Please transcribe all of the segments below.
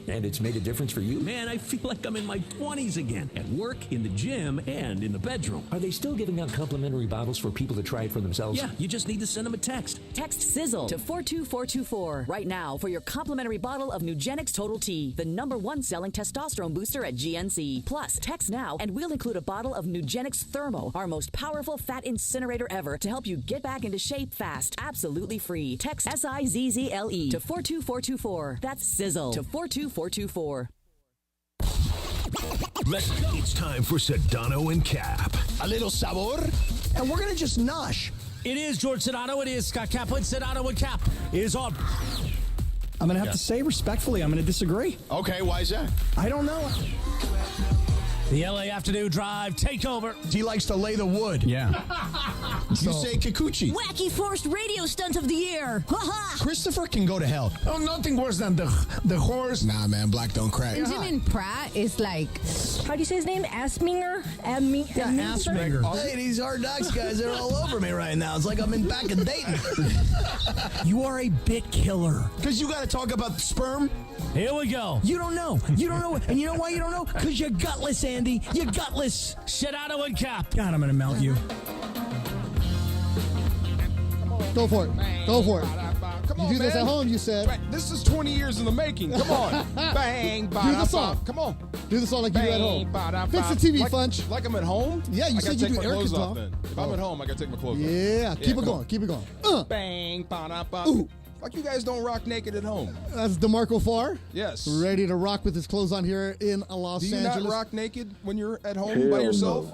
And it's made a difference for you? Man, I feel like I'm in my 20s again. At work, in the gym, and in the bedroom. Are they still giving out complimentary bottles for people to try it for themselves? Yeah, you just need to send them a text. Text Sizzle to 42424 right now for your complimentary bottle of Nugenix Total T, the #1 selling testosterone booster at GNC. Plus, text now and we'll include a bottle of Nugenix Thermo, our most powerful fat incinerator ever, to help you get back into shape fast. Absolutely free. Text SIZZLE to 42424. That's Sizzle to 42424. Let's go. It's time for Sedano and Kap. A little sabor, and we're going to just nosh. It is George Sedano. It is Scott Kaplan. Sedano and Kap is on. I'm going to have to say respectfully, I'm going to disagree. Okay, why is that? I don't know. The LA Afternoon Drive takeover. He likes to lay the wood. Yeah. You say Kikuchi. Wacky forced radio stunt of the year. Christopher can go to hell. Oh, nothing worse than the horse. Nah, man, black don't crack. Benjamin Pratt is like, how do you say his name? Asminger? Asminger. Hey, these Hard Knocks guys are all over me right now. It's like I'm in back in Dayton. You are a bit killer. Because you got to talk about sperm. Here we go. You don't know. You don't know. And you know why you don't know? Because you're gutless, Andy. You're gutless. Sedano and Kap. God, I'm going to melt you. Go for it. Go for it. Come on, You do this man. at home, you said. This is 20 years in the making. Come on. Bang, Do the song. Come on. Do the song like you do at home. Bang, Fix the TV, Funch. Like I'm at home? Yeah, you I said gotta you take do my air clothes control. off then. If I'm at home, I gotta take my clothes off. Yeah, keep it come going. on. Keep it going. Bang, Ooh. Like you guys don't rock naked at home. That's DeMarco Farr. Yes. Ready to rock with his clothes on here in Los Do you Angeles. not rock naked when you're at home by yourself?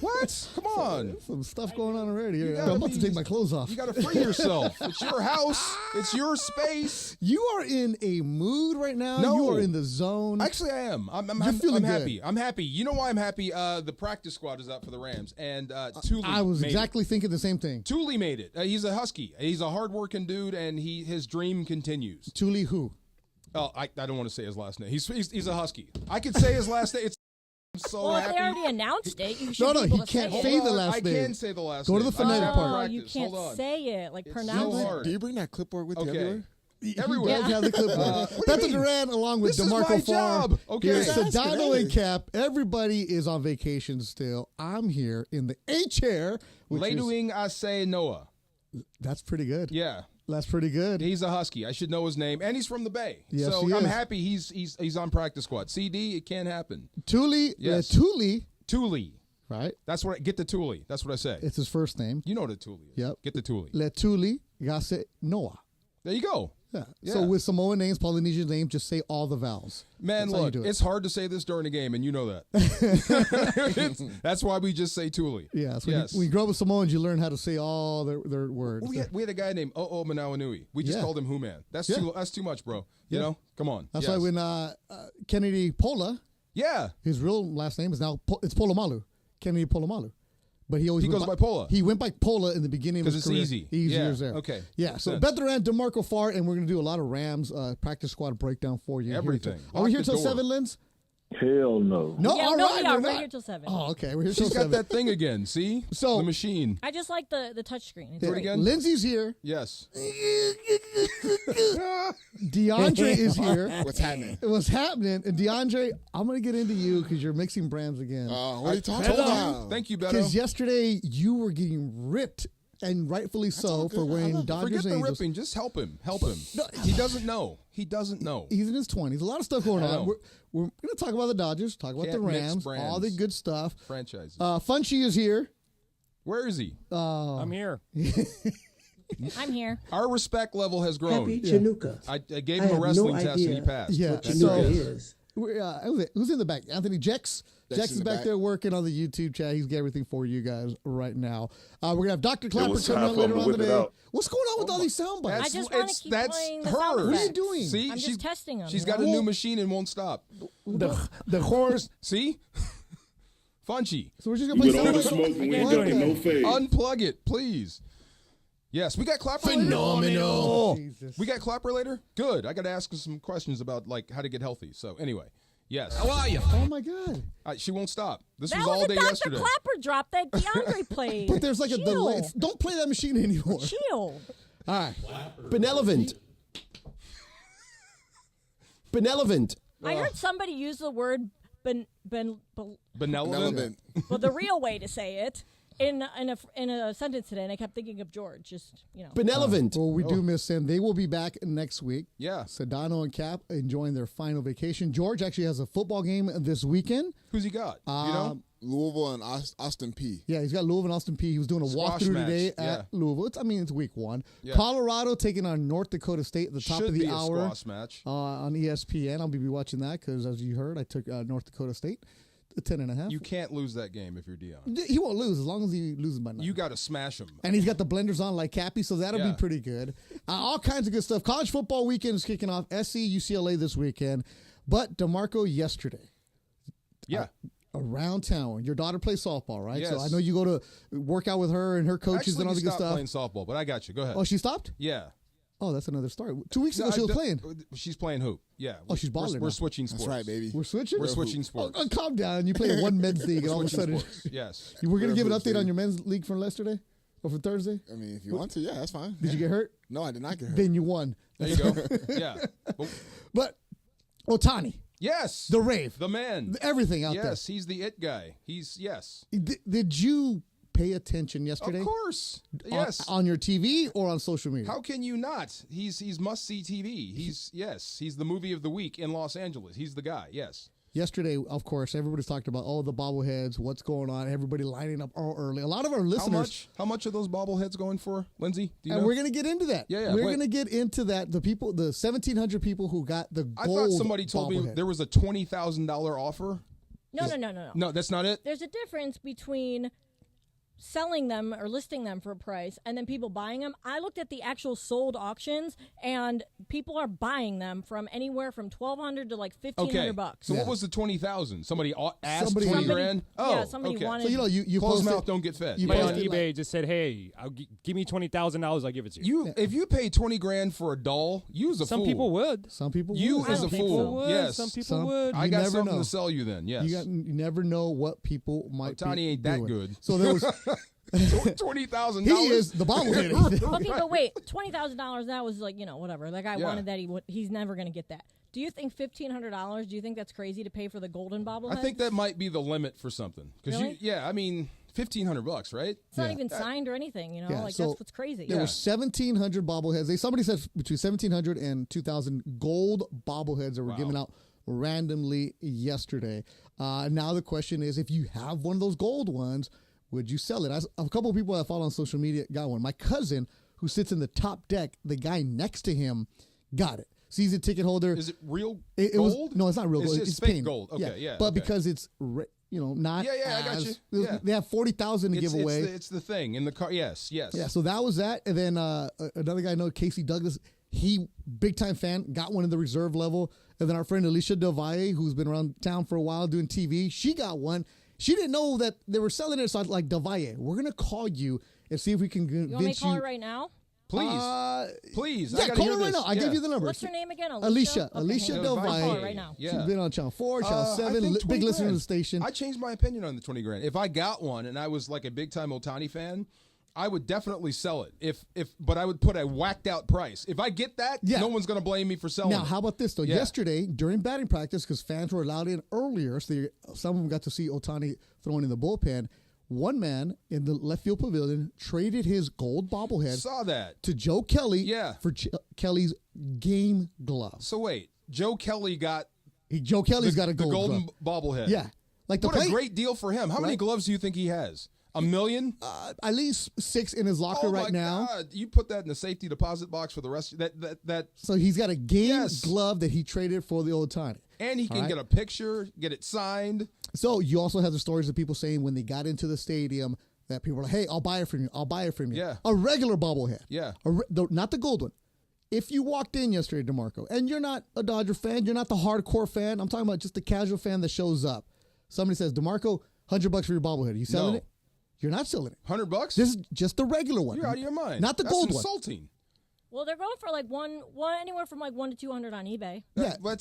What? Come on. Some stuff going on already here. gotta I'm about to be- take my clothes off. You got to free yourself. It's your house. It's your space. You are in a mood right now. No. You are in the zone. Actually, I am. I'm feeling happy. good. I'm happy. You know why I'm happy? The practice squad is out for the Rams, and Thule I was made exactly thinking the same thing. it. Thule made it. He's a Husky. He's a hardworking dude, and his dream continues. Thule who? Oh, I don't want to say his last name. He's a Husky. I could say his last name. I'm so Well, if happy. they already announced it, you should No, be able he to can't say say it. the last I name. can say the last Go name. to the phonetic I part. practice. You can't Hold on. say it. Like, It's pronounce so it. hard. Do you bring that clipboard with you Okay. everywhere? Everywhere. He does have the clipboard. What do you Bethel mean? Duran along with This is DeMarco my Farr. job. Okay. Here's That's Sedano great. and Kap. Everybody is on vacation still. I'm here in the A chair. Ladoing Ase Noah. That's pretty good. Yeah. That's pretty good. He's a Husky. I should know his name, and he's from the Bay. Yes, so he I'm is. happy he's on practice squad. CD, it can't happen. Thule. Yes. Thule. Thule. Right. That's what get the Thule. That's what I say. It's his first name. You know what a Thule is. Yep. Get the Thule. Le Thule Gase Noah. There you go. Yeah. So with Samoan names, Polynesian names, just say all the vowels. Man, That's how you look, do it. it's hard to say this during a game, and you know that. That's why we just say Thule. Yeah. So Yes. when you grow up with Samoans, you learn how to say all their words. Well, we had a guy named O'o Manawanui. We just Yeah. called him Who Man. That's too much, bro. You Yeah. know? Come on. That's Yes. why when Kennedy Pola, Yeah. his real last name is now it's Polomalu, Kennedy Polomalu, but he He goes by Pola. He went by Pola in the beginning of his 'Cause it's career. easy. Easier Yeah. is there. Okay. Yeah. So Sense. Beth Duran, DeMarco Farr, and we're gonna do a lot of Rams practice squad breakdown for you. Everything. Are we here Lock the till door. 7, Linz? Hell no. No. Yeah, all no, right, we are. we're We're not. here till 7. Oh, okay. We're here till She's 7. got that thing again. See? So- the machine. I just like the touch screen. It's Do it great. again. Lindsay's here. Yes. DeAndre is here. What's happening? What's happening? And DeAndre, I'm gonna get into you because you're mixing brands again. What are you talking Told about? you. Thank you, Beto. Because yesterday you were getting ripped, and rightfully so, for wearing Dodgers Forget the Angels. ripping. Just help him. Help him. He doesn't know. He doesn't know. He's in his 20s. A lot of stuff going I on. know. We're going to talk about the Dodgers, talk about Can't the mix Rams, brands. all the good stuff. Franchises. Funchy is here. Where is he? I'm here. I'm here. Our respect level has grown. Happy Chinooka. I gave him a wrestling test and he passed. Yeah. What So, Chinooka is. who's in the back? Anthony Jex. Jex Jex in is the back back. there working on the YouTube chat. He's got everything for you guys right now. We're going to have Dr. Clapper coming on later on today. What's going on with all these sound bites? I just want to keep that's playing the hers. sound What are you effects. doing? See, I'm just testing them. She's you got know? a new machine and won't stop. The horse. See? Funchy. So we're just going to play sound bites? Unplug it, please. Yes, we got Clapper Phenomenal. later. We got Clapper later? Good. I got to ask her some questions about like how to get healthy. So anyway, yes. How are you? Oh, my God. She won't stop. This That was all was a day Dr. yesterday. Clapper drop that DeAndre played. But there's like a Chill. delay. Don't play that machine anymore. Chill. All right. Benevolent. Benevolent. I heard somebody use the word benevolent. Well, the real way to say it in a sentence today, and I kept thinking of George. Just benevolent. Well, we do miss him. They will be back next week. Yeah. Sedano and Cap enjoying their final vacation. George actually has a football game this weekend. Who's he got? You know? Louisville and Austin P. Yeah, he's got Louisville and Austin P. He was doing a Squash walkthrough match, today yeah. at Louisville. It's week 1. Yeah. Colorado taking on North Dakota State at the top Should of the be a hour. squash match. On ESPN. I'll be watching that because, as you heard, I took North Dakota State. 10.5. You can't lose that game if you're Dion. He won't lose as long as he loses by 9. You got to smash him. And he's got the blenders on like Cappy, so that'll Yeah. be pretty good. All kinds of good stuff. College football weekend is kicking off. SC, UCLA this weekend. But DeMarco yesterday. Yeah. Around town. Your daughter plays softball, right? Yes. So I know you go to work out with her and her coaches Actually, and all the good stopped stuff. playing softball, but I got you. Go ahead. Oh, she stopped? Yeah. Oh, that's another story. 2 weeks ago she was playing. She's playing hoop. Yeah. Oh, she's balling We're now. switching sports. That's right, baby. We're switching? We're switching sports. Oh, calm down. You play one men's league and all of a Switching sudden. sports. Yes. We're going to give an We're update on switching. your men's league from yesterday? Or from Thursday? I mean, if you want to, yeah, that's fine. Did you get hurt? No, I did not get hurt. Then you won. There you go. Yeah. But Otani, Yes. the rave, The man. everything out there. Yes, he's the it guy. Yes. Did you pay attention yesterday? Of course. Yes. On your TV or on social media? How can you not? He's must-see TV. He's the movie of the week in Los Angeles. He's the guy. Yes. Yesterday, of course, everybody's talked about the bobbleheads, what's going on, everybody lining up all early. A lot of our listeners. How much are those bobbleheads going for, Lindsay? Do you And know? we're going to get into that. Yeah. We're going to get into that. The 1,700 people who got the gold I thought somebody told me bobblehead. there was a $20,000 offer. No. No, that's not it. There's a difference between selling them or listing them for a price and then people buying them. I looked at the actual sold auctions and people are buying them from anywhere from $1,200 to like $1,500. So what was the 20 Somebody asked Somebody- 20 grand? Oh, yeah, somebody okay. wanted. So, you Closed posted, mouth don't get fed. You Somebody on posted, eBay just said, "Hey, give me $20,000. I'll give it to you." If you pay 20 grand for a doll, you as a Some fool. people would. Some people You would. as a Some people fool. would. Yes. Some people Some- would. I You got never something know. to sell you then. Yes. You never know what people might Otani be ain't that doing. good. So there was $20,000. he is the bobblehead. Okay, but wait, $20,000. That was like whatever. That guy Yeah. wanted that. He's never going to get that. Do you think $1,500? Do you think that's crazy to pay for the golden bobblehead? I think that might be the limit for something. Really? I mean, $1,500, right? it's not even signed or anything. Yeah, Like so that's what's crazy. There were 1,700 bobbleheads. Somebody said between 1,700 and 2,000 gold bobbleheads that were given out randomly yesterday. Now the question is, if you have one of those gold ones, would you sell it? A couple of people I follow on social media got one. My cousin, who sits in the top deck, the guy next to him got it. Season ticket holder. Is it real It gold? no, it's not real gold. It's It's fake paint. gold. Okay, yeah. But okay. because it's not. Yeah, I got you. Yeah. They have 40,000 to give away. It's the thing in the car. Yes. Yeah, so that was that. And then another guy I know, Casey Douglas, he, big time fan, got one in the reserve level. And then our friend Alicia Del Valle, who's been around town for a while doing TV, she got one. She didn't know that they were selling it. So I was like, Del Valle, we're going to call you and see if we can convince You want me to call her right now? Please. Please. Yeah, I gotta call hear her right this. now. I'll give you the number. What's her name again? Alicia. Okay, Alicia hang on. Del I'll call her Valle. right now. Yeah. She's been on Channel 4, Channel I 7, think big 20 listener to grand. the station. I changed my opinion on the 20 grand. If I got one and I was like a big time Otani fan, I would definitely sell it. But I would put a whacked out price. If I get that, no one's going to blame me for selling Now, it. how about this, though? Yeah. Yesterday, during batting practice, because fans were allowed in earlier, so some of them got to see Otani throwing in the bullpen, one man in the left field pavilion traded his gold bobblehead Saw that. to Joe Kelly for Kelly's game glove. So wait, Joe Kelly's got a gold golden glove. bobblehead. Yeah. Like the what plate, a great deal for him. How many gloves do you think he has? $1 million? At least 6 in his locker right now. God. You put that in the safety deposit box for the rest of that. So he's got a game glove that he traded for the Otani. And he can get a picture, get it signed. So you also have the stories of people saying when they got into the stadium that people were like, hey, I'll buy it from you. I'll buy it from you. Yeah. A regular bobblehead. Yeah. Not the gold one. If you walked in yesterday, DeMarco, and you're not a Dodger fan, you're not the hardcore fan, I'm talking about just the casual fan that shows up. Somebody says, DeMarco, $100 for your bobblehead. Are you selling No. it? You're not selling it. $100? This is just the regular one. You're out of your mind. Not the That's gold insulting. Well, they're going for like one anywhere from like $100 to $200 on eBay.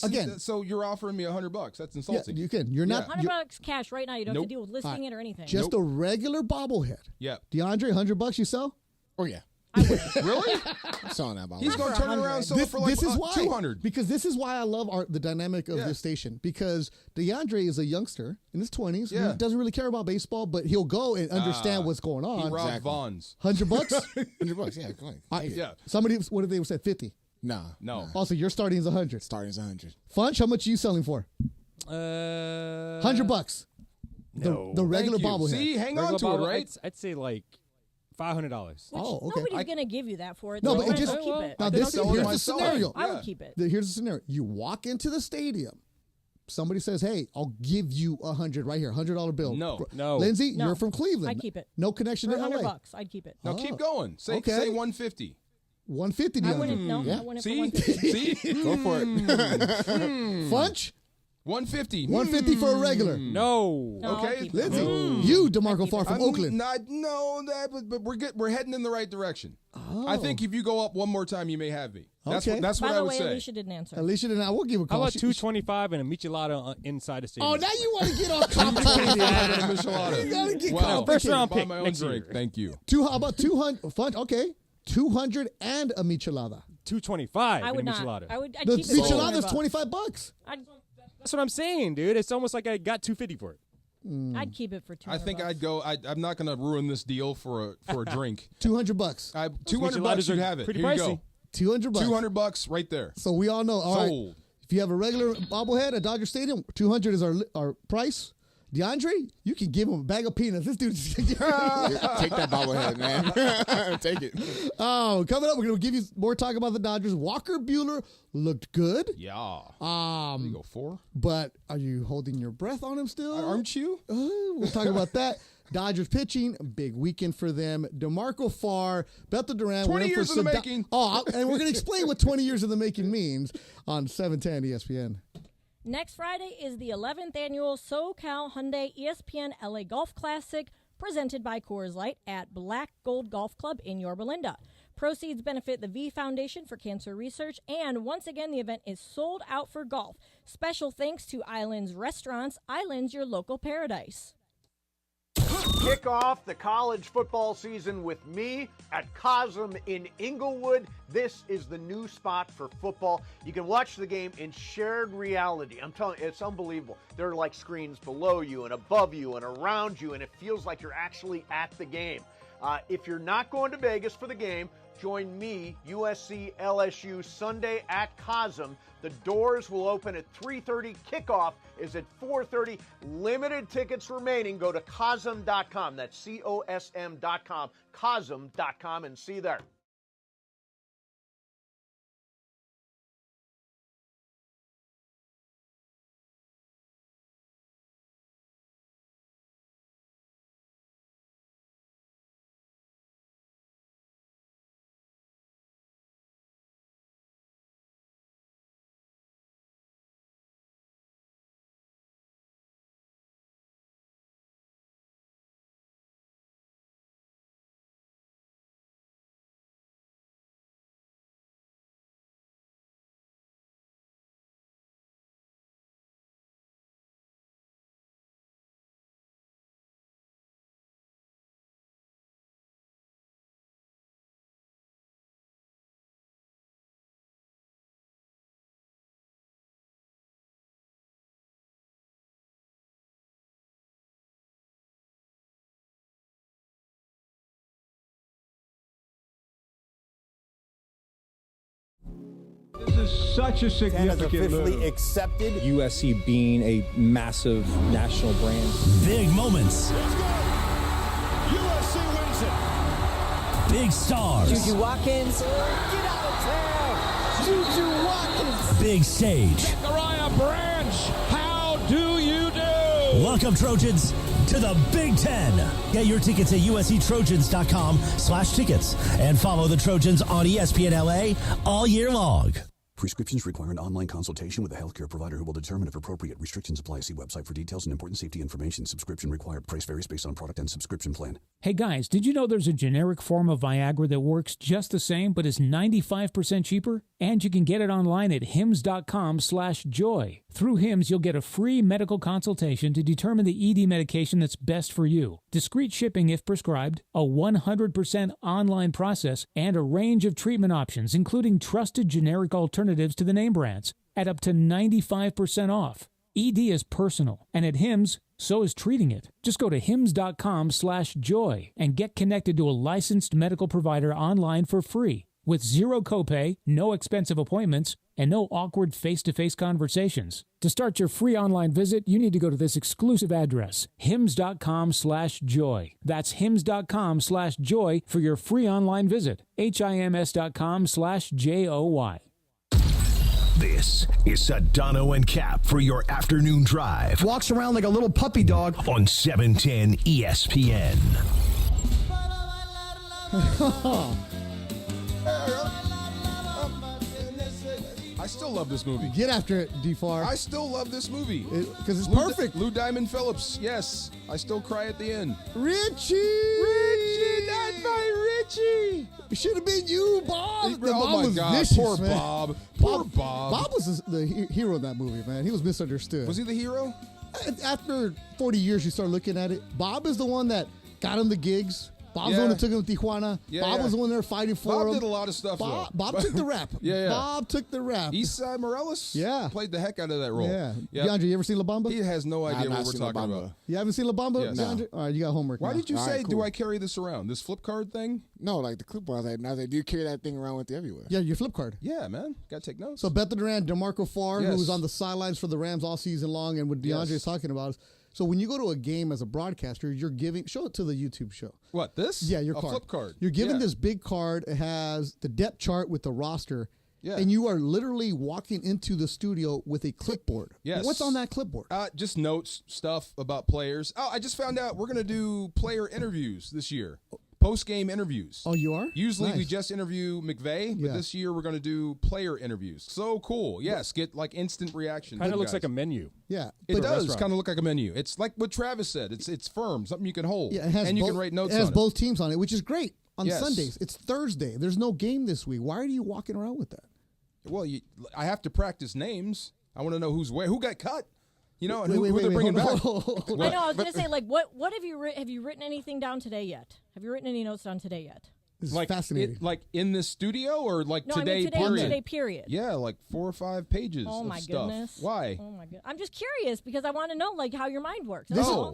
Again. So you're offering me $100. That's insulting. Yeah, you can. You're not. $100 cash right now. You don't have to deal with listing All right. it or anything. Just a regular bobblehead. Yeah. DeAndre, $100 you sell? Oh, yeah. Really? I'm selling that ball. He's going to turn it around and sell it for like 200. Because this is why I love the dynamic of this station. Because DeAndre is a youngster in his 20s. Yeah. He doesn't really care about baseball, but he'll go and understand what's going on. He robbed Vaughn's. $100? $100, yeah, go ahead. Yeah. Somebody, what if they said 50? No. Also, your starting is 100. Starting is 100. Funch, how much are you selling for? $100. No. The regular bobblehead. See, hang on to it, right? I'd say like $500. Oh, okay. Nobody's going to give you that for it. No, so but it just keep it. now here's the scenario. I would keep it. Here's the scenario. You walk into the stadium. Somebody says, "Hey, I'll give you 100 right here, $100 bill." No. Lindsay, No. you're from Cleveland. I'd keep it. No connection For to LA. $100, I'd keep it. No, keep going. Say 150. 150. I wouldn't. No, I wouldn't. See? For 150. See? Go for it. Funch? 150. 150 for a regular. No. No, I'll Okay. keep it. Lindsay, you, DeMarco Farr from Oakland. But we're heading in the right direction. I think if you go up one more time, you may have me. That's Okay. what By I the would way, say. Alicia didn't answer. Alicia and I will give a How call. about 225 and a michelada inside the stadium? Oh, now you want to get all complicated. You gotta get Wow. complicated. First round Buy pick my own next drink. year. Thank you. How about 200? Funch, okay. 200 and a michelada. 225 I and would a not. michelada. I'd The keep it. for michelada's $100. $25. That's what I'm saying, dude. It's almost like I got 250 for it. I'd keep it for $200. I think I'd go. I'm not going to ruin this deal for a drink. $200. $200 you have it. pretty Here you pricey. go. $200. $200 right there. So we all know. All right. Sold. If you have a regular bobblehead at Dodger Stadium, 200 is our price. DeAndre, you can give him a bag of peanuts. This dude. Take that bobblehead, man. Take it. Oh, coming up, we're going to give you more talk about the Dodgers. Walker Buehler looked good. Yeah. You go 4. But are you holding your breath on him still? Aren't you? We'll talk about that. Dodgers pitching, big weekend for them. DeMarco Farr, Beto Duran. 20 years in the making. Oh, and we're going to explain what 20 years in the making means on 710 ESPN. Next Friday is the 11th annual SoCal Hyundai ESPN LA Golf Classic, presented by Coors Light at Black Gold Golf Club in Yorba Linda. Proceeds benefit the V Foundation for Cancer Research, and once again, the event is sold out for golf. Special thanks to Islands Restaurants. Islands, your local paradise. Kick off the college football season with me at Cosm in Inglewood. This is the new spot for football. You can watch the game in shared reality. I'm telling you, it's unbelievable. There are like screens below you and above you and around you, and it feels like you're actually at the game. If you're not going to Vegas for the game, join me, USC LSU, Sunday at Cosm. The doors will open at 3:30. Kickoff is at 4:30. Limited tickets remaining. Go to Cosm.com. That's COSM.com. Cosm.com and see you there. This is such a significant move. Accepted. USC being a massive national brand. Big moments. USC wins it. Big stars. Juju Watkins. Get out of town. Juju Watkins. Big stage. Zachariah Branch. How do you do? Welcome, Trojans, to the Big Ten. Get your tickets at usctrojans.com/tickets and follow the Trojans on ESPN LA all year long. Prescriptions require an online consultation with a healthcare provider who will determine if appropriate. Restrictions apply. See website for details and important safety information. Subscription required. Price varies based on product and subscription plan. Hey guys, did you know there's a generic form of Viagra that works just the same but is 95% cheaper? And you can get it online at hims.com/joy. Through Hims, you'll get a free medical consultation to determine the ED medication that's best for you. Discreet shipping if prescribed, a 100% online process, and a range of treatment options, including trusted generic alternatives to the name brands, at up to 95% off. ED is personal, and at Hims, so is treating it. Just go to hims.com/joy and get connected to a licensed medical provider online for free, with zero copay, no expensive appointments, and no awkward face-to-face conversations. To start your free online visit, you need to go to this exclusive address, hims.com/joy. That's hims.com/joy for your free online visit, hims.com/joy. This is Sedano and Kap for your afternoon drive. Walks around like a little puppy dog. On 710 ESPN. I still love this movie. Get after it, D-Far. I still love this movie. Because it's perfect. Lou Diamond Phillips, yes. I still cry at the end. Richie, that's my Richie. It should have been you, Bob. Oh my God, vicious, poor man. Bob. Poor Bob. Bob was the hero in that movie, man. He was misunderstood. Was he the hero? After 40 years, you start looking at it. Bob is the one that got him the gigs. Bob's the one who took him to Tijuana. Bob was the one there fighting for him. Bob did a lot of stuff. Bob took the rap. Bob took the rap. Eastside Morales played the heck out of that role. Yeah. DeAndre, you ever seen La Bamba? He has no idea what we're talking about. You haven't seen La Bamba, Yes. DeAndre? All right, you got homework Why now. did you say, do I carry this around? This flip card thing? No, like the clipboard. I was like, do you carry that thing around with you everywhere? Yeah, your flip card. Yeah, man. Got to take notes. So Bethel Durant, DeMarco Farr, who Yes. was on the sidelines for the Rams all season long, and what DeAndre is talking about is, so when you go to a game as a broadcaster, you're giving, show it to the YouTube show. What, this? Yeah, your a card. flip card. You're given this big card. It has the depth chart with the roster. Yeah. And you are literally walking into the studio with a clipboard. Yes. What's on that clipboard? Just notes, stuff about players. Oh, I just found out we're going to do player interviews this year. Post-game interviews. Oh, you are? Usually we Nice. just interview McVay, but this year we're going to do player interviews. So cool. Yes, get like instant reaction. Kind of looks like a menu. Yeah. It does kind of look like a menu. It's like what Travis said. It's firm, something you can hold. Yeah, it has and you both, can write notes it has on both teams on it, which is great. On Yes. Sundays. It's Thursday. There's no game this week. Why are you walking around with that? Well, I have to practice names. I want to know who's where. Who got cut? You know, and Wait, who they're bringing back. I know. I was going to say, like, what have you have you written anything down today yet? Have you written any notes down today yet? This is fascinating. Like in this studio or like No, today? I mean today period. Yeah, like 4 or 5 pages. Oh of my stuff. goodness. Why? Oh my goodness. I'm just curious because I want to know like how your mind works.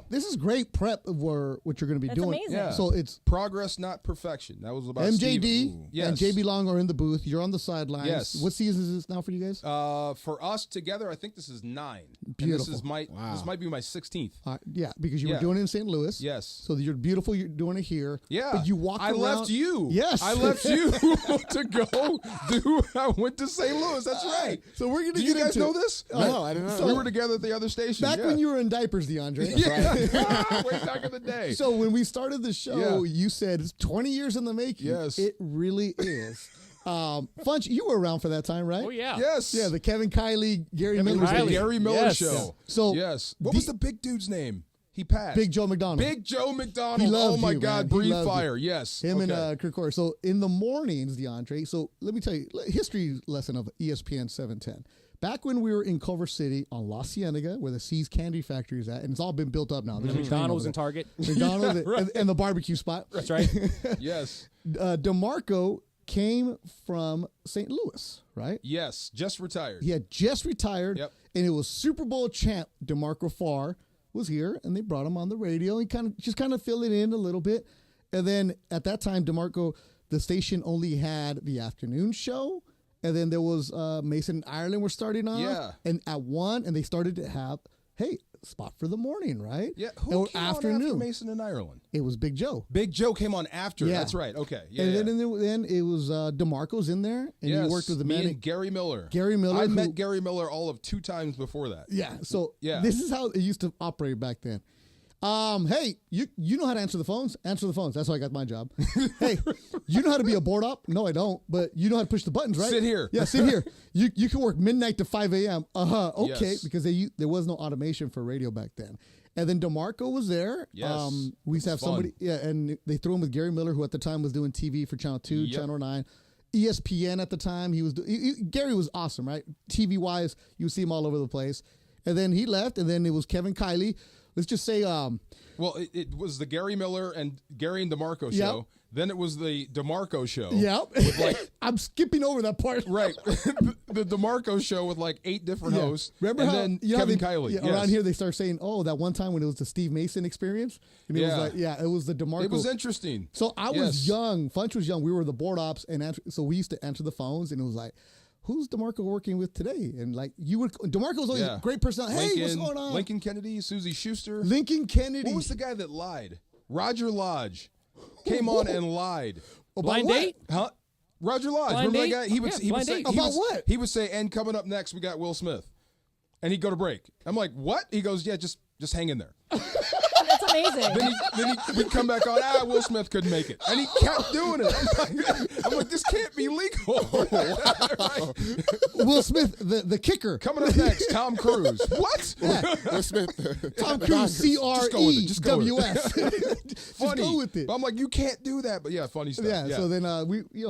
This is great prep for what you're going to be That's doing. amazing. Yeah. So it's progress, not perfection. That was about MJD Steve. Yes. and JB Long are in the booth. You're on the sidelines. Yes. What season is this now for you guys? For us together, I think this is 9. Beautiful. And this might be my 16th. Yeah, because you were doing it in St. Louis. Yes. So you're beautiful. You're doing it here. Yeah. But you walked around. I left you. Yes. I left you to go do. I went to St. Louis. That's right. So we're going to Do get you guys into know this? No, I didn't know. So we were together at the other station. Back when you were in diapers, DeAndre. Yeah. Way back in the day. So when we started the show, Yeah. you said it's 20 years in the making. Yes. It really is. Funch, you were around for that time, right? Oh, yeah. Yes. Yeah, the Kevin Kiley, Gary It Miller. was the Riley. Gary Miller Yes. show. So yes. What was the big dude's name? He passed. Big Joe McDonald. Big Joe McDonald. He loved Oh my you, God! man. He Breathe loved you. fire. Yes. Him Okay. and Kirk Corey. So in the mornings, DeAndre. So let me tell you, history lesson of ESPN 710. Back when we were in Culver City on La Cienega, where the C's Candy Factory is at, and it's all been built up now. There's a train McDonald's over and there. Target. McDonald's Right. and the barbecue spot. That's right. Yes. DeMarco came from St. Louis, right? Yes. Just retired. He had just retired, Yep. and it was Super Bowl champ DeMarco Farr was here, and they brought him on the radio. He kind of filled it in a little bit, and then at that time, DeMarco, the station only had the afternoon show, and then there was Mason and Ireland were starting off, Yeah. and at 1, and they started to have, hey, spot for the morning, right? Yeah. Who Or came on after Mason and Ireland? It was Big Joe. Big Joe came on after. Yeah. That's right. Okay. Yeah. And yeah. then it was DeMarco's in there, and yes. he worked with the Me man. and Gary Miller. Gary Miller, I who- met Gary Miller all of 2 times before that. Yeah. So Yeah. this is how it used to operate back then. Hey, you know how to answer the phones? Answer the phones. That's how I got my job. Hey, you know how to be a board op? No, I don't. But you know how to push the buttons, right? Sit here. Yeah, sit here. You can work midnight to 5 a.m. Okay, Yes. because there was no automation for radio back then. And then DeMarco was there. Yes. We used to have Fun. somebody. Yeah, and they threw him with Gary Miller, who at the time was doing TV for Channel 2, Yep. Channel 9. ESPN at the time. Gary was awesome, right? TV-wise, you would see him all over the place. And then he left, and then it was Kevin Kiley. Let's just say well, it was the Gary Miller and Gary and DeMarco show. Yep. Then it was the DeMarco show. Yep. I'm skipping over that part. Right. the DeMarco show with like 8 different hosts. Remember and how then you know Kevin how Kiley. yes. Around here they start saying, "Oh, that one time when it was the Steve Mason experience," and it was like, it was the DeMarco. It was interesting. So I was young. Funch was young. We were the board ops, and so we used to answer the phones, and it was like, "Who's DeMarco working with today?" And like DeMarco was always a great person. Hey, what's going on? Lincoln Kennedy, Susie Schuster. Lincoln Kennedy. What was the guy that lied? Roger Lodge came on and lied. Blind date? Huh? Roger Lodge. Blind Remember date? that guy? He would say About what? He would say, and coming up next, we got Will Smith. And he'd go to break. I'm like, what? He goes, yeah, just hang in there. That's amazing. Then we'd come back on, Will Smith couldn't make it. And he kept doing it. I'm like, this can't be legal. Right? Will Smith, the kicker. Coming up next, Tom Cruise. What? Yeah. Will Smith. Tom Cruise, CREWS. Just Funny. Go with it. But I'm like, you can't do that. But yeah, funny stuff. Yeah. So then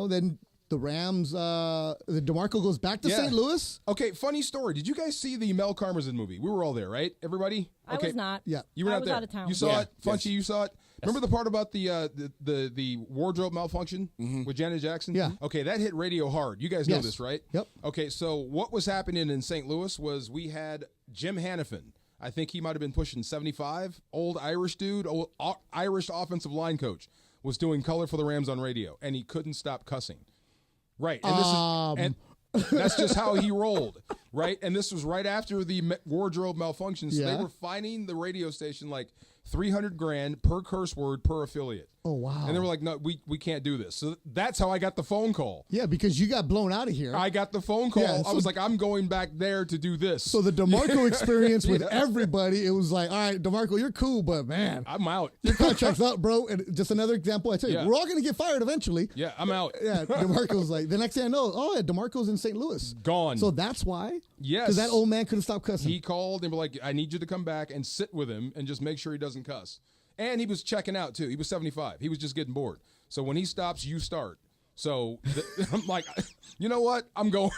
then the Rams, the DeMarco goes back to St. Louis. Okay, funny story. Did you guys see the Mel Karmazin movie? We were all there, right? Everybody? I was not. Yeah. You were I not was there. out of town. You saw it? Funchy, Yes. you saw it? Remember the part about the wardrobe malfunction with Janet Jackson? Yeah. Okay, that hit radio hard. You guys know Yes. this, right? Yep. Okay, so what was happening in St. Louis was we had Jim Hannafin. I think he might have been pushing 75. Old Irish dude, Irish offensive line coach, was doing color for the Rams on radio, and he couldn't stop cussing. Right. And this is and that's just how he rolled. Right. And this was right after the wardrobe malfunction. So they were fining the radio station like $300,000 per curse word per affiliate. Oh, wow. And they were like, no, we can't do this. So that's how I got the phone call. Yeah, because you got blown out of here. I got the phone call. Yeah, so I was like, I'm going back there to do this. So the DeMarco experience with everybody, it was like, all right, DeMarco, you're cool, but man, I'm out. Your contract's up, bro. And just another example, I tell you, we're all going to get fired eventually. Yeah, I'm out. Yeah, DeMarco's like, the next thing I know, DeMarco's in St. Louis. Gone. So that's why? Yes. Because that old man couldn't stop cussing. He called and were like, I need you to come back and sit with him and just make sure he doesn't cuss. And he was checking out, too. He was 75. He was just getting bored. So when he stops, you start. So I'm like, you know what? I'm going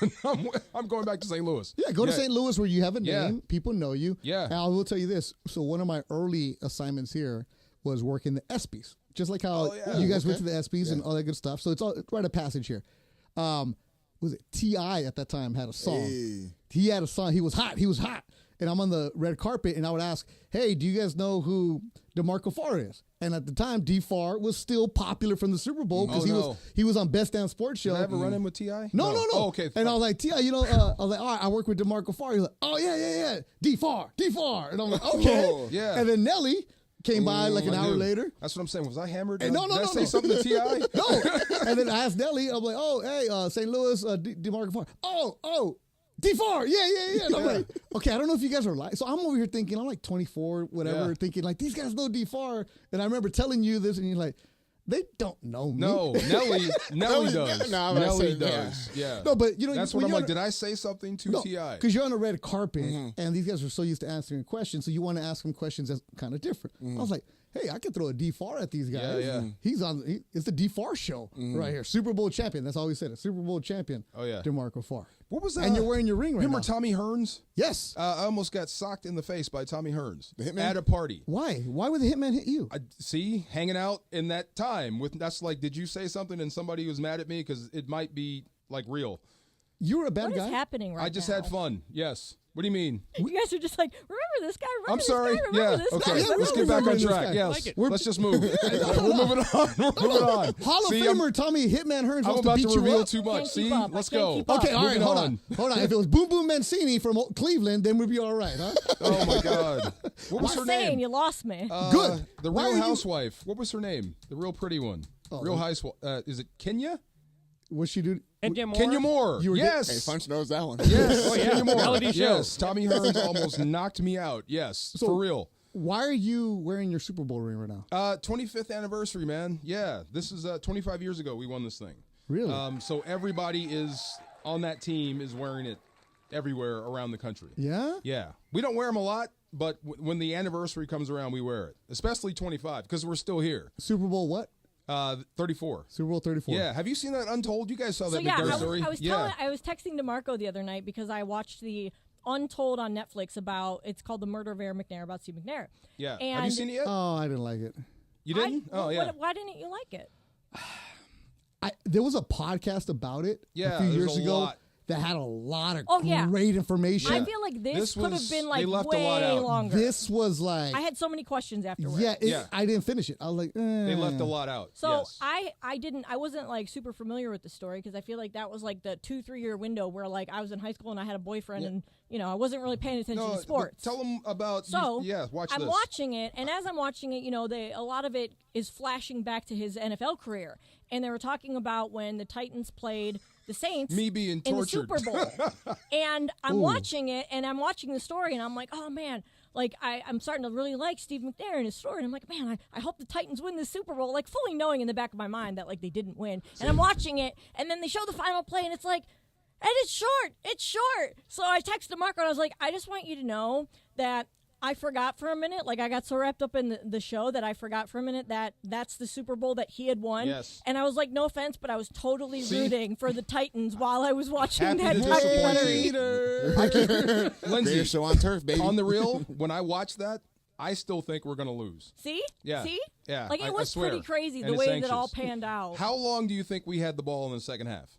back to St. Louis. Yeah, go to St. Louis where you have a name. People know you. Yeah. And I will tell you this. So one of my early assignments here was working the ESPYs. Just like how you guys went to the ESPYs and all that good stuff. So it's all right of passage here. Was it T.I. at that time had a song. Hey. He had a song. He was hot. And I'm on the red carpet, and I would ask, hey, do you guys know who DeMarco Farr is? And at the time, D. Farr was still popular from the Super Bowl because he was on Best Damn Sports Show. Did I ever run in with T.I.? No. Oh, okay. And I was like, T.I., I was like, all right, I work with DeMarco Farr. He's like, oh, yeah. D. Farr. And I'm like, okay. Yeah. And then Nelly came by like an hour later. That's what I'm saying. Was I hammered? Hey, no. Did I say something to T.I.? No. And then I asked Nelly, I'm like, oh, hey, St. Louis, DeMarco Farr. Oh, D4, yeah. And I'm like, okay, I don't know if you guys are lying. So I'm over here thinking, I'm like 24, whatever, thinking like, these guys know D4. And I remember telling you this, and you're like, they don't know me. No, Nelly does. Nelly does. Yeah. No, but that's what I'm like. Did I say something to T.I.? Because you're on a red carpet, and these guys are so used to answering questions, so you want to ask them questions that's kind of different. I was like, hey, I could throw a D4 at these guys. Yeah. It's the D4 show right here. Super Bowl champion. That's all we said. A Super Bowl champion. Oh, yeah. DeMarco Farr. What was that? And you're wearing your ring right now. Remember Tommy Hearns? Yes. I almost got socked in the face by Tommy Hearns The Hitman? at a party. Why? Why would the hitman hit you? See, hanging out in that time. That's like, did you say something and somebody was mad at me? Because it might be like real. You were a bad guy? What is happening right now? I just had fun. Yes. What do you mean? You guys are just like, remember this guy? I'm sorry. Remember this guy? Okay. Let's get back on track. Yes. Let's just move. We're moving on. We're moving on. Hall of Famer Tommy Hitman Hearns I'm wants about to to beat you reveal up. too much. See? Let's go. Okay, all right, Moving hold on. on. If it was Boom Boom Mancini from Cleveland, then we'd be all right, huh? Oh, my God. What was I'm her saying name? you lost me. Good. The Real Housewife. What was her name? The real pretty one. Real Housewife. Is it Kenya? What's she do? Kenya Moore. Yes. Hey, Funch knows that one. Yes. Oh, yeah. Kenya Moore. Reality show. Yes. Tommy Hearns almost knocked me out. Yes. For real. why are you wearing your Super Bowl ring right now? 25th anniversary, man. Yeah, this is 25 years ago we won this thing. Really? So everybody is on that team is wearing it everywhere around the country. Yeah? Yeah. We don't wear them a lot, but when the anniversary comes around, we wear it, especially 25 because we're still here. Super Bowl what? 34. Super Bowl 34. Yeah. Have you seen that Untold? You guys saw that yeah, McNair story? I was texting DeMarco the other night because I watched the Untold on Netflix it's called The Murder of Aaron McNair, about Steve McNair. Yeah. And have you seen it yet? Oh, I didn't like it. You didn't? Yeah. Why didn't you like it? There was a podcast about it a few years ago that had a lot of great information. I feel like this could have been they left way a lot out. longer. This was like I had so many questions afterwards. Yeah, I didn't finish it. I was like, They left a lot out. So yes. I wasn't like super familiar with the story because I feel like that was like the 2-3 year window where like I was in high school and I had a boyfriend and I wasn't really paying attention to sports. Tell them about. Watch I'm this. watching it, and as I'm watching it, a lot of it is flashing back to his NFL career, and they were talking about when the Titans played the Saints. Me being tortured in the Super Bowl, and I'm watching it, and I'm watching the story, and I'm like, oh man. Like, I'm starting to really like Steve McNair and his story. And I'm like, man, I hope the Titans win this Super Bowl. Like, fully knowing in the back of my mind that, like, they didn't win. And I'm watching it, and then they show the final play, and it's like, and it's short. It's short. So I texted Marco, and I was like, I just want you to know that I forgot for a minute. Like, I got so wrapped up in the show that I forgot for a minute that that's the Super Bowl that he had won. Yes. And I was like, no offense, but I was totally rooting for the Titans while I was watching Happy that to documentary. Lindsay, Greatest show on turf, baby. On the real, when I watch that, I still think we're going to lose. See? Yeah. See? Yeah. Like, it was I swear. pretty crazy And the it's way anxious. that all panned out. How long do you think we had the ball in the second half?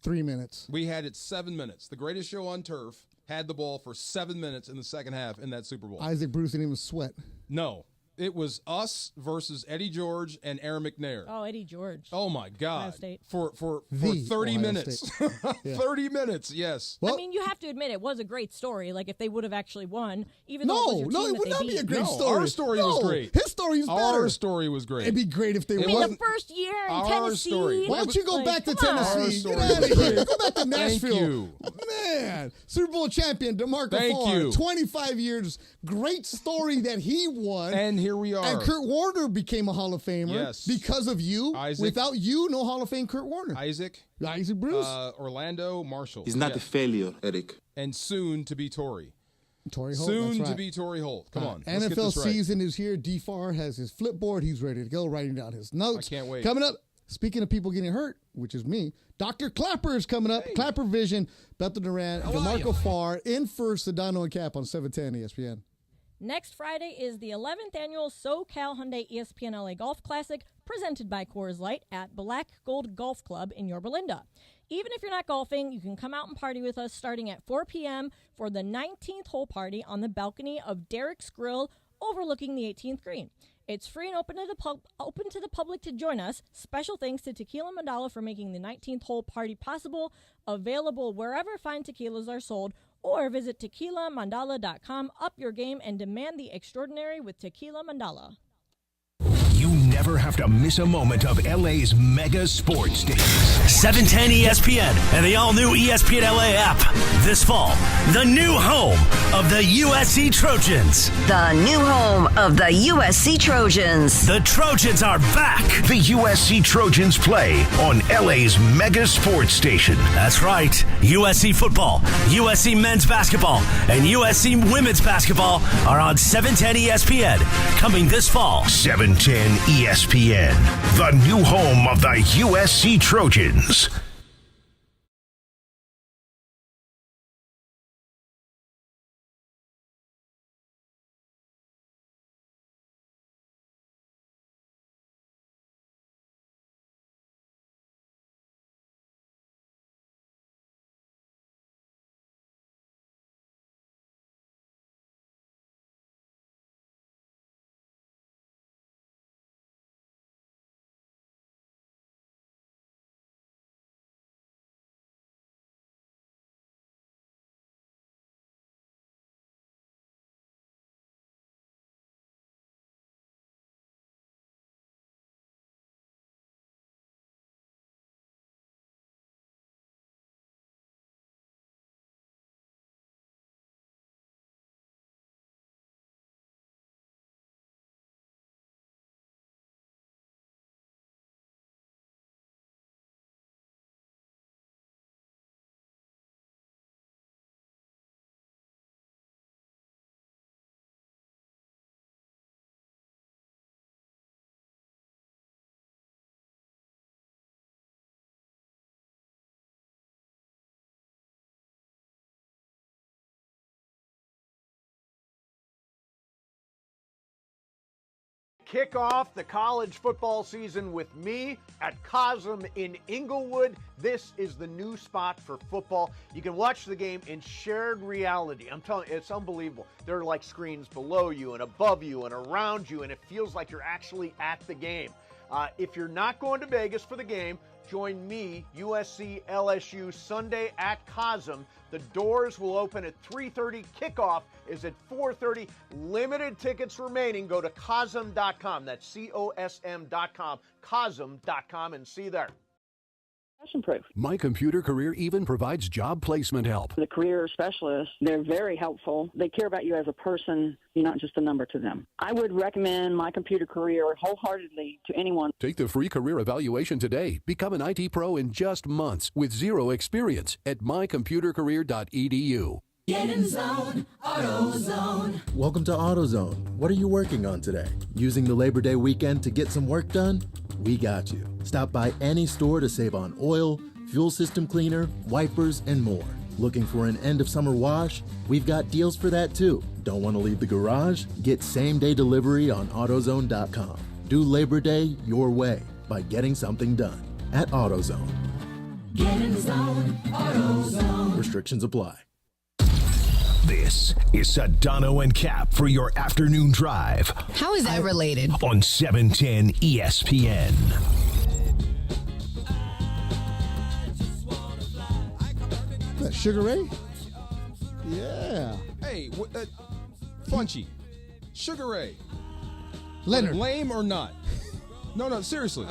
3 minutes. We had it 7 minutes. The greatest show on turf had the ball for 7 minutes in the second half in that Super Bowl. Isaac Bruce didn't even sweat. No. It was us versus Eddie George and Aaron McNair. Oh, Eddie George. Oh, my Ohio God. State. For The 30 Ohio minutes. Yeah. 30 minutes, yes. I mean, you have to admit it was a great story. Like, if they would have actually won, even though it was your team it that would they not beat. be a great No, story. our story was great. His story is better. Our story was great. It'd be great if they I won. mean, the first year in Our Tennessee. story. Why don't you go like, back to come on. Our Tennessee? story Get out was of here. great. Go back to Thank Nashville. you. Man, Super Bowl champion DeMarco Thank Farr, you. 25 years. Great story that he won. And here we are. And Kurt Warner became a Hall of Famer Yes. because of you. Isaac. Without you, no Hall of Fame Kurt Warner. Isaac Bruce. Orlando Marshall. He's not Yes. the failure, Eric. And soon to be Tory. Torrey Holt. Soon that's right. to be Tory Holt. Come on. Let's get NFL this right. season is here. DFAR has his flipboard. He's ready to go, writing down his notes. I can't wait. Coming up, speaking of people getting hurt, which is me, Dr. Clapper is coming up. Clapper Vision, Bethel Durant, DeMarco Farr, in for Sedano and Cap on 710 ESPN. Next Friday is the 11th annual SoCal Hyundai ESPN LA Golf Classic, presented by Coors Light at Black Gold Golf Club in Yorba Linda. Even if you're not golfing, you can come out and party with us starting at 4 p.m. for the 19th hole party on the balcony of Derek's Grill overlooking the 18th green. It's free and open to the public to join us. Special thanks to Tequila Mandala for making the 19th hole party possible. Available wherever fine tequilas are sold, or visit tequilamandala.com. Up your game and demand the extraordinary with Tequila Mandala. You never have to miss a moment of LA's mega sports days. 710 ESPN and the all-new ESPN LA app. This fall, the new home of the USC Trojans. The new home of the USC Trojans. The Trojans are back. The USC Trojans play on LA's mega sports station. That's right. USC football, USC men's basketball, and USC women's basketball are on 710 ESPN coming this fall. 710 ESPN, the new home of the USC Trojans. Kick off the college football season with me at Cosm in Inglewood. This is the new spot for football. You can watch the game in shared reality. I'm telling you, it's unbelievable. There are like screens below you and above you and around you, and it feels like you're actually at the game. If you're not going to Vegas for the game, join me, USC LSU, Sunday at Cosm. The doors will open at 3:30. Kickoff is at 4:30. Limited tickets remaining. Go to Cosm.com. That's COSM.com. Cosm.com and see you there. Proof. My Computer Career even provides job placement help. The career specialists, they're very helpful. They care about you as a person. You're not just a number to them. I would recommend My Computer Career wholeheartedly to anyone. Take the free career evaluation today. Become an IT pro in just months with zero experience at mycomputercareer.edu. Get in zone, AutoZone. Welcome to AutoZone. What are you working on today? Using the Labor Day weekend to get some work done? We got you. Stop by any store to save on oil, fuel system cleaner, wipers, and more. Looking for an end of summer wash? We've got deals for that too. Don't want to leave the garage? Get same-day delivery on AutoZone.com. Do Labor Day your way by getting something done at AutoZone. Get in zone, AutoZone. Restrictions apply. This is Sedano and Kap for your afternoon drive. How is that related? On 710 ESPN. That Sugar Ray? Yeah. Hey, Funchy. Sugar Ray. Leonard. Lame or not? No, seriously.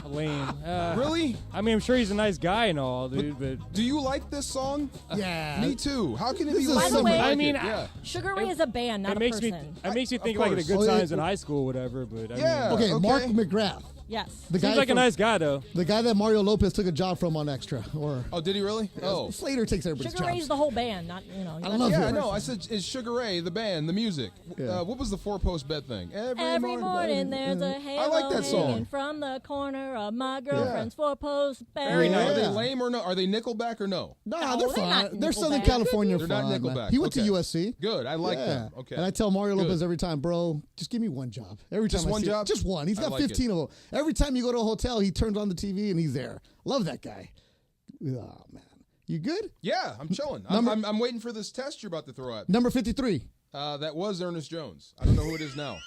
Lame. Really? I mean, I'm sure he's a nice guy and all, dude, but do you like this song? Yeah. Me too. How can it be By the way, I mean, Sugar Ray is a band, not a person. It makes me think like the good times in high school, whatever. But I mean, okay, Mark McGrath. Yes. Seems like a nice guy, though. The guy that Mario Lopez took a job from on Extra. Oh, did he really? Oh. Slater takes everybody's Sugar jobs. Ray's the whole band, not, you know. I love Yeah, I know. I said, is Sugar Ray the band, the music? Yeah. What was the four-post bed thing? Every morning there's a halo I like that song. hanging from the corner of my girlfriend's four-post bed. Very nice. Are they lame or no? Are they Nickelback or no? No, they're fine. not They're Southern Nickelback. California They're fine. not Nickelback. He went to Okay. USC. Good. I like Yeah. them. Okay. And I tell Mario Good. Lopez every time, bro, just give me one job. Every time Just I one see job? Just one. He's I got like 15 of them. Every time you go to a hotel, he turns on the TV and he's there. Love that guy. Oh, man. You good? Yeah, I'm chilling. Number- I'm waiting for this test you're about to throw at me. Number 53. That was Ernest Jones. I don't know who it is now.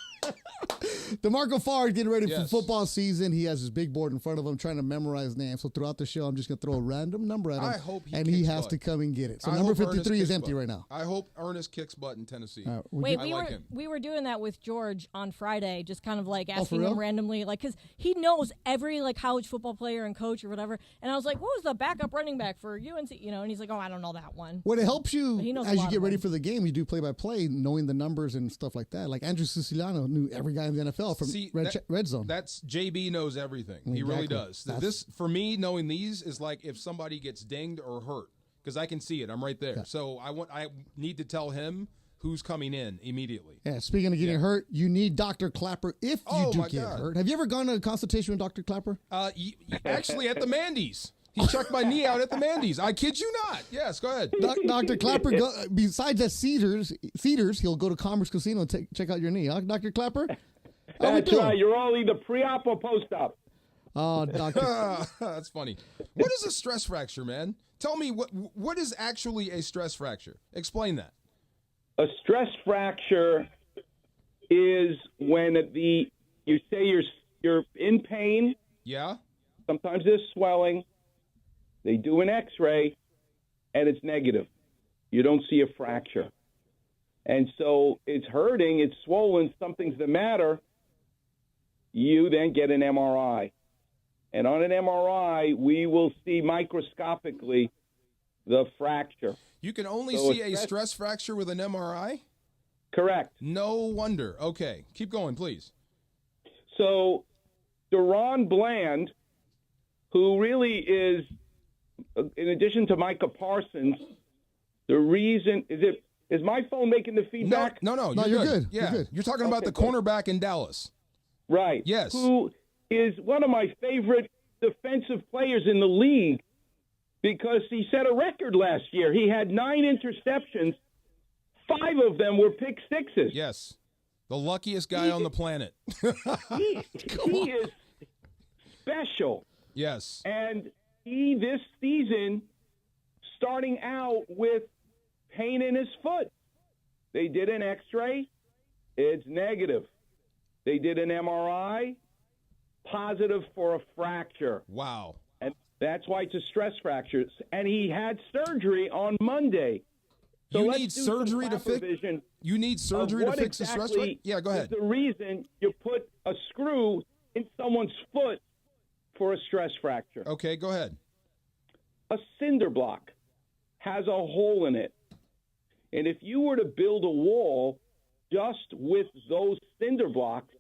DeMarco Farr is getting ready for Yes. football season. He has his big board in front of him trying to memorize names. So throughout the show, I'm just going to throw a random number at him. I hope he and he kicks has butt. to come and get it. So I number hope Ernest 53 is kicks empty butt. right now. I hope Ernest kicks butt in Tennessee. Wait, I like him. we were doing that with George on Friday, just kind of like for asking real? him randomly, like, because he knows every like college football player and coach or whatever. And I was like, what was the backup running back for UNC? You know, and he's like, oh, I don't know that one. What it helps you But he knows a as you lot get of ready them. for the game, you do play-by-play, knowing the numbers and stuff like that. Like Andrew Siciliano knew every guy in the NFL from See, red zone. That's JB knows everything. He really Exactly. does. This for me, knowing these is like if somebody gets dinged or hurt because I can see it. I'm right there. Yeah. So I need to tell him who's coming in immediately. Yeah, speaking of getting hurt, you need Dr. Clapper if you Oh, do my get God. hurt. Have you ever gone to a consultation with Dr. Clapper? Actually, at the Mandy's. He checked my knee out at the Mandy's. I kid you not. Yes, go ahead. Dr. Clapper, besides at Cedars, he'll go to Commerce Casino and check out your knee. Huh, Dr. Clapper? How we That's doing? right. You're all either pre-op or post-op. Oh, Doctor. That's funny. What is a stress fracture, man? Tell me what is actually a stress fracture? Explain that. A stress fracture is when you say you're in pain. Yeah. Sometimes there's swelling. They do an X-ray, and it's negative. You don't see a fracture. And so it's hurting, it's swollen, something's the matter. You then get an MRI. And on an MRI, we will see microscopically the fracture. You can only So see a stress fracture with an MRI? Correct. No wonder. Okay. Keep going, please. So Deron Bland, who really is, in addition to Micah Parsons, the reason is my phone making the feedback? No, you're good. Yeah, you're talking about the cornerback in Dallas. Right. Yes. Who is one of my favorite defensive players in the league because he set a record last year. He had 9 interceptions. 5 of them were pick sixes. Yes. The luckiest guy on the planet. he is special. Yes. And he, this season, starting out with pain in his foot. They did an x-ray. It's negative. They did an MRI. Positive for a fracture. Wow. And that's why it's a stress fracture. And he had surgery on Monday. So You let's need do surgery some to fix. vision You need surgery to what fix the stress. exactly Yeah, go ahead. is the reason you put a screw in someone's foot for a stress fracture. Okay, go ahead. A cinder block has a hole in it. And if you were to build a wall just with those cinder blocks,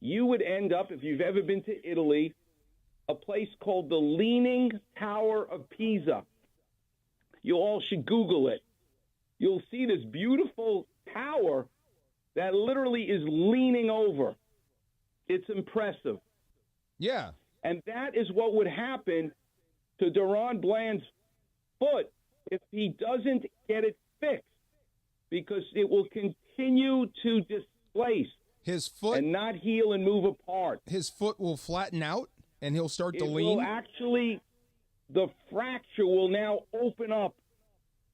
you would end up, if you've ever been to Italy, a place called the Leaning Tower of Pisa. You all should Google it. You'll see this beautiful tower that literally is leaning over. It's impressive. Yeah. And that is what would happen to Deron Bland's foot if he doesn't get it fixed, because it will continue to displace his foot and not heal and move apart. His foot will flatten out, and he'll start to It lean. will actually, the fracture will now open up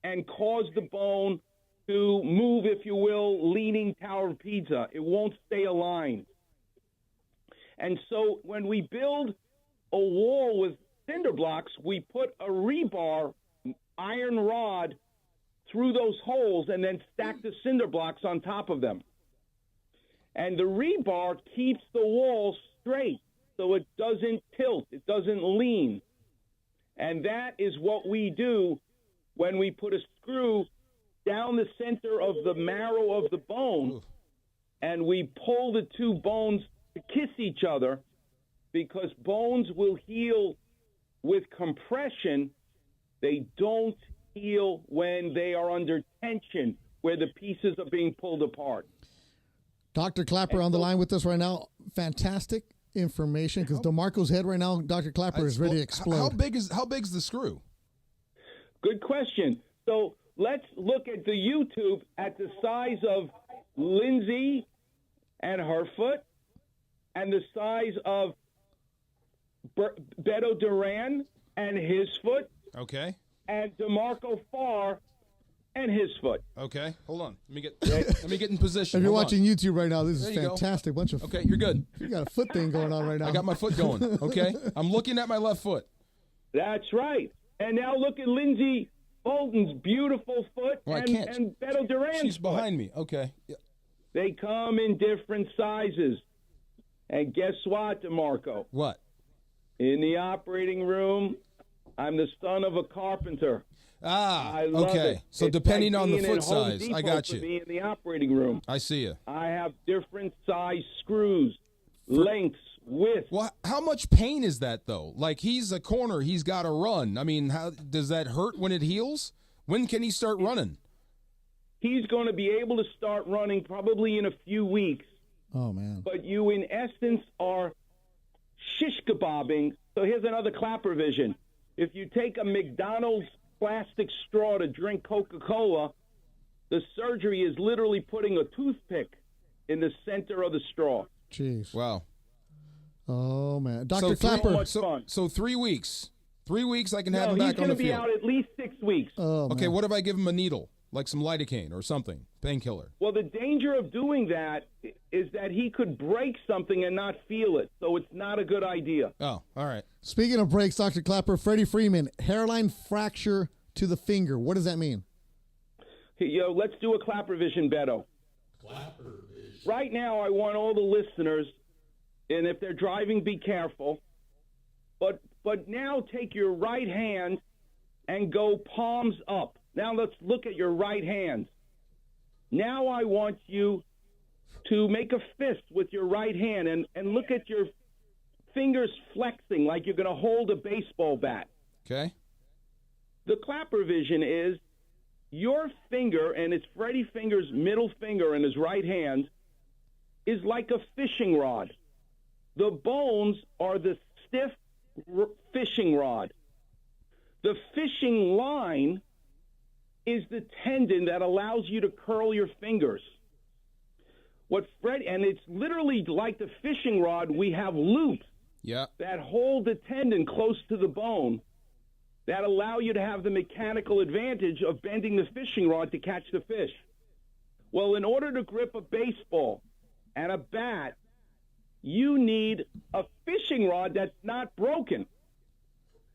and cause the bone to move, if you will, leaning Tower of Pisa. It won't stay aligned. And so when we build a wall with cinder blocks, we put a rebar iron rod through those holes and then stack the cinder blocks on top of them. And the rebar keeps the wall straight so it doesn't tilt, it doesn't lean. And that is what we do when we put a screw down the center of the marrow of the bone and we pull the two bones to kiss each other, because bones will heal with compression. They don't heal when they are under tension, where the pieces are being pulled apart. Dr. Clapper on the line with us right now. Fantastic information, because DeMarco's head right now, Dr. Clapper, is ready to explode. How big is the screw? Good question. So let's look at the YouTube at the size of Lindsay and her foot, and the size of Beto Duran and his foot, Okay. and DeMarco Farr and his foot. Okay. Hold on. Let me get in position. If you're Hold watching on. YouTube right now, this There is you go. fantastic. Bunch of Okay, you're good. You got a foot thing going on right now. I got my foot going. Okay. I'm looking at my left foot. That's right. And now look at Lindsay Bolton's beautiful foot Well, I and, can't. and Beto Duran's She's foot. behind me. Okay. Yeah. They come in different sizes. And guess what, DeMarco? What? In the operating room, I'm the son of a carpenter. I love okay. it. So It's depending like on the being in foot Home size, Depot I got for you. me in the operating room. I see you. I have different size screws, lengths, widths. Well, how much pain is that though? Like, he's a corner, he's got to run. I mean, how does that hurt when it heals? When can he start running? He's going to be able to start running probably in a few weeks. Oh, man. But you, in essence, are shish kebabbing. So here's another Clapper vision. If you take a McDonald's plastic straw to drink Coca-Cola, the surgery is literally putting a toothpick in the center of the straw. Jeez. Wow. Oh, man. Dr. So Clapper. So 3 weeks. 3 weeks I can have No, him he's back on going the to be field. out at least 6 weeks. Oh, Okay, man. what if I give him a needle? Like some lidocaine or something, painkiller. Well, the danger of doing that is that he could break something and not feel it. So it's not a good idea. Oh, all right. Speaking of breaks, Dr. Clapper, Freddie Freeman, hairline fracture to the finger. What does that mean? Yo, let's do a Clapper vision, Beto. Clapper vision. Right now, I want all the listeners, and if they're driving, be careful. But now take your right hand and go palms up. Now let's look at your right hand. Now I want you to make a fist with your right hand and look at your fingers flexing like you're going to hold a baseball bat. Okay. The Clapper vision is your finger, and it's Freddie Finger's middle finger in his right hand, is like a fishing rod. The bones are the stiff fishing rod. The fishing line is the tendon that allows you to curl your fingers. And it's literally like the fishing rod. We have loops that hold the tendon close to the bone that allow you to have the mechanical advantage of bending the fishing rod to catch the fish. Well, in order to grip a baseball and a bat, you need a fishing rod that's not broken.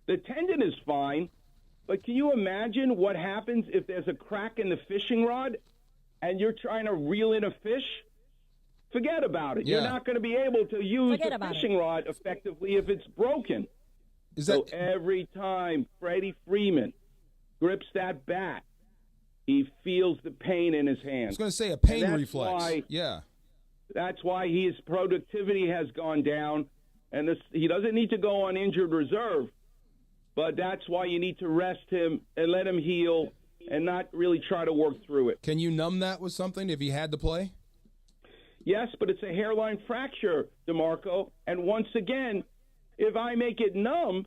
The tendon is fine, but can you imagine what happens if there's a crack in the fishing rod and you're trying to reel in a fish? Forget about it. Yeah. You're not going to be able to use the fishing rod effectively if it's broken. So every time Freddie Freeman grips that bat, he feels the pain in his hand. I was going to say a pain reflex. That's why his productivity has gone down, and he doesn't need to go on injured reserve, but that's why you need to rest him and let him heal and not really try to work through it. Can you numb that with something if he had to play? Yes, but it's a hairline fracture, DeMarco, and once again, if I make it numb,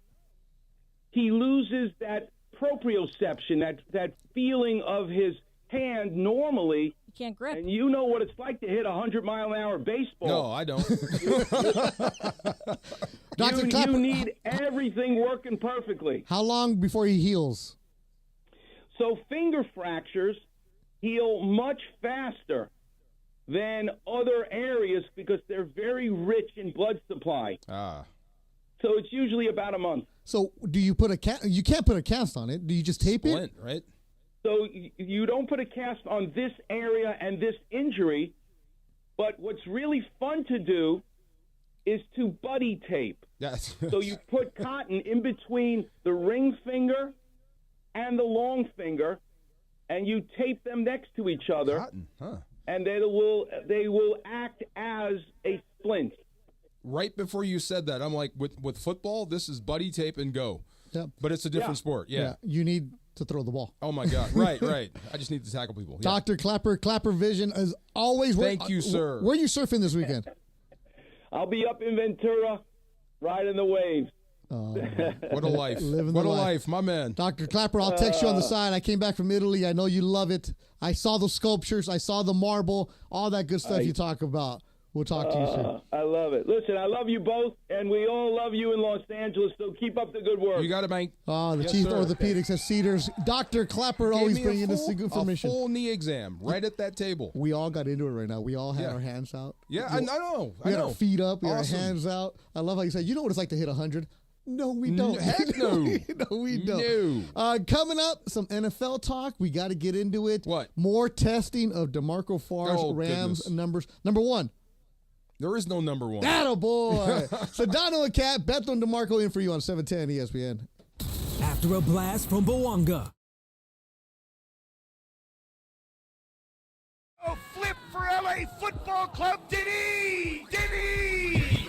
he loses that proprioception, that feeling of his hand normally. You can't grip. And you know what it's like to hit a 100-mile-an-hour baseball. No, I don't. Dr. Clapper, you need everything working perfectly. How long before he heals? So finger fractures heal much faster than other areas because they're very rich in blood supply. So it's usually about a month. So do you put you can't put a cast on it. Do you just tape it? Right. So you don't put a cast on this area and this injury, but what's really fun to do is to buddy tape. Yes. So you put cotton in between the ring finger and the long finger, and you tape them next to each other. Cotton, huh? And they will act as a splint. Right before you said that, I'm like, with football, this is buddy tape and go. Yeah. But it's a different sport. Yeah. You need to throw the ball. Oh, my God. Right. I just need to tackle people. Yeah. Dr. Clapper Vision, as always. Thank you, sir. Where are you surfing this weekend? I'll be up in Ventura, riding the waves. What a life. What a life, my man. Dr. Clapper, I'll text you on the side. I came back from Italy. I know you love it. I saw the sculptures. I saw the marble, all that good stuff you talk about. We'll talk to you soon. I love it. Listen, I love you both, and we all love you in Los Angeles, so keep up the good work. You got it, man. The Chief Orthopedics at Cedars. Dr. Clapper always bringing us good information. A full knee exam right at that table. We all got into it right now. We all had our hands out. Yeah, I know. We had our feet up. We had our hands out. I love how you said, you know what it's like to hit 100? No, we don't. Heck no. No, we don't. No. Coming up, some NFL talk. We got to get into it. What? More testing of DeMarco Farr's Rams numbers. Number one. There is no number one. Attaboy. Sedano and Kap, Beto and DeMarco in for you on 710 ESPN. After a blast from Bowanga. Oh, flip for LA Football Club, Diddy! Diddy!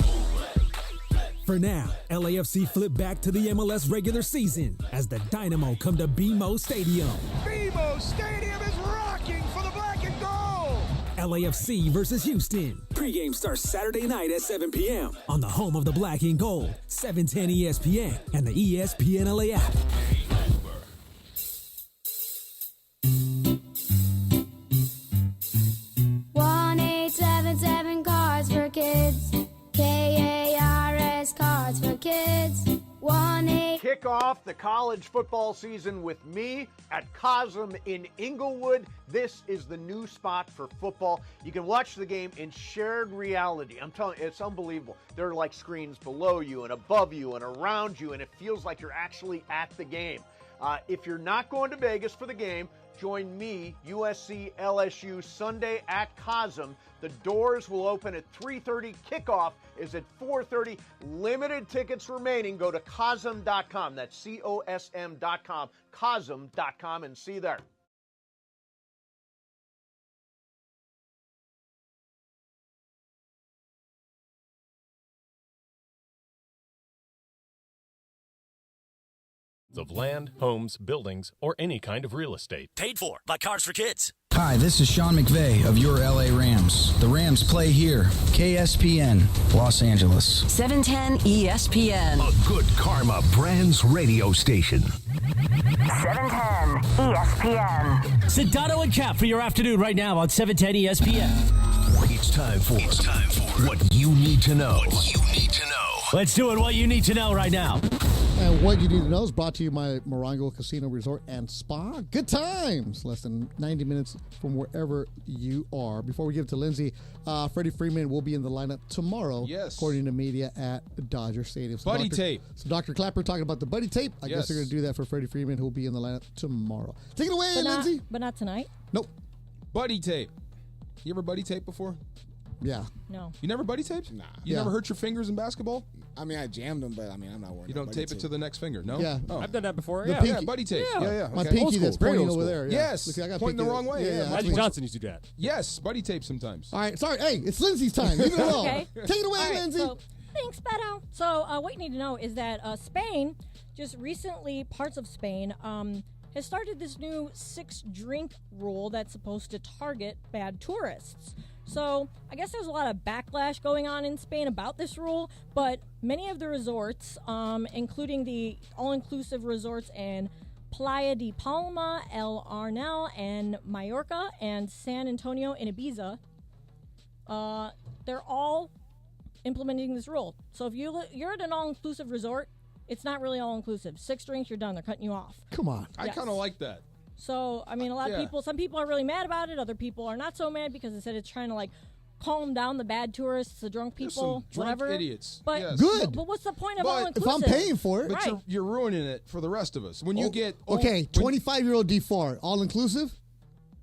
For now, LAFC flip back to the MLS regular season as the Dynamo come to BMO Stadium. BMO Stadium is rocking for the black and gold! LAFC versus Houston. Pre-game starts Saturday night at 7 p.m. on the home of the black and gold, 710 ESPN and the ESPN LA app. 1-877 Cards for Kids. KARS Cards for Kids. 1-8. Kick off the college football season with me at Cosm in Inglewood. This is the new spot for football. You can watch the game in shared reality. I'm telling you, it's unbelievable. There are like screens below you and above you and around you, and it feels like you're actually at the game. If you're not going to Vegas for the game, join me, USC LSU, Sunday at Cosm. The doors will open at 3:30. Kickoff is at 4:30. Limited tickets remaining. Go to Cosm.com. That's COSM.com. Cosm.com, and see you there. Of land, homes, buildings, or any kind of real estate. Paid for by Cards for Kids. Hi, this is Sean McVay of your LA Rams. The Rams play here. KSPN, Los Angeles. 710 ESPN. A good karma brands radio station. 710 ESPN. Sedano and Kap for your afternoon right now on 710 ESPN. It's time for What You Need to Know. Let's do it. What you need to know right now. And what you need to know is brought to you by Morongo Casino Resort and Spa. Good times. Less than 90 minutes from wherever you are. Before we give it to Lindsay, Freddie Freeman will be in the lineup tomorrow, according to media at Dodger Stadium. So Buddy tape. So Dr. Clapper talking about the buddy tape. I guess they're going to do that for Freddie Freeman, who will be in the lineup tomorrow. Take it away, Lindsay. But not tonight. Nope. Buddy tape. You ever buddy tape before? Yeah. No. You never buddy taped? Nah. You never hurt your fingers in basketball? I mean, I jammed them, but I mean, I'm not worried. You don't tape it to the next finger, no? Yeah. Oh. I've done that before. The Yeah. pinky. Yeah, buddy tape. Yeah. My okay. pinky Old school. that's Very pointing old over school. there. Yeah. Yes. Look, I got Pointing the pinky wrong way. Yeah. Magic Johnson used to do that. Yes, buddy tape sometimes. All right. Sorry. Hey, it's Lindsay's time. Leave it alone. Okay. Take it away, All right, Lindsay. So, thanks, Beto. So what you need to know is that Spain, just recently, parts of Spain, has started this new 6-drink rule that's supposed to target bad tourists. So I guess there's a lot of backlash going on in Spain about this rule, but many of the resorts, including the all-inclusive resorts in Playa de Palma, El Arnel, and Mallorca, and San Antonio in Ibiza, they're all implementing this rule. So if you're at an all-inclusive resort, it's not really all-inclusive. 6 drinks, you're done. They're cutting you off. Come on. I kind of like that. So, I mean, a lot of people, some people are really mad about it. Other people are not so mad because they said it's trying to, like, calm down the bad tourists, the drunk people, Some drunk whatever. idiots. But, Yes. Good. But what's the point of But all-inclusive? If I'm paying for it. But Right. you're ruining it for the rest of us. When you get... Okay, 25-year-old D4, all-inclusive?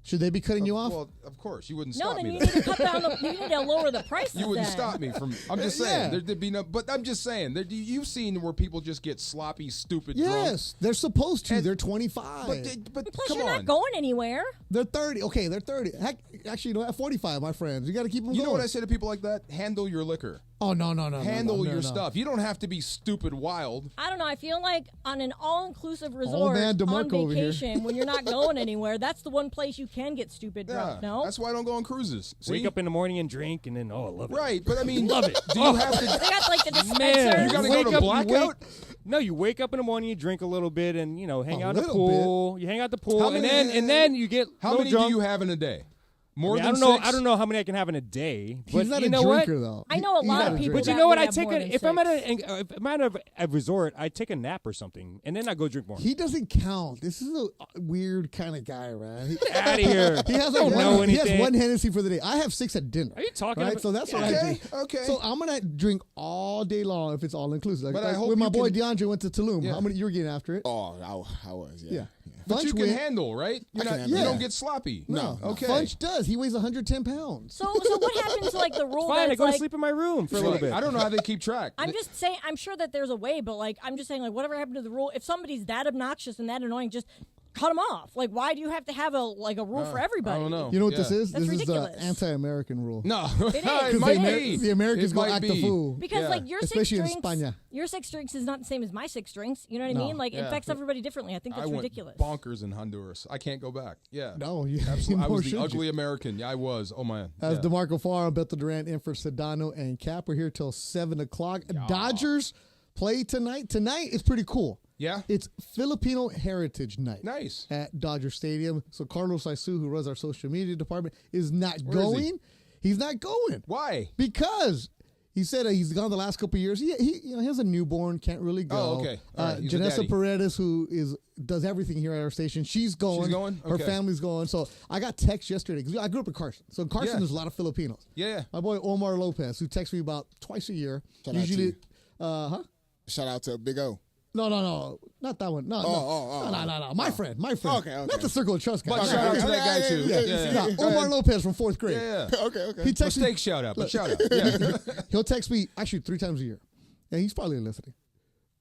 Should they be cutting you off? Well, of course. You wouldn't No, stop then me you then. need to cut down the, you need to lower the prices. You wouldn't then. stop me from... I'm just saying. There'd be no... But I'm just saying. You've seen where people just get sloppy, stupid drunk. Yes, they're supposed to. They're 25. But Plus, come you're on. not going anywhere. They're 30. Okay, they're 30. Heck, actually, you know, at 45, my friends, you got to keep them going. You know what I say to people like that? Handle your liquor. Oh, no. Handle no, your no. stuff. You don't have to be stupid wild. I don't know. I feel like on an all-inclusive resort man on DeMarco over here. vacation, when you're not going anywhere, that's the one place you can get stupid drunk. No, That's why I don't go on cruises. Wake See? up in the morning and drink, and then, I love it. Right, but I mean... Love it. Do you have to... they got like the dispenser. Man, You gotta wake go to up, you blackout? No, you wake up in the morning, you drink a little bit, and hang A out in the little pool. You hang out at the pool, How and many- then you get How little many drunk. do you have in a day? More I than don't know. 6? I don't know how many I can have in a day. But He's not you a know drinker, what? though. I know a He's lot not of a people. drinker. But you that know what? would I have take more it than if I'm 6. at a resort. I take a nap or something, and then I go drink more. He doesn't count. This is a weird kind of guy, man. Get out of here. He has Don't like know one, he has anything. one Hennessy for the day. I have 6 at dinner. Are you talking right? about? So that's what I Okay, do. okay. So I'm gonna drink all day long if it's all inclusive. But I hope when my you boy can- DeAndre went to Tulum, Yeah. how many you were getting after it? Oh, I was, yeah. Yeah. But Funch you can went- handle, right? I can You handle don't it. get sloppy. No. Okay. Funch does. He weighs 110 pounds. So what happens to like the rule Fine, I that's go to like? sleep in my room for a little bit. I don't know how they keep track. I'm just saying. I'm sure that there's a way, but like I'm just saying, like whatever happened to the rule? If somebody's that obnoxious and that annoying, just cut them off. Like, why do you have to have a rule for everybody? I don't know. You know what Yeah. this is? That's this ridiculous. is the anti-American rule. No. It is. It might be. The Americans It go might act the be. fool. Because Yeah. like your Especially in 6 drinks, España. your 6 drinks is not the same as my 6 drinks. You know what I No. mean? Like it Yeah. affects everybody differently. I think I that's went ridiculous. bonkers in Honduras. I can't go back. Yeah. No, you Absolutely. I nor was should the you. ugly American. Yeah, I was. Oh, man. As Yeah. DeMarco Farr and Bethel Durant in for Sedano and Cap. We're here till 7 o'clock. Dodgers play tonight. Tonight is pretty cool. Yeah? It's Filipino Heritage Night. Nice. At Dodger Stadium. So Carlos Aisu, who runs our social media department, is not Where is he? going. He's not going. Why? Because he said he's gone the last couple of years. He has a newborn, can't really go. Oh, okay. All right. He's a Janessa daddy. Paredes, who does everything here at our station, she's going. She's going? Her Okay. family's going. So I got text yesterday because I grew up in Carson. So in Carson, Yeah. there's a lot of Filipinos. Yeah. My boy Omar Lopez, who texts me about twice a year. Shout out to usually, you. Shout out to Big O. No, not that one. No. My friend. Okay. Not the Circle of Trust guy. But No, shout out no, to that guy, yeah, too. yeah, Yeah. yeah. Go Omar ahead. Lopez from 4th grade. Yeah. Okay. He texts me. Mistake shout out, but shout out. Yeah. He'll text me actually 3 times a year, and he's probably listening.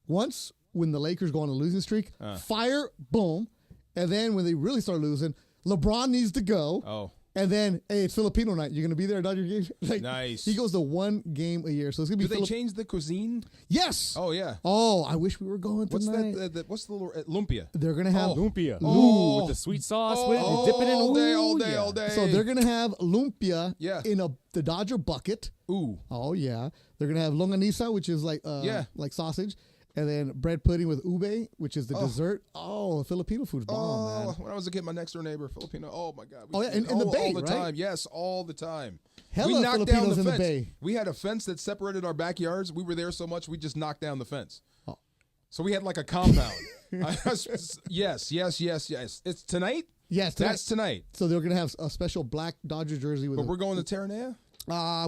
Once when the Lakers go on a losing streak, fire, boom, and then when they really start losing, LeBron needs to go. Oh. And then, hey, it's Filipino night. You're gonna be there at Dodger games. Like, Nice. He goes to 1 game a year, so it's gonna be. Do they change the cuisine? Yes. Oh, yeah. Oh, I wish we were going What's tonight. that? What's the little lumpia? They're gonna have Lumpia. Oh. With the sweet sauce Oh. with it. You dip it in. All day, Ooh, all day, yeah. all day. So they're gonna have lumpia Yeah. in the Dodger bucket. Ooh. Oh yeah. They're gonna have longanisa, which is like Yeah. like sausage. And then bread pudding with ube, which is the dessert. Oh, Filipino food's bomb, man. When I was a kid, my next door neighbor, Filipino. Oh my God. In the Bay, all the right? time. Yes, all the time. Hella we knocked down Filipinos the in the fence. Bay. We had a fence that separated our backyards. We were there so much we just knocked down the fence. So we had like a compound. Yes. It's tonight? Yes, that's tonight. So they're gonna have a special black Dodger jersey with. But we're going to Terranea?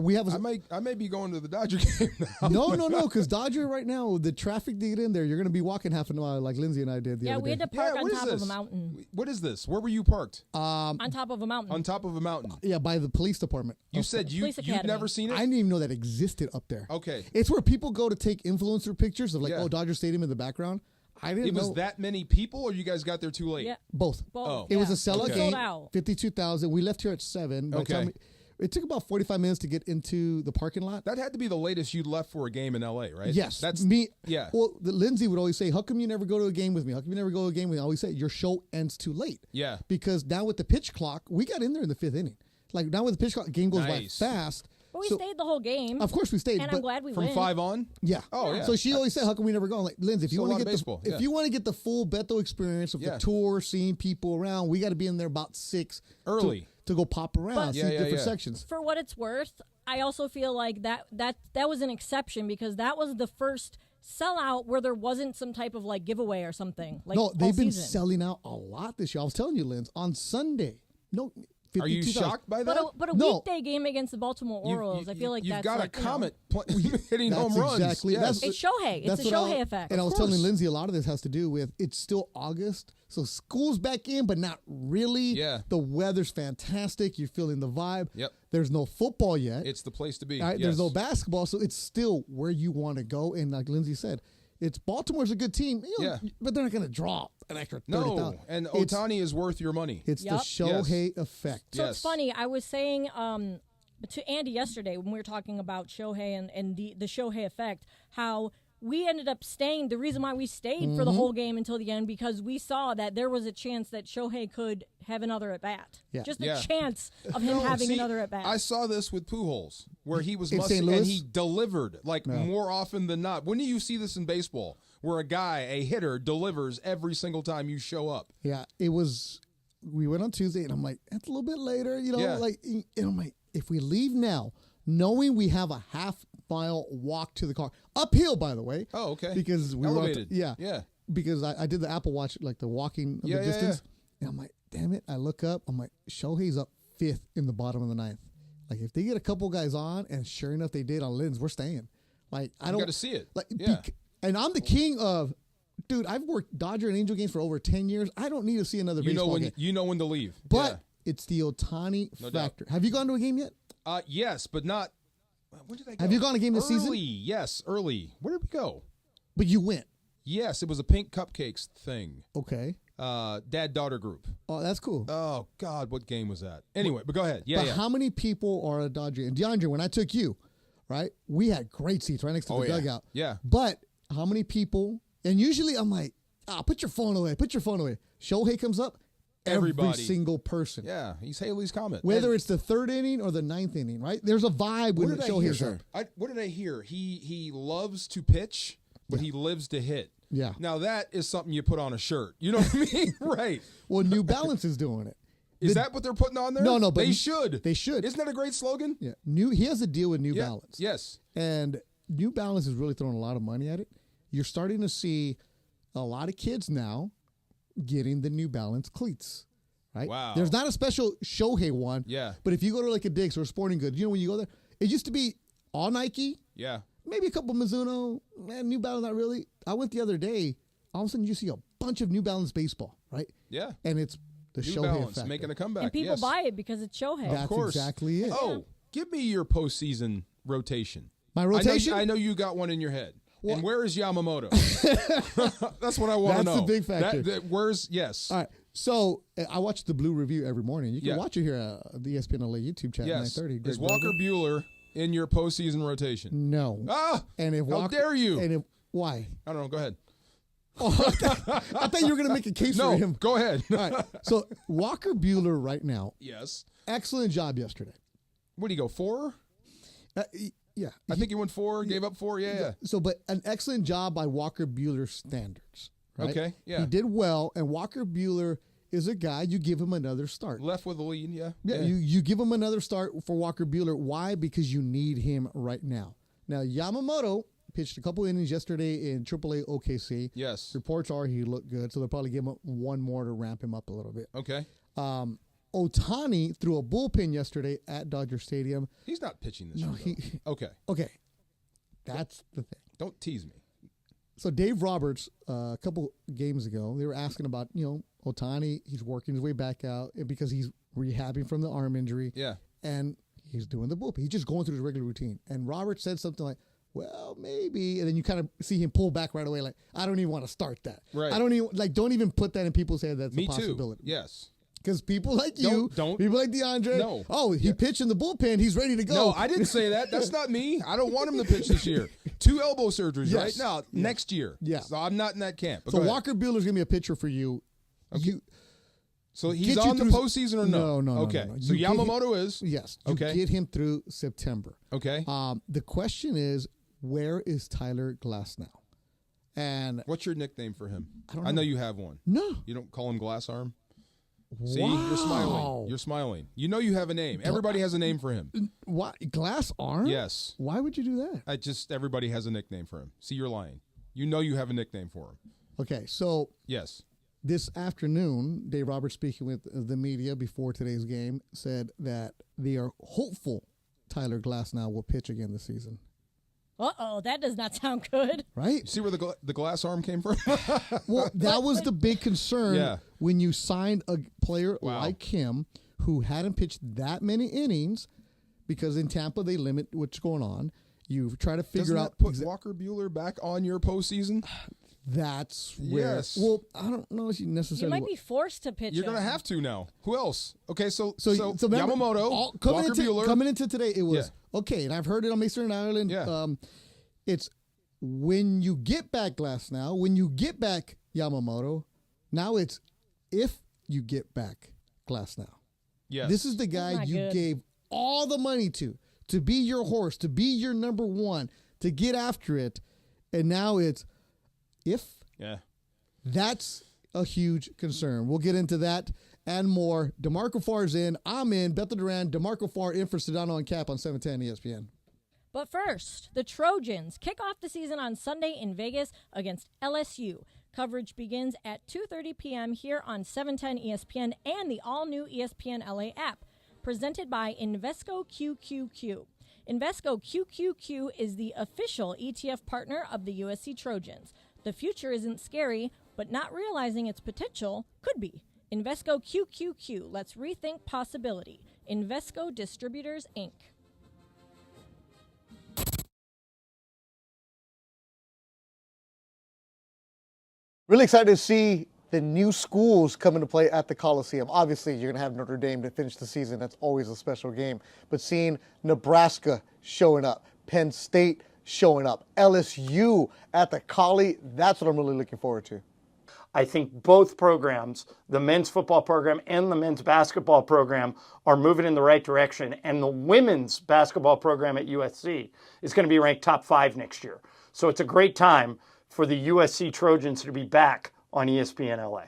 We have. I may be going to the Dodger game now. No, because Dodger right now, the traffic to get in there, you're going to be walking half an hour like Lindsay and I did the other day. We had to park on top of a mountain. What is this? Where were you parked? On top of a mountain. On top of a mountain. Yeah, by the police department. You said you've never seen it? I didn't even know that existed up there. Okay. It's where people go to take influencer pictures of Dodger Stadium in the background. I didn't know. It was that many people, or you guys got there too late? Yeah. Both. Oh. It was a sellout game. Sold out. 52,000. We left here at 7. By the time it took about 45 minutes to get into the parking lot. That had to be the latest you'd left for a game in L.A., right? Yes. That's me. Yeah. Well, Lindsay would always say, how come you never go to a game with me? How come you never go to a game with me? I always say, your show ends too late. Yeah. Because now with the pitch clock, we got in there in the 5th inning. Like now with the pitch clock, game goes by fast. But we stayed the whole game. Of course we stayed. And I'm glad we from win. 5 on? Yeah. Oh, yeah. So she always said, how come we never go? I'm like, Lindsay, if you want to get baseball. if you want to get the full Beto experience of the tour, seeing people around, we got to be in there about 6 early to go pop around, see different sections. For what it's worth, I also feel like that was an exception because that was the first sellout where there wasn't some type of like giveaway or something. Like no, they've been season. selling out a lot this year. I was telling you, Linz, on Sunday. No. Are you shocked by that? But a weekday game against the Baltimore Orioles, I feel like you've that's got like, a comet hitting home runs. Exactly. Yes. It's Shohei. It's the Shohei effect. And I was telling Lindsay a lot of this has to do with it's still August, so school's back in, but not really. Yeah. The weather's fantastic. You're feeling the vibe. Yep. There's no football yet. It's the place to be. Right? Yes. There's no basketball, so it's still where you want to go. And like Lindsay said, Baltimore's a good team, but they're not going to draw an extra 30,000. No, and Ohtani is worth your money. It's the Shohei effect. So it's funny. I was saying to Andy yesterday when we were talking about Shohei and the Shohei effect, how we ended up staying. The reason why we stayed for the whole game until the end because we saw that there was a chance that Shohei could have another at bat. Yeah. Just a chance of him having another at bat. I saw this with Pujols where he was in musty St. Louis? and he delivered more often than not. When do you see this in baseball where a hitter delivers every single time you show up? Yeah, it was. We went on Tuesday, and I'm like, that's a little bit later, and I'm like, if we leave now, knowing we have a half-mile walk to the car, uphill, by the way. Oh, okay. Because we Elevated. yeah. Because I did the Apple Watch, like the walking of the distance, and I'm like, damn it. I look up, I'm like, Shohei's up 5th in the bottom of the 9th. Like, if they get a couple guys on, and sure enough, they did on Linz, we're staying. Like, I don't got to see it. Like, and I'm the king of. Dude, I've worked Dodger and Angel games for over 10 years. I don't need to see another baseball game. You know when to leave. But it's the Ohtani factor. Have you gone to a game yet? Yes, but not. When did I go? Have you gone to a game this season? Early, yes, early. Where did we go? But you went. Yes, it was a pink cupcakes thing. Okay. Dad-daughter group. Oh, that's cool. Oh, God, what game was that? Anyway, but go ahead. But how many people are a Dodger? And DeAndre, when I took you, right, we had great seats right next to the dugout. Yeah. But how many people, and usually I'm like, put your phone away, Shohei comes up, everybody. Every single person. Yeah, he's Haley's Comet. Whether it's the 3rd inning or the 9th inning, right? There's a vibe when Shohei's up. What did I hear? He loves to pitch, but he lives to hit. Yeah. Now that is something you put on a shirt. You know what I mean? Right. Well, New Balance is doing it. Is that what they're putting on there? No, but they should. They should. Isn't that a great slogan? Yeah. He has a deal with New Balance. Yes. And New Balance is really throwing a lot of money at it. You're starting to see a lot of kids now getting the New Balance cleats. Right? Wow. There's not a special Shohei one. Yeah. But if you go to like a Dick's or a Sporting Goods, when you go there, it used to be all Nike. Yeah. Maybe a couple Mizuno. New Balance, not really. I went the other day. All of a sudden, you see a bunch of New Balance baseball, right? Yeah. And it's the New Shohei Balance effect. making a comeback. And people buy it because it's Shohei. That's of course. Exactly it. Oh, give me your postseason rotation. My rotation? I know you got one in your head. Well, and where is Yamamoto? That's what I want to know. That's the big factor. Yes. All right. So I watch the Blue Review every morning. You can watch it here at the ESPN LA YouTube chat at 9:30. Is Walker Buehler in your postseason rotation? No. And if how dare you? And why? I don't know. Go ahead. Oh, I thought you were going to make a case for him. Go ahead. All right. So Walker Buehler right now. Yes. Excellent job yesterday. What do you go, 4? Yeah. I think he went 4, gave up 4. Yeah. So, but an excellent job by Walker Bueller's standards. Right? Okay, yeah. He did well, and Walker Buehler is a guy, you give him another start. Left with a lead, yeah. You give him another start for Walker Buehler. Why? Because you need him right now. Now, Yamamoto pitched a couple innings yesterday in AAA OKC. Yes. Reports are he looked good, so they'll probably give him one more to ramp him up a little bit. Okay. Ohtani threw a bullpen yesterday at Dodger Stadium. He's not pitching this year. Okay. Okay. That's the thing. Don't tease me. So Dave Roberts, a couple games ago, they were asking about, Ohtani, he's working his way back out because he's rehabbing from the arm injury. Yeah. And he's doing the bullpen. He's just going through his regular routine. And Roberts said something like, well, maybe. And then you kind of see him pull back right away like, I don't even want to start that. Right. Don't even put that in people's head that's a possibility. Me too. Yes. Because people like you, people like DeAndre, he pitched in the bullpen, he's ready to go. No, I didn't say that. That's not me. I don't want him to pitch this year. 2 elbow surgeries, right? No, next year. Yeah. So I'm not in that camp. So Walker Buehler's going to be a pitcher for you. Okay. So he's on the postseason or no? No. Okay. No. So Yamamoto is? Yes. You get him through September. Okay. The question is, where is Tyler Glasnow? And what's your nickname for him? I know you have one. No. You don't call him Glass Arm? See, wow. You're smiling. You're smiling. You know you have a name. Everybody has a name for him. What? Glass Arm? Yes. Why would you do that? Everybody has a nickname for him. See, you're lying. You know you have a nickname for him. Okay, so yes, this afternoon, Dave Roberts, speaking with the media before today's game, said that they are hopeful Tyler Glasnow will pitch again this season. Uh-oh, that does not sound good. Right? You see where the glass arm came from? Well, that was the big concern when you signed a player like him who hadn't pitched that many innings, because in Tampa they limit what's going on. You try to figure out. Put Walker Buehler back on your postseason? That's where. Yes. Well, I don't know if you necessarily. You might be forced to pitch. You're going to him. have to now. Who else? Okay, so remember, Yamamoto, Walker Buehler. Coming into today, it was okay, and I've heard it on Eastern Ireland. Yeah. It's when you get back Glasnow, when you get back Yamamoto. Now it's if you get back Glasnow. Yes. This is the guy you gave all the money to be your horse, to be your number one, to get after it, and now it's if. Yeah. That's a huge concern. We'll get into that and more. DeMarco Farr's in. I'm in. Bethel Duran, DeMarco Farr in for Sedano and Cap on 710 ESPN. But first, the Trojans kick off the season on Sunday in Vegas against LSU. Coverage begins at 2:30 p.m. here on 710 ESPN and the all-new ESPN LA app. Presented by Invesco QQQ. Invesco QQQ is the official ETF partner of the USC Trojans. The future isn't scary, but not realizing its potential could be. Invesco QQQ. Let's rethink possibility. Invesco Distributors, Inc. Really excited to see the new schools come into play at the Coliseum. Obviously, you're going to have Notre Dame to finish the season. That's always a special game. But seeing Nebraska showing up, Penn State showing up, LSU at the Collie, that's what I'm really looking forward to. I think both programs, the men's football program and the men's basketball program, are moving in the right direction. And the women's basketball program at USC is going to be ranked top 5 next year. So it's a great time for the USC Trojans to be back on ESPN LA.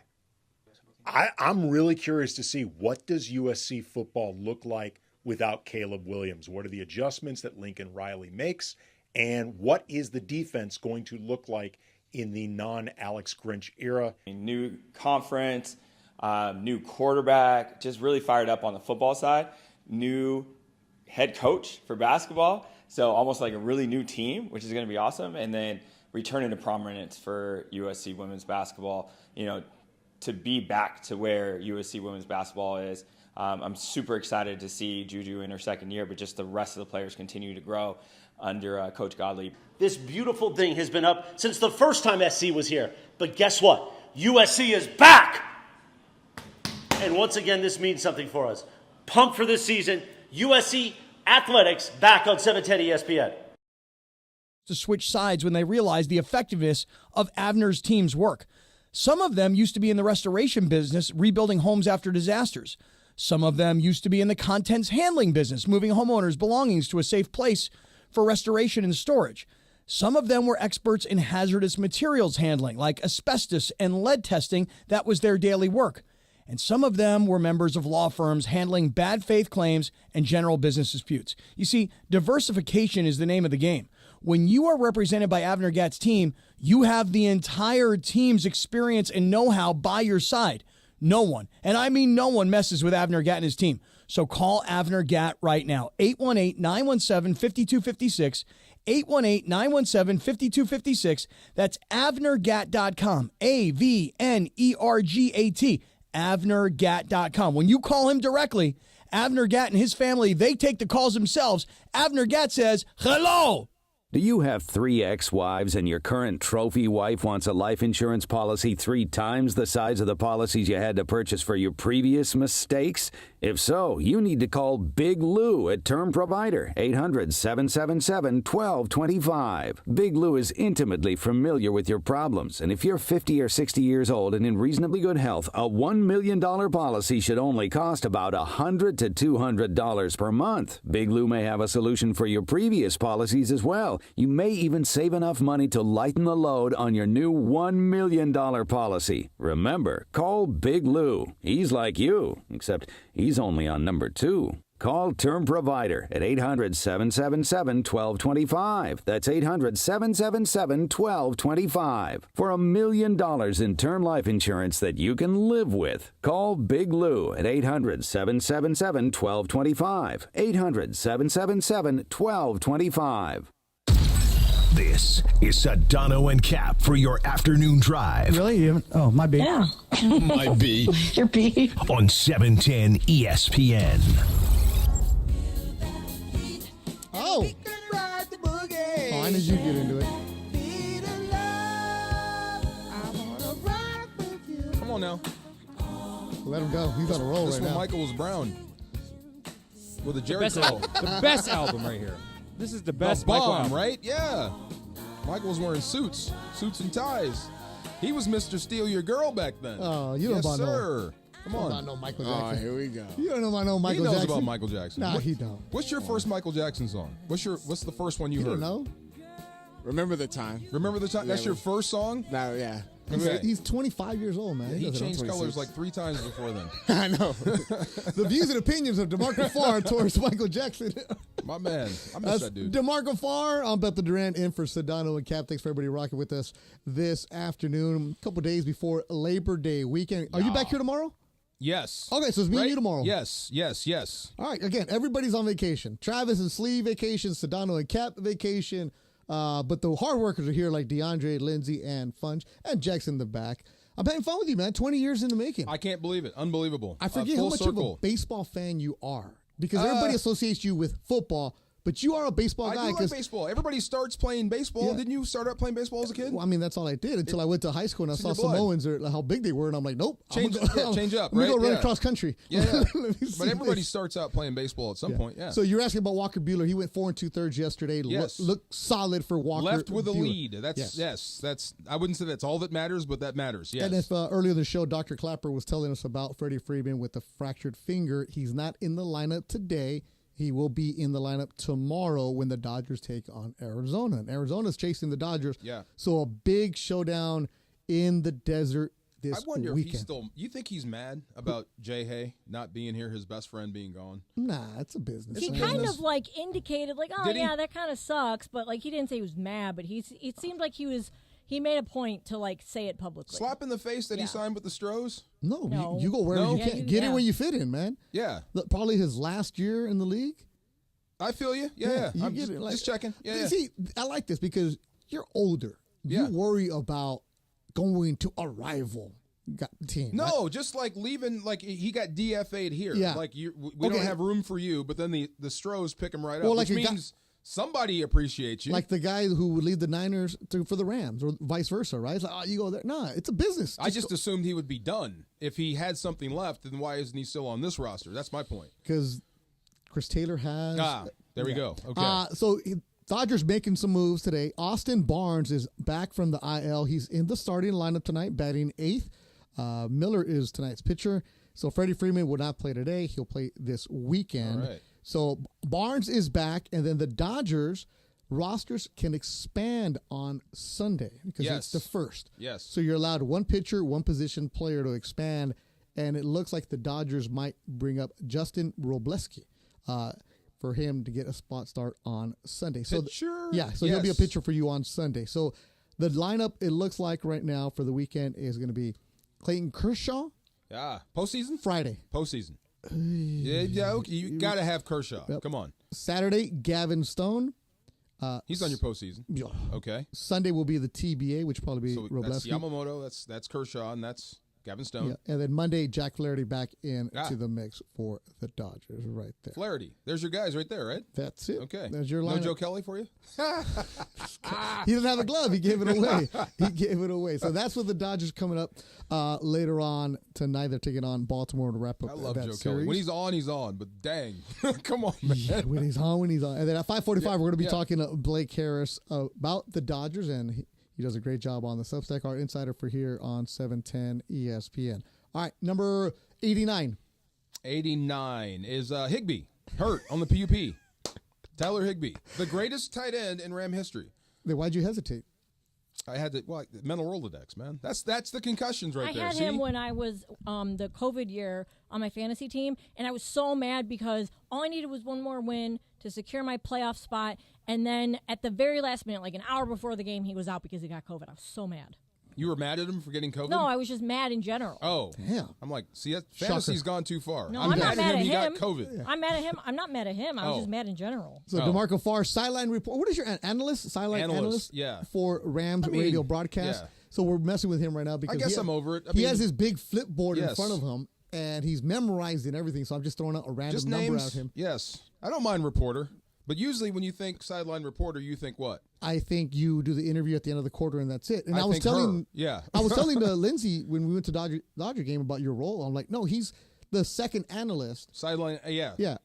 I'm really curious to see, what does USC football look like without Caleb Williams? What are the adjustments that Lincoln Riley makes? And what is the defense going to look like in the non-Alex Grinch era? New conference, new quarterback, just really fired up on the football side. New head coach for basketball, so almost like a really new team, which is going to be awesome. And then returning to prominence for USC women's basketball, to be back to where USC women's basketball is. I'm super excited to see Juju in her second year, but just the rest of the players continue to grow under Coach Godley. This beautiful thing has been up since the first time SC was here. But guess what? USC is back! And once again, this means something for us. Pumped for this season. USC Athletics back on 710 ESPN. To switch sides when they realized the effectiveness of Avner's team's work. Some of them used to be in the restoration business, rebuilding homes after disasters. Some of them used to be in the contents handling business, moving homeowners' belongings to a safe place for restoration and storage. Some of them were experts in hazardous materials handling, like asbestos and lead testing. That was their daily work. And some of them were members of law firms handling bad faith claims and general business disputes. You see, diversification is the name of the game. When you are represented by Avner Gatt's team, you have the entire team's experience and know-how by your side. No one, and I mean no one, messes with Avner Gatt and his team. So call Avner Gatt right now, 818-917-5256, 818-917-5256. That's AvnerGatt.com, AVNERGAT, AvnerGatt.com. When you call him directly, Avner Gatt and his family, they take the calls themselves. Avner Gatt says, hello. Do you have 3 ex-wives and your current trophy wife wants a life insurance policy 3 times the size of the policies you had to purchase for your previous mistakes? If so, you need to call Big Lou at Term Provider, 800-777-1225. Big Lou is intimately familiar with your problems, and if you're 50 or 60 years old and in reasonably good health, a $1 million policy should only cost about $100 to $200 per month. Big Lou may have a solution for your previous policies as well. You may even save enough money to lighten the load on your new $1 million policy. Remember, call Big Lou. He's like you, except he's only on number 2. Call Term Provider at 800-777-1225. That's 800-777-1225. For $1 million in term life insurance that you can live with. Call Big Lou at 800-777-1225. 800-777-1225. This is Sedano and Kap for your afternoon drive. Really? You haven't? Oh, my B. Yeah. My B. Your B. On 710 ESPN. Oh. I knew you'd get into it. Come on now. Let him go. He's on a roll This right one now. Michael was Brown. With a Jerry best curl. album. The best album right here. This is the best The Michael bomb, album. right? Yeah. Michael was wearing suits and ties. He was Mr. Steal Your Girl back then. Oh, you don't yes, about sir. Come Come on. on. Know Michael Oh, Jackson. here we go. You don't know about no Michael he knows Jackson. about Michael Jackson. Nah, he don't. What's your first Michael Jackson song? What's the first one you heard? don't know. Remember the time. Remember the time? That's your first song? No, yeah. Okay. He's 25 years old, man. He doesn't know. changed colors like 3 times before then. I know. The views and opinions of DeMarco Farr towards Michael Jackson. My man. I miss That's that dude. DeMarco Farr. I'm Beth Durant in for Sedano and Kap. Thanks for everybody rocking with us this afternoon. A couple days before Labor Day weekend. Are you back here tomorrow? Yes. Okay, so it's me and you tomorrow. Yes. All right, again, everybody's on vacation. Travis and Slee vacation, Sedano and Kap vacation. But the hard workers are here like DeAndre, Lindsey, and Funch, and Jackson in the back. I'm having fun with you, man. 20 years in the making. I can't believe it. Unbelievable. I forget how full much circle. of a baseball fan you are. Because everybody associates you with football, but you are a baseball guy. I do like baseball. Everybody starts playing baseball. Yeah. Didn't you start out playing baseball as a kid? Well, I mean, that's all I did until I went to high school and I It's saw in your blood. Samoans or how big they were, and I'm like, nope. Change up, I'm right? gonna go run Yeah. across country. Yeah. Let me But see everybody this. starts out playing baseball at some point, yeah. So you're asking about Walker Buehler. He went 4 2/3 yesterday. Yes. Looked solid for Walker. Left with a Buehler. lead. That's I wouldn't say that's all that matters, but that matters. Yes. And if earlier in the show, Dr. Clapper was telling us about Freddie Freeman with the fractured finger, he's not in the lineup today. He will be in the lineup tomorrow when the Dodgers take on Arizona. And Arizona's chasing the Dodgers. Yeah. So a big showdown in the desert this I wonder weekend. if he's still. You think he's mad about Jay Hay not being here, his best friend being gone? Nah, it's a business. He man. kind of like indicated like, oh Did he? yeah, that kind of sucks, but like he didn't say he was mad, but it seemed like he made a point to like say it publicly. Slap in the face that he signed with the Stros? No. You go wherever you can. Get in where you fit in, man. Yeah. Probably his last year in the league. I feel you. Yeah. you I'm get just, it. Like, just checking. Yeah. See, I like this because you're older. Yeah. You worry about going to a rival team. No, just like leaving, like he got DFA'd here. Yeah. Like we don't have room for you, but then the Stros pick him right up, Well, like which a guy- means somebody appreciates you. Like the guy who would leave the Niners for the Rams or vice versa, right? It's like, oh, you go there. Nah, it's a business. I just assumed he would be done. If he had something left, then why isn't he still on this roster? That's my point. Because Chris Taylor has. There we go. Okay. So Dodgers making some moves today. Austin Barnes is back from the IL. He's in the starting lineup tonight, batting 8th. Miller is tonight's pitcher. So Freddie Freeman will not play today. He'll play this weekend. All right. So Barnes is back, and then the Dodgers rosters can expand on Sunday because it's the first. Yes. So you're allowed one pitcher, one position player to expand, and it looks like the Dodgers might bring up Justin Robleski for him to get a spot start on Sunday. So pitcher? So he'll be a pitcher for you on Sunday. So the lineup, it looks like right now for the weekend is going to be Clayton Kershaw. Yeah. Postseason? Friday. Postseason. Okay. You got to have Kershaw. Yep. Come on. Saturday, Gavin Stone. He's on your postseason. Yeah. Okay. Sunday will be the TBA, which will probably be That's Robleski. Yamamoto. That's Kershaw, and that's Gavin Stone. Yeah. And then Monday, Jack Flaherty back into the mix for the Dodgers right there. Flaherty. There's your guys right there, right? That's it. Okay. There's your lineup. No Joe Kelly for you? He doesn't have a glove. He gave it away. So that's what the Dodgers coming up later on tonight. They're taking on Baltimore to wrap up I love that Joe series. Kelly. When he's on. But dang. Come on, man. Yeah, when he's on. And then at 5:45, we're going to be talking to Blake Harris about the Dodgers, and he does a great job on the Substack, our insider for here on 710 ESPN. All right, number 89. 89 is Higbee, hurt on the PUP. Tyler Higbee, the greatest tight end in Ram history. Then why'd you hesitate? I had the mental Rolodex, man. That's the concussions right there. I had him when I was the COVID year on my fantasy team, and I was so mad because all I needed was one more win to secure my playoff spot, and then at the very last minute, like an hour before the game, he was out because he got COVID. I was so mad. You were mad at him for getting COVID? No, I was just mad in general. Oh. Damn. I'm like, see, fantasy's gone too far. No, I'm not mad at him. He got him. COVID. Yeah. I'm mad at him. I'm not mad at him. I was just mad in general. So DeMarco Farr, sideline report. What is your analyst? Sideline analyst? Yeah. For Rams radio broadcast. Yeah. So we're messing with him right now because I guess I'm over it. He has his big flipboard in front of him, and he's memorized and everything. So I'm just throwing out a random number at him. Yes. I don't mind reporter. But usually when you think sideline reporter, you think what? I think you do the interview at the end of the quarter and that's it. And I was think telling, her. Yeah. I was telling Lindsay when we went to Dodger game about your role. I'm like, no, he's the second analyst. Sideline, yeah. Yeah.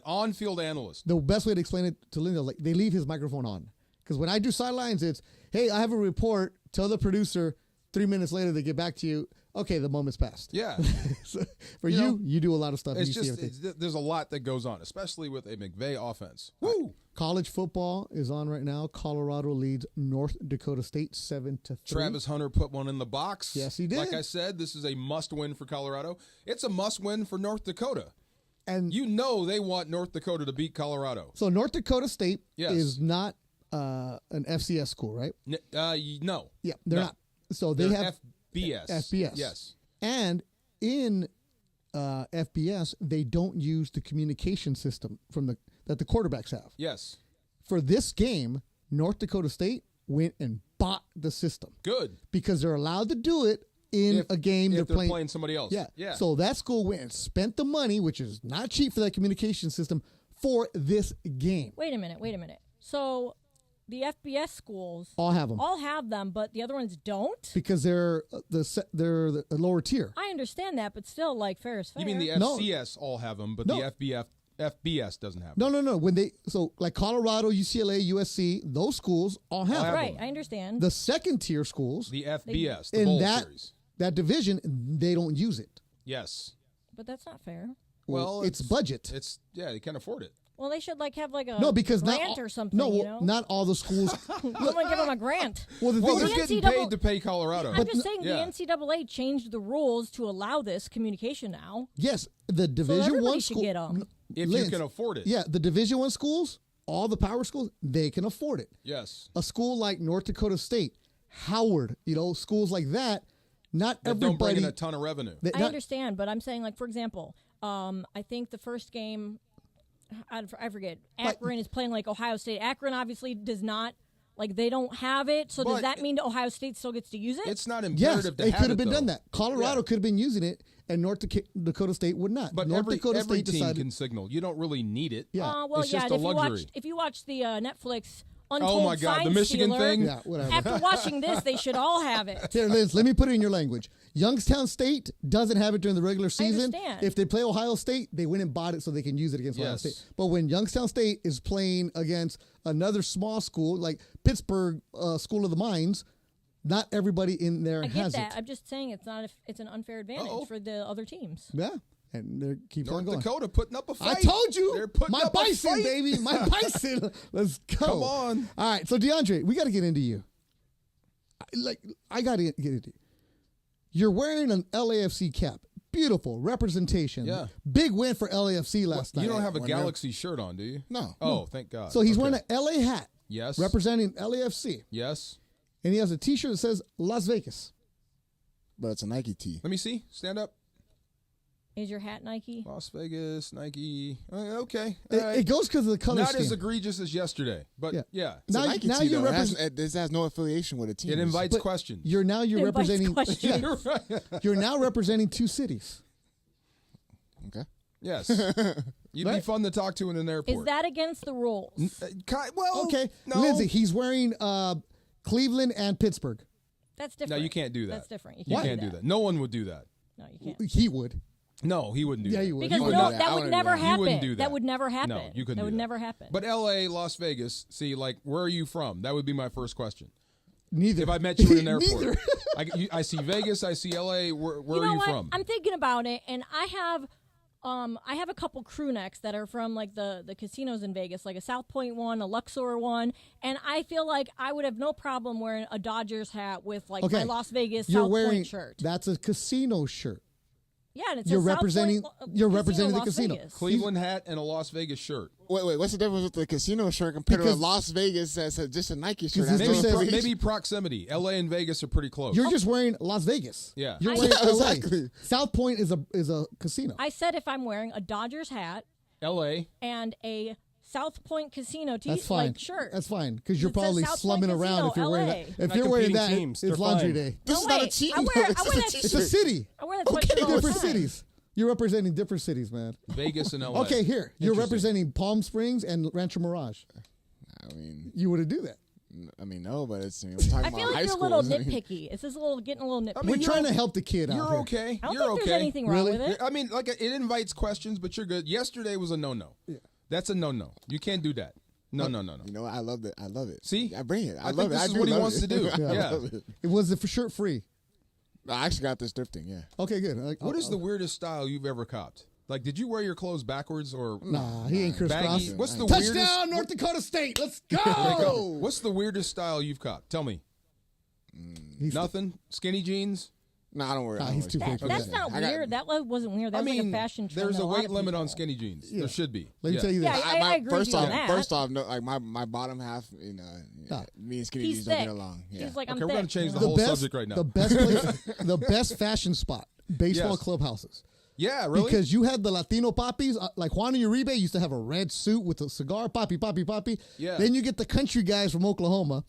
On-field analyst. The best way to explain it to Lindsay, like they leave his microphone on. Because when I do sidelines, it's, hey, I have a report. Tell the producer. 3 minutes later, they get back to you. Okay, the moment's passed. Yeah. So for you do a lot of stuff. It's just there's a lot that goes on, especially with a McVay offense. Woo! College football is on right now. Colorado leads North Dakota State 7-3. Travis Hunter put one in the box. Yes, he did. Like I said, this is a must-win for Colorado. It's a must-win for North Dakota. And you know they want North Dakota to beat Colorado. So North Dakota State Yes. is not an FCS school, right? No. Yeah, they're not. So they have FBS. FBS. Yes. And in FBS, they don't use the communication system that the quarterbacks have. Yes. For this game, North Dakota State went and bought the system. Good. Because they're allowed to do it in a game if they're playing somebody else. Yeah. So that school went and spent the money, which is not cheap for that communication system, for this game. Wait a minute. So the FBS schools all have them, but the other ones don't? Because they're the lower tier. I understand that, but still, like, fair is fair. You mean the FCS all have them, but the FBS doesn't have them? No. So like Colorado, UCLA, USC, those schools all have them. Right, I understand. The second tier schools, the FBS, in bowl that series. That division, they don't use it. Yes. But that's not fair. Well, it's budget. They can't afford it. Well, they should have a because grant or something. Not all the schools. I'm gonna give them a grant. Well, they're getting paid to pay Colorado. I'm just saying the NCAA changed the rules to allow this communication now. Yes, the Division I school. Get them. If you can afford it. Yeah, the Division I schools, all the power schools, they can afford it. Yes. A school like North Dakota State, Howard, schools like that, not everybody. Don't bring in a ton of revenue. I understand, but I'm saying, like, for example, I think the first game, I forget, Akron is playing like Ohio State. Akron obviously does not, they don't have it. So does that mean that Ohio State still gets to use it? It's not imperative to have it. Yes, they could have been done that. Colorado could have been using it, and North Dakota State would not. But North Dakota every State team decided, can signal. You don't really need it. Yeah. Well, it's just a luxury. If you watch the Netflix Untold Oh my God, Sign the Michigan Stealer, thing. Yeah, whatever. After watching this, they should all have it. Here, Liz, let me put it in your language. Youngstown State doesn't have it during the regular season. understand. If they play Ohio State, they went and bought it so they can use it against Ohio Yes. State. But when Youngstown State is playing against another small school like Pittsburgh School of the Mines, not everybody in there I get has that. it. I'm just saying it's an unfair advantage for the other teams. Yeah. And they keeps on North going. Dakota putting up a fight. I told you. They're putting my up Bison, a fight. baby. My Bison. Let's go. Come on. All right. So, DeAndre, we got to get into you. I got to get into you. You're wearing an LAFC cap. Beautiful representation. Yeah. Big win for LAFC last night. You don't have a Galaxy shirt on, do you? No. Oh, thank God. So he's Okay. wearing an LA hat. Yes. Representing LAFC. Yes. And he has a T-shirt that says Las Vegas. But it's a Nike tee. Let me see. Stand up. Is your hat Nike? Las Vegas, Nike. Okay. It goes because of the color Not scheme. as egregious as yesterday, but yeah. It's Now- a Nike now tee, you're though. This has no affiliation with a team. It invites But questions. You're representing. questions. You're now representing two cities. Okay. Yes. You'd be fun to talk to in an airport. Is that against the rules? Well, Okay, no. Lindsay, he's wearing Cleveland and Pittsburgh. That's different. No, you can't do that. That's different. You can't do that. No one would do that. No, you can't. He would. No, he wouldn't do that. Yeah, he would. Because You would no, do that would never happen. You wouldn't do that. That would never happen. No, you couldn't That do would that. never happen. But L.A., Las Vegas, see, like, where are you from? That would be my first question. Neither. If I met you in an airport. Neither. I see Vegas, I see L.A. Where you know are you what? from? I'm thinking about it, and I have a couple crew necks that are from like the casinos in Vegas, like a South Point one, a Luxor one, and I feel like I would have no problem wearing a Dodgers hat with like my Las Vegas You're South wearing, Point shirt. That's a casino shirt. Yeah, and it's You're a South representing. Point, You're casino, representing the Las casino. Vegas. Cleveland hat and a Las Vegas shirt. Wait, what's the difference with the casino shirt compared to Because- a Las Vegas that's just a Nike shirt? Because That's this no says- affiliation. Maybe proximity. L.A. and Vegas are pretty close. You're just wearing Las Vegas. Yeah. You're wearing Yeah, LA. exactly. South Point is a casino. I said if I'm wearing a Dodgers hat L.A. and a South Point casino That's fine. like shirt. That's fine because you're It says probably South slumming Point around if Casino, you're wearing LA. that. If Not you're wearing competing that, teams. it's They're laundry fine. day. This No, is not a wait. team. I wear though. that It's just a t-shirt. It's a t-shirt. city. I wear that sweatshirt all the Different time. cities. You're representing different cities, man. Vegas and L.A. Okay, here you're Interesting. representing Palm Springs and Rancho Mirage. I mean, You wouldn't do that. no, but it's. We're talking I about feel like high you're a school. little nitpicky. It's just getting a little nitpicky. We're trying to help the kid out. You're here. okay. I don't You're think okay. there's anything wrong Really? with it. I mean, like, it invites questions, but you're good. Yesterday was a no-no. Yeah. That's a no-no. You can't do that. No. You know, I love it. I love it. See? I bring it. I think love it. this I is do what he love wants it. to do. I Yeah. love it. It was for shirt free. I actually got this thrifting. Yeah. Okay, good. What is the weirdest style you've ever copped? Like, did you wear your clothes backwards or Nah, he ain't crisscross. baggy? What's the Touchdown, weirdest? North Dakota State. Let's There you go. go. What's the weirdest style you've copped? Tell me. Nothing? Skinny jeans? No, I don't worry. Nah, he's too big for That's that. not weird. That wasn't weird. That I was mean, like a fashion trend. there's that a lot weight of limit on people- skinny jeans. Yeah. There should be. Let me tell you this. Yeah, I agree with you on that. First off, no, like my bottom half, me and skinny He's jeans don't thick. get along. Yeah. He's like, I'm Okay, we're going thick. to change the The whole best, subject right now. the best place, the best fashion spot, baseball Yes. clubhouses. Yeah, really? Because you had the Latino poppies, like Juan Uribe used to have a red suit with a cigar, poppy. Yeah. Then you get the country guys from Oklahoma,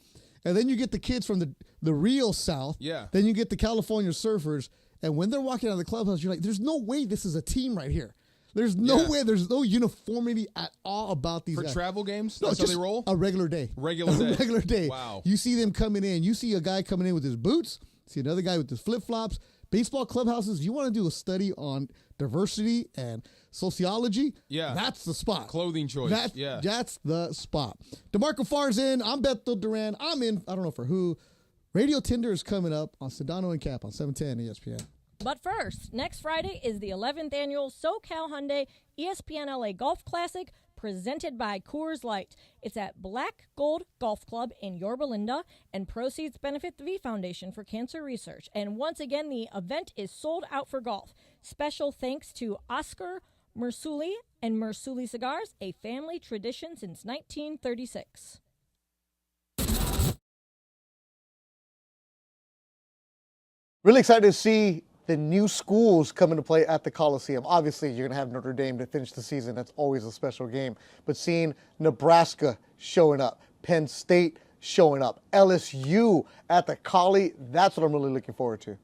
and then you get the kids from the real South. Yeah. Then you get the California surfers, and when they're walking out of the clubhouse, you're like, there's no way this is a team right here. There's no way, there's no uniformity at all about these For guys. travel games? No, That's how just they roll? A regular day. Regular day. A regular day. Wow. You see them coming in. You see a guy coming in with his boots. See another guy with his flip-flops. Baseball clubhouses, you want to do a study on diversity and sociology? Yeah. That's the spot. Clothing choice. That's the spot. DeMarco Farr's in. I'm Beto Duran. I'm in. I don't know for who. Radio Tinder is coming up on Sedano and Kap on 710 ESPN. But first, next Friday is the 11th annual SoCal Hyundai ESPN LA Golf Classic presented by Coors Light. It's at Black Gold Golf Club in Yorba Linda, and proceeds benefit the V Foundation for Cancer Research. And once again, the event is sold out for golf. Special thanks to Oscar Mersuli and Mersuli Cigars, a family tradition since 1936. Really excited to see the new schools come into play at the Coliseum. Obviously, you're going to have Notre Dame to finish the season. That's always a special game. But seeing Nebraska showing up, Penn State showing up, LSU at the Collie, that's what I'm really looking forward to.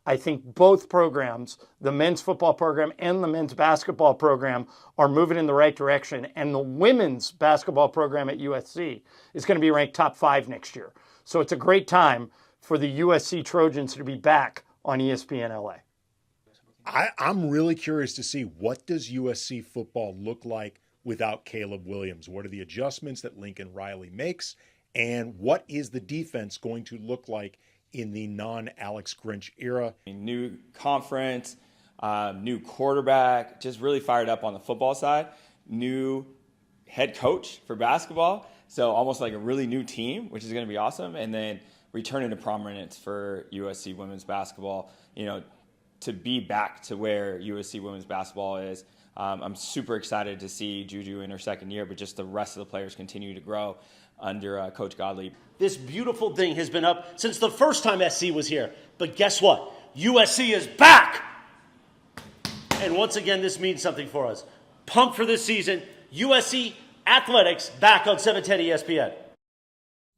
I think both programs, the men's football program and the men's basketball program, are moving in the right direction. And the women's basketball program at USC is going to be ranked top 5 next year. So it's a great time for the USC Trojans to be back on ESPN LA. I'm really curious to see, what does USC football look like without Caleb Williams? What are the adjustments that Lincoln Riley makes? And what is the defense going to look like in the non-Alex Grinch era? New conference, new quarterback, just really fired up on the football side, new head coach for basketball. So almost like a really new team, which is going to be awesome. And then returning to prominence for USC women's basketball, to be back to where USC women's basketball is. I'm super excited to see Juju in her second year, but just the rest of the players continue to grow under Coach Gottlieb. This beautiful thing has been up since the first time SC was here. But guess what? USC is back! And once again, this means something for us. Pumped for this season. USC Athletics back on 710 ESPN.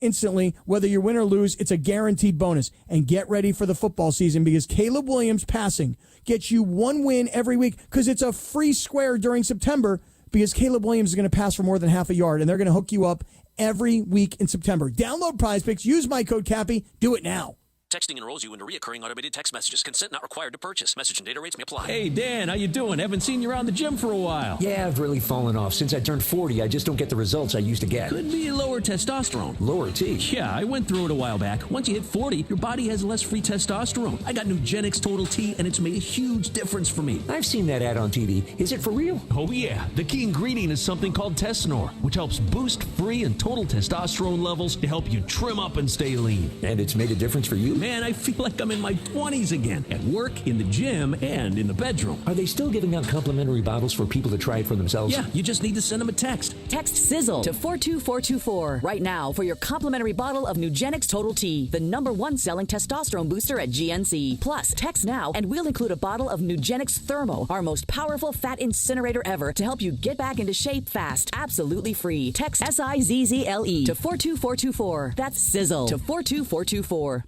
Instantly, whether you win or lose, it's a guaranteed bonus. And get ready for the football season because Caleb Williams passing gets you one win every week because it's a free square during September because Caleb Williams is going to pass for more than half a yard, and they're going to hook you up every week in September. Download Prize Picks. Use my code CAPPY. Do it now. Texting enrolls you into recurring automated text messages. Consent not required to purchase. Message and data rates may apply. Hey, Dan, how you doing? Haven't seen you around the gym for a while. Yeah, I've really fallen off. Since I turned 40, I just don't get the results I used to get. Could be lower testosterone. Lower T? Yeah, I went through it a while back. Once you hit 40, your body has less free testosterone. I got Nugenix Total T, and it's made a huge difference for me. I've seen that ad on TV. Is it for real? Oh, yeah. The key ingredient is something called Tesnor, which helps boost free and total testosterone levels to help you trim up and stay lean. And it's made a difference for you? Man, I feel like I'm in my 20s again, at work, in the gym, and in the bedroom. Are they still giving out complimentary bottles for people to try it for themselves? Yeah, you just need to send them a text. Text SIZZLE to 42424 right now for your complimentary bottle of Nugenix Total T, the #1 selling testosterone booster at GNC. Plus, text now and we'll include a bottle of Nugenix Thermo, our most powerful fat incinerator ever to help you get back into shape fast. Absolutely free. Text SIZZLE to 42424. That's SIZZLE to 42424.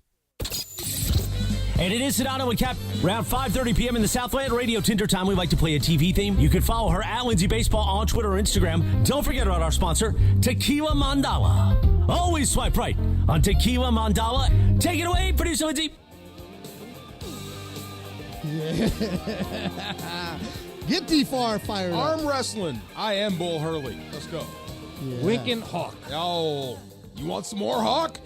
And it is Sedano and Kap. Around 5:30 p.m. in the Southland, Radio Tinder time. We like to play a TV theme. You can follow her at Lindsay Baseball on Twitter or Instagram. Don't forget about our sponsor, Tequila Mandala. Always swipe right on Tequila Mandala. Take it away, producer Lindsay. Yeah. Get D-Far fired up. Arm wrestling. I am Bull Hurley. Let's go. Yeah. Lincoln Hawk. Oh, you want some more Hawk?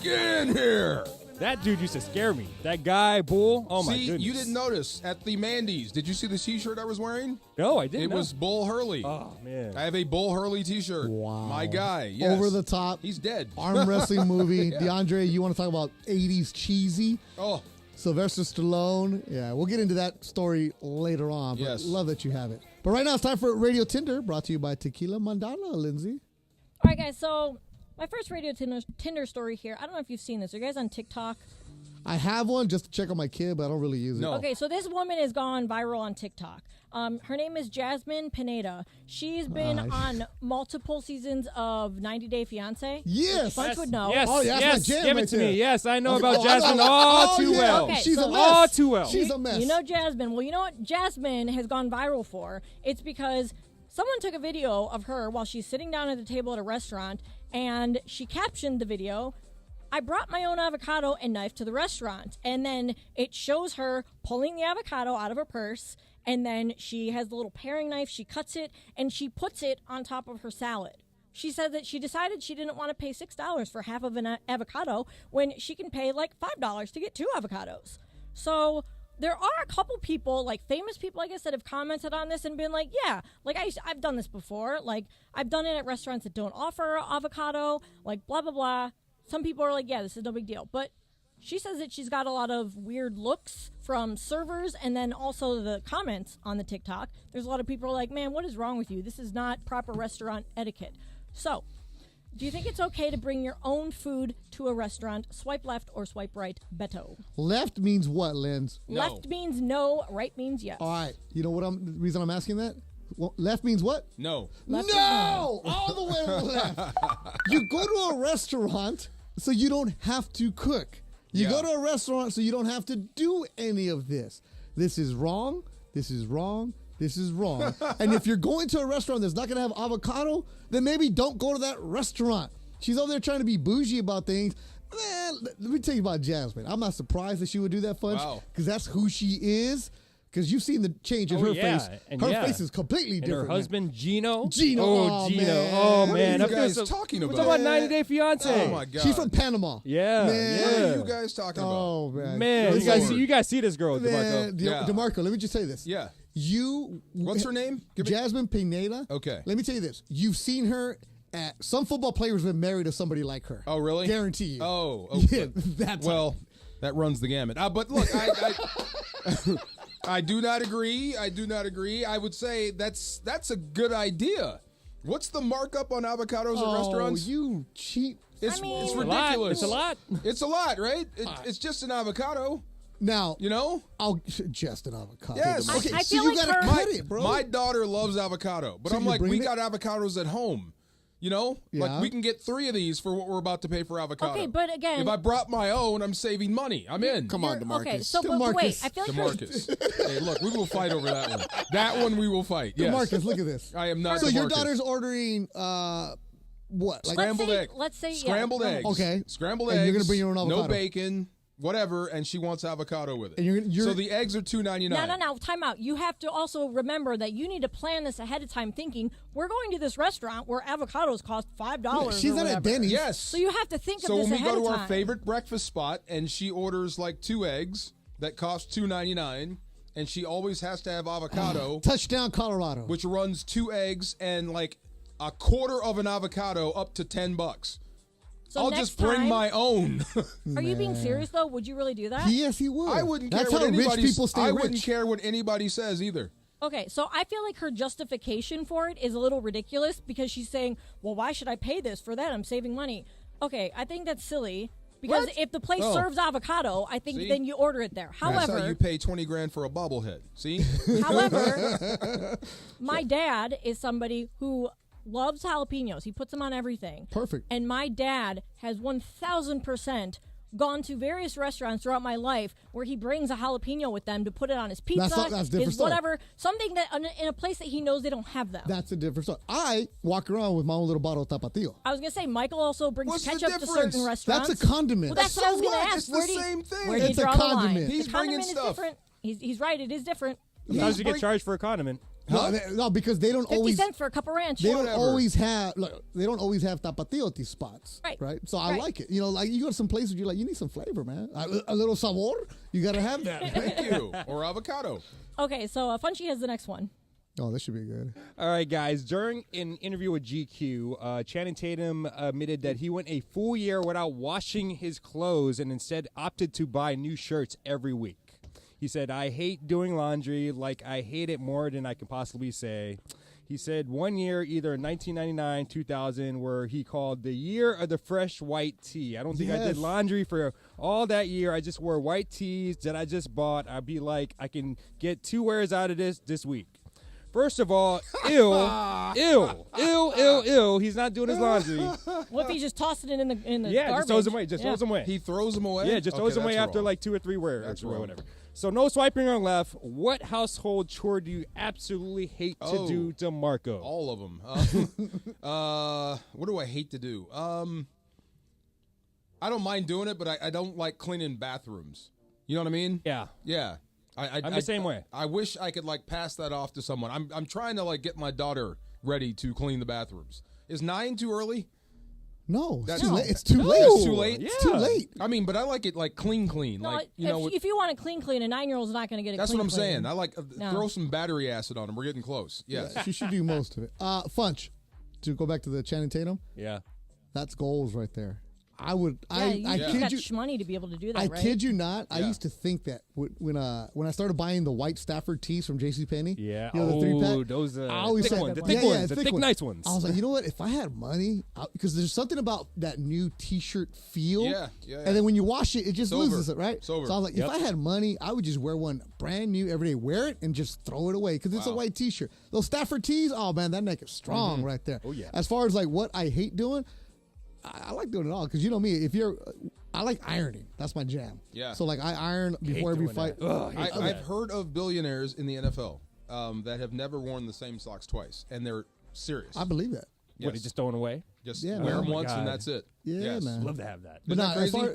Get in here. That dude used to scare me. That guy, Bull. Oh, my See, goodness. you didn't notice at the Mandy's. Did you see the T-shirt I was wearing? No, I didn't. It was Bull Hurley. Oh, man. I have a Bull Hurley T-shirt. Wow. My guy. Yes. Over the top. He's dead. Arm wrestling movie. Yeah. DeAndre, you want to talk about 80s cheesy? Oh. Sylvester Stallone. Yeah, we'll get into that story later on. But Yes. love that you have it. But right now it's time for Radio Tinder, brought to you by Tequila Mandala, Lindsay. All right, guys. So my first Radio Tinder story here. I don't know if you've seen this. Are you guys on TikTok? I have one just to check on my kid, but I don't really use it. No. Okay, so this woman has gone viral on TikTok. Her name is Jasmine Pineda. She's been on multiple seasons of 90 Day Fiancé. Yes. Bunch would know. Yes, Oh, yeah, that's yes, my jam give right it to there. me. Yes, I know Okay. about Oh, Jasmine I know. all Oh, too yeah. well. Okay, She's so- a mess. All too well. She's a mess. You know Jasmine. Well, you know what Jasmine has gone viral for? It's because someone took a video of her while she's sitting down at the table at a restaurant, and she captioned the video, "I brought my own avocado and knife to the restaurant." And then it shows her pulling the avocado out of her purse, and then she has the little paring knife, she cuts it, and she puts it on top of her salad. She said that she decided she didn't want to pay $6 for half of an avocado when she can pay like $5 to get 2 avocados. So there are a couple people, like famous people, I guess, that have commented on this and been like, yeah, like I've done this before. Like I've done it at restaurants that don't offer avocado, like blah, blah, blah. Some people are like, yeah, this is no big deal. But she says that she's got a lot of weird looks from servers and then also the comments on the TikTok. There's a lot of people who are like, man, what is wrong with you? This is not proper restaurant etiquette. So, do you think it's okay to bring your own food to a restaurant? Swipe left or swipe right, Beto? Left means what, Linz? Left means no, right means yes. All right. You know what the reason I'm asking that? Well, left means what? No. Left is No! All the way left. You go to a restaurant so you don't have to cook. You go to a restaurant so you don't have to do any of this. This is wrong. This is wrong. This is wrong. And if you're going to a restaurant that's not going to have avocado, then maybe don't go to that restaurant. She's over there trying to be bougie about things. Man, let me tell you about Jasmine. I'm not surprised that she would do that, Fudge, because that's who she is. because you've seen the change in her face. And her face is completely and different. her husband, Gino. Gino. Oh, Gino. Man. Oh, What man. are you guys talking We're about? talking about 90 Day Fiance. Oh, my God. She's from Panama. Yeah. Man. What are you guys talking about? Oh, man. Man, Listen, you guys see this girl, man, DeMarco. DeMarco, let me just say this. Yeah. What's her name? Jasmine Pineda. Okay. Let me tell you this. You've seen her at some football players have been married to somebody like her. Oh, really? Guarantee you. Oh, yeah, that's that runs the gamut. But look, I do not agree. I would say that's a good idea. What's the markup on avocados at restaurants? Oh, you cheap. It's ridiculous. It's a lot. It's a lot, right? It's just an avocado. Now, I'll just an avocado. Yes. Okay, I so feel you like gotta her- cut it, bro. My daughter loves avocado, but So I'm you're like, we bringing got avocados at home. Yeah. Like we can get 3 of these for what we're about to pay for avocado. Okay, but again, if I brought my own, I'm saving money. I'm in. Come on, DeMarcus. Okay, so but wait, I feel like DeMarcus. Hey, look, we will fight over that one. That one we will fight. Yes. DeMarcus, look at this. I am not. So DeMarcus. your daughter's ordering what? Like Scrambled eggs. Let's say Scrambled eggs. Okay. Scrambled And eggs. you're gonna bring your own avocado. No bacon. Whatever, and she wants avocado with it. And you're so the eggs are $2.99. No. Time out. You have to also remember that you need to plan this ahead of time, thinking we're going to this restaurant where avocados cost $5. She's not at Denny's. Yes. So you have to think of So this when we ahead go to of our time. favorite breakfast spot, and she orders like 2 eggs that cost $2.99, and she always has to have avocado. Touchdown, Colorado. Which runs 2 eggs and like a quarter of an avocado up to $10. So I'll next just bring time- my own. Are you being serious though? Would you really do that? Yes, he would. I wouldn't That's care how what rich anybody. people stay I rich. wouldn't care what anybody says either. Okay, so I feel like her justification for it is a little ridiculous because she's saying, well, why should I pay this for that? I'm saving money. Okay, I think that's silly because if the place serves avocado, I think See? then you order it there. That's how However, you pay $20,000 for a bobblehead. See? however, my dad is somebody who loves jalapenos. He puts them on everything. Perfect. And my dad has 1,000% gone to various restaurants throughout my life where he brings a jalapeno with them to put it on his pizza, That's different his story. whatever, something that in a place that he knows they don't have them. That's a different story. I walk around with my own little bottle of tapatio. I was gonna say Michael also brings What's the ketchup to difference? certain restaurants. That's a condiment. Well, that's what I was gonna ask. It's Where the do you- same thing. Where do you It's a draw the condiment. line? He's the bringing condiment stuff. is different. He's right. It is different. Sometimes you get charged for a condiment. No, because they don't 50 always. cents for a cup of ranch. They don't always have. Look, they don't always have tapatio at these spots, Right. So I Right. like it. Like you go to some places, you're like, you need some flavor, man. A little sabor. You gotta have that. Thank you. Or avocado. Okay, so Funchy has the next one. Oh, this should be good. All right, guys. During an interview with GQ, Channing Tatum admitted that he went a full year without washing his clothes and instead opted to buy new shirts every week. He said, I hate doing laundry, like I hate it more than I can possibly say. He said 1 year, either in 1999, 2000, where he called the year of the fresh white tee. I don't think I did laundry for all that year. I just wore white tees that I just bought. I'd be like, I can get 2 wears out of this week. First of all, ew. He's not doing his laundry. What if he just tossed it in the garbage? Just throws them away. Throws them away. He throws them away? Yeah, just throws them away that's after wrong. like 2 or 3 wears. That's or wrong. whatever. So no swiping on left. What household chore do you absolutely hate to do, DeMarco? All of them. What do I hate to do? I don't mind doing it, but I don't like cleaning bathrooms. You know what I mean? Yeah. Yeah. I'm the same way. I wish I could like pass that off to someone. I'm trying to like get my daughter ready to clean the bathrooms. Is 9 too early? No, That's too no. late. It's too No. late. It's too late. It's too late. I mean, but I like it like clean. No, Like if you want to clean, a 9-year-old's not going to get it. that's clean, what I'm clean. saying. I like No. throw some battery acid on them. We're getting close. Yes. Yeah, she should do most of it. Funch, to go back to the Channing Tatum. Yeah. That's goals right there. I would. Yeah, you I kid got you. money to be able to do that. I right? kid you not. I Yeah. used to think that when I started buying the white Stafford tees from JCPenney. Yeah. You know, the 3-pack. Those I always thick said, ones. The yeah, thick ones. The thick, ones. nice ones. I was like, you know what? If I had money, because there's something about that new T-shirt feel. Yeah. And then when you wash it, it just It's loses over. it, right? It's over. So I was like, Yep. if I had money, I would just wear one brand new every day, wear it, and just throw it away because it's a Wow. white T-shirt. Those Stafford tees, oh man, that make it strong right there. Oh, yeah. As far as like what I hate doing, I like doing it all because you know me. I like ironing. That's my jam. Yeah. So like I iron before every doing fight. that. Ugh, I hate doing I've that. heard of billionaires in the NFL that have never worn the same socks twice, and they're serious. I believe that. What, he just throwing away? Just Yeah, wear man. them Oh my once and God. that's it. Yeah, Yes. man. Love to have that. But Isn't nah, that as crazy?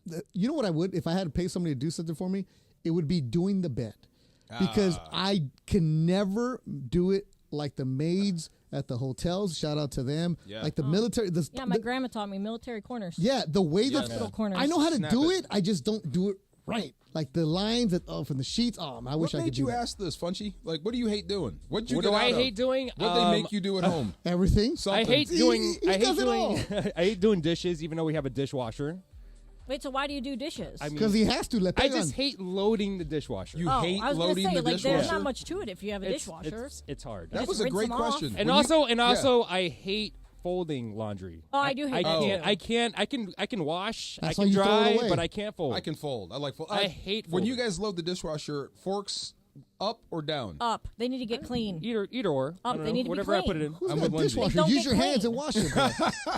far, you know what I would if I had to pay somebody to do something for me, it would be doing the bed. because I can never do it like the maids at the hotels. Shout out to them. Yeah. Like the military. My grandma taught me military corners. Yeah, the way that hospital corners. I know how to Snap do it. it. I just don't do it right. Like the lines that from the sheets. Oh, I wish I What could made do you that. ask this, Funchy? Like, what do you hate doing? What do I hate doing? What they make you do at home? Everything. I hate doing. He I hate does it all. doing. I hate doing dishes, even though we have a dishwasher. Wait, so why do you do dishes? I mean, Because he has to. I just hate loading the dishwasher. I was gonna say, like, there's not much to it if you have a dishwasher. It's hard. That was a great question. And also, I hate folding laundry. Oh, I do hate that I can wash, That's I why can you throw it dry, away. but I can't fold. I can fold. I like fold. I hate when you folding. guys load the dishwasher. Forks up or down? Up. They need to get clean. Either or. Up. They need to be whatever I clean. put it in. Who's I'm got with a Lindsay. dishwasher? They Use don't your get hands clean. and wash it,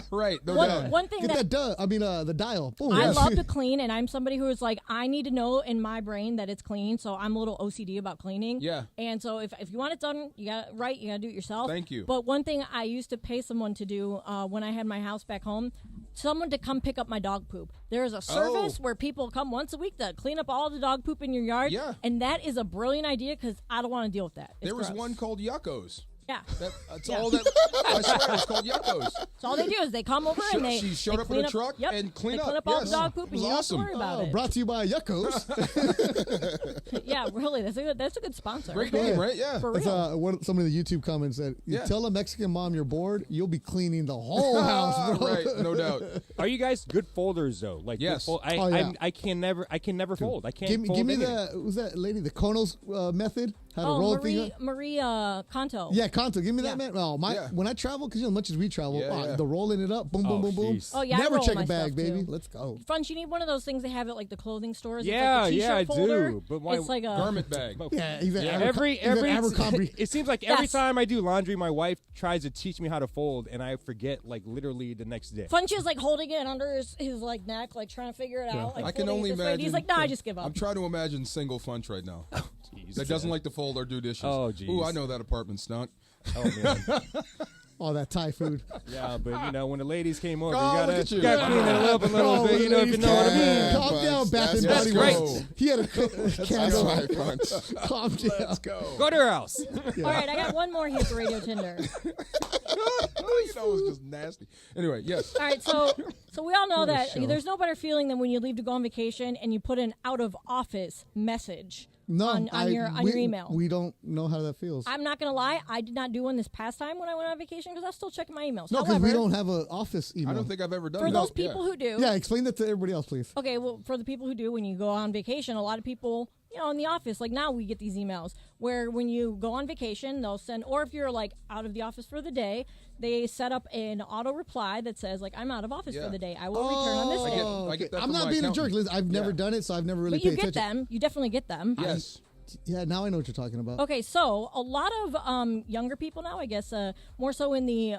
bro. Right. No doubt. One thing Get the dial. Boom. I love to clean, and I'm somebody who is like, I need to know in my brain that it's clean, so I'm a little OCD about cleaning. Yeah. And so if you want it done, you got it right, you got to do it yourself. Thank you. But one thing I used to pay someone to do when I had my house back home, someone to come pick up my dog poop. There is a service where people come once a week to clean up all the dog poop in your yard. Yeah. And that is a brilliant idea because I don't want to deal with that. It's There was gross. one called Yuckos. Yeah. That's all that. I swear, it's called Yuckos. So all they do is they come over and they She showed they up in clean a truck yep, and clean they up. clean up all Yes. the dog poop It and was you don't have awesome. to worry about it. Brought to you by Yuckos. Yeah, really. That's a good sponsor. Great name, right? Yeah. For That's, real. somebody in the YouTube comments said, you Yeah. tell a Mexican mom you're bored, you'll be cleaning the whole house, bro. Right. No doubt. Are you guys good folders though? Like good Yes. I can never fold. I can't Give fold me anything. who's that lady, the Konos method? How to roll things up? Maria Kanto. Yeah, Kanto. Give me that, man. Oh, Yeah. When I travel, because as much as we travel, Yeah. the rolling it up, boom, boom, boom, boom. jeez. Oh, yeah, I Never roll check my a bag, stuff, baby. too. Let's go. Funch, you need one of those things they have at like the clothing stores. Yeah, it's like yeah, I a t-shirt folder. do. But why It's like a Garment bag. Yeah, he's an Every Abercrombie. it seems like every Yes. time I do laundry, my wife tries to teach me how to fold, and I forget like literally the next day. Funch is like holding it under his like neck, like trying to figure it out. Like I can folding only it this way. And imagine. He's like, nah, I just give up. I'm trying to imagine single Funch right now. That doesn't like to fold or do dishes. Oh, geez. Ooh, I know that apartment stunk. Oh man. All that Thai food. Yeah, but when the ladies came over, Oh, look you at you. gotta clean it up a little bit. You know, if you know what I mean. Calm down, Bath and That's Body great. Works. He had a candle. Calm down. Let's go. Go to her house. All right, I got one more here for Radio Tinder. You know, it was just nasty. Anyway, yes. All right, so we all know What a that show. there's no better feeling than when you leave to go on vacation and you put an out of office message No, on your email. We don't know how that feels. I'm not gonna lie, I did not do one this past time when I went on vacation because I was still checking my emails. No, because However, we don't have an office email. I don't think I've ever done for that. those people who do, Yeah, explain that to everybody else, please. okay, well, for the people who do, when you go on vacation, a lot of people, in the office, like now we get these emails where when you go on vacation, they'll send, or if you're like out of the office for the day, they set up an auto reply that says like, I'm out of office for the day. I will return on this day. I get that I'm from not my being accountant. a jerk. Liz. I've never done it, so I've never really But you paid get attention. them. You definitely get them. Yes. Yeah, now I know what you're talking about. Okay, so a lot of younger people now, I guess more so in the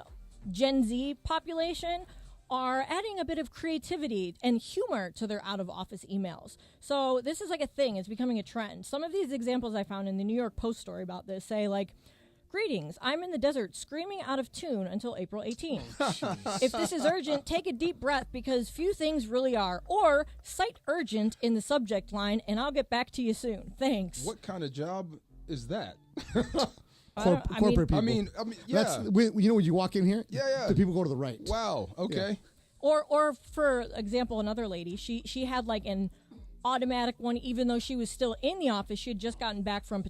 Gen Z population, are adding a bit of creativity and humor to their out-of-office emails. So this is like a thing. It's becoming a trend. Some of these examples I found in the New York Post story about this say, like, greetings, I'm in the desert screaming out of tune until April 18th. If this is urgent, take a deep breath because few things really are. Or cite urgent in the subject line and I'll get back to you soon. Thanks. What kind of job is that? Corporate people. I mean, yeah. That's when you walk in here. Yeah. The people go to the right. Wow. Okay. Or for example, another lady, she had like an automatic one, even though she was still in the office. She had just gotten back from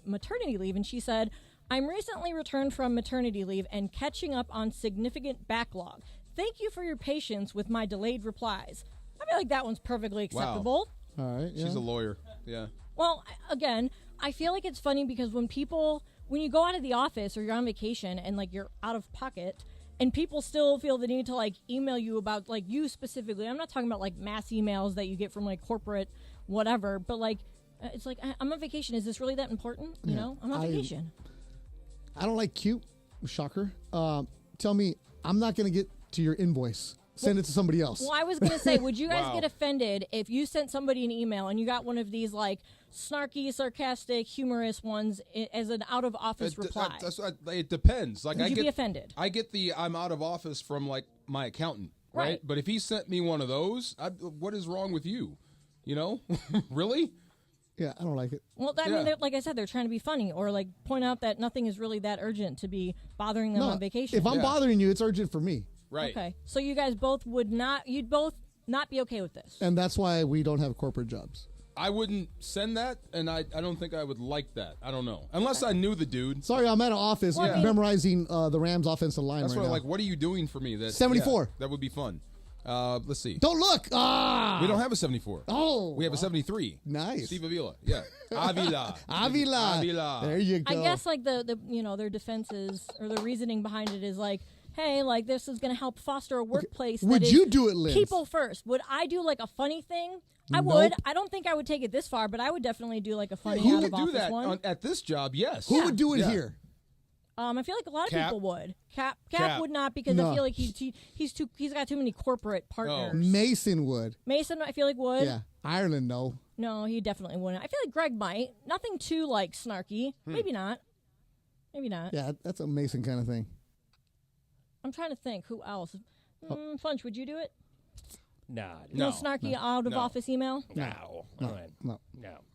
maternity leave, and she said, I'm recently returned from maternity leave and catching up on significant backlog. Thank you for your patience with my delayed replies. I feel like that one's perfectly acceptable. All right. Yeah. She's a lawyer. Yeah. Well, again, I feel like it's funny because when you go out of the office or you're on vacation and like you're out of pocket and people still feel the need to like email you about like you specifically, I'm not talking about like mass emails that you get from like corporate whatever, but like it's like I'm on vacation. Is this really that important? You know, I'm on vacation. I don't like cute. Shocker. Tell me, I'm not going to get to your invoice. Send it to somebody else. Well, I was going to say, would you guys Wow. get offended if you sent somebody an email and you got one of these like snarky, sarcastic, humorous ones as an out of office reply? It depends. Like Would you be offended? I get the I'm out of office from like my accountant, right? But if he sent me one of those, what is wrong with you? You know, really? Yeah, I don't like it. Well, I mean, like I said, they're trying to be funny or like point out that nothing is really that urgent to be bothering them on vacation. If I'm bothering you, it's urgent for me. Right. Okay. So you guys both you'd both not be okay with this. And that's why we don't have corporate jobs. I wouldn't send that, and I don't think I would like that. I don't know. Unless I knew the dude. Sorry, I'm at an office memorizing the Rams offensive line That's right now. like, what are you doing for me? 74. That would be fun. Let's see. Don't look. We don't have a 74. Oh. We have a 73. Nice. Steve Avila. Yeah. Avila. Avila. There you go. I guess like the their defenses or the reasoning behind it is like, hey, like this is going to help foster a workplace. Would that you is do it, Liz? People first. Would I do like a funny thing? I would. I don't think I would take it this far, but I would definitely do like a funny Who out would of do office that one. at this job? Yes. Who would do it here? I feel like a lot of Cap. people would. Cap would not because No. I feel like he's got too many corporate partners. Mason would. Mason, I feel like would. Yeah. Ireland, no. No, he definitely wouldn't. I feel like Greg might. Nothing too like snarky. Maybe not. Maybe not. Yeah, that's a Mason kind of thing. I'm trying to think who else. Funch, would you do it? Nah. No snarky out of office email. No. No.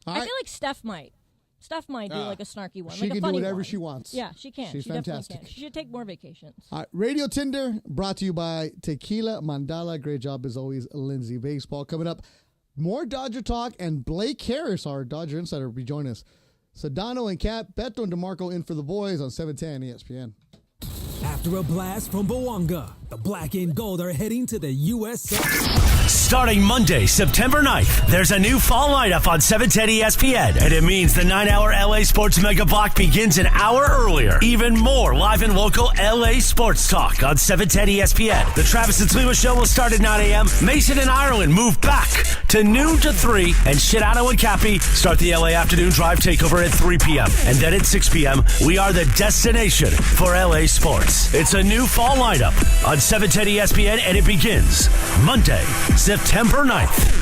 I feel like Steph might. Steph might do like a snarky one. She like can a do funny whatever one. she wants. Yeah, she can. She's she definitely fantastic. can. She should take more vacations. All right, Radio Tinder brought to you by Tequila Mandala. Great job as always, Lindsay. Baseball coming up. More Dodger talk, and Blake Harris, our Dodger insider, will be joining us. Sedano and Cap, Beto and DeMarco in for the boys on 710 ESPN. After a blast from Bowonga, the black and gold are heading to the U.S. Starting Monday, September 9th, there's a new fall lineup on 710 ESPN, and it means the 9-hour LA Sports Mega Block begins an hour earlier. Even more live and local LA sports talk on 710 ESPN. The Travis and Sliwa Show will start at 9 a.m. Mason and Ireland move back to noon to 3, and Sedano and Cappy start the LA Afternoon Drive takeover at 3 p.m. And then at 6 p.m., we are the destination for LA sports. It's a new fall lineup on 710 ESPN, and it begins Monday, September 9th.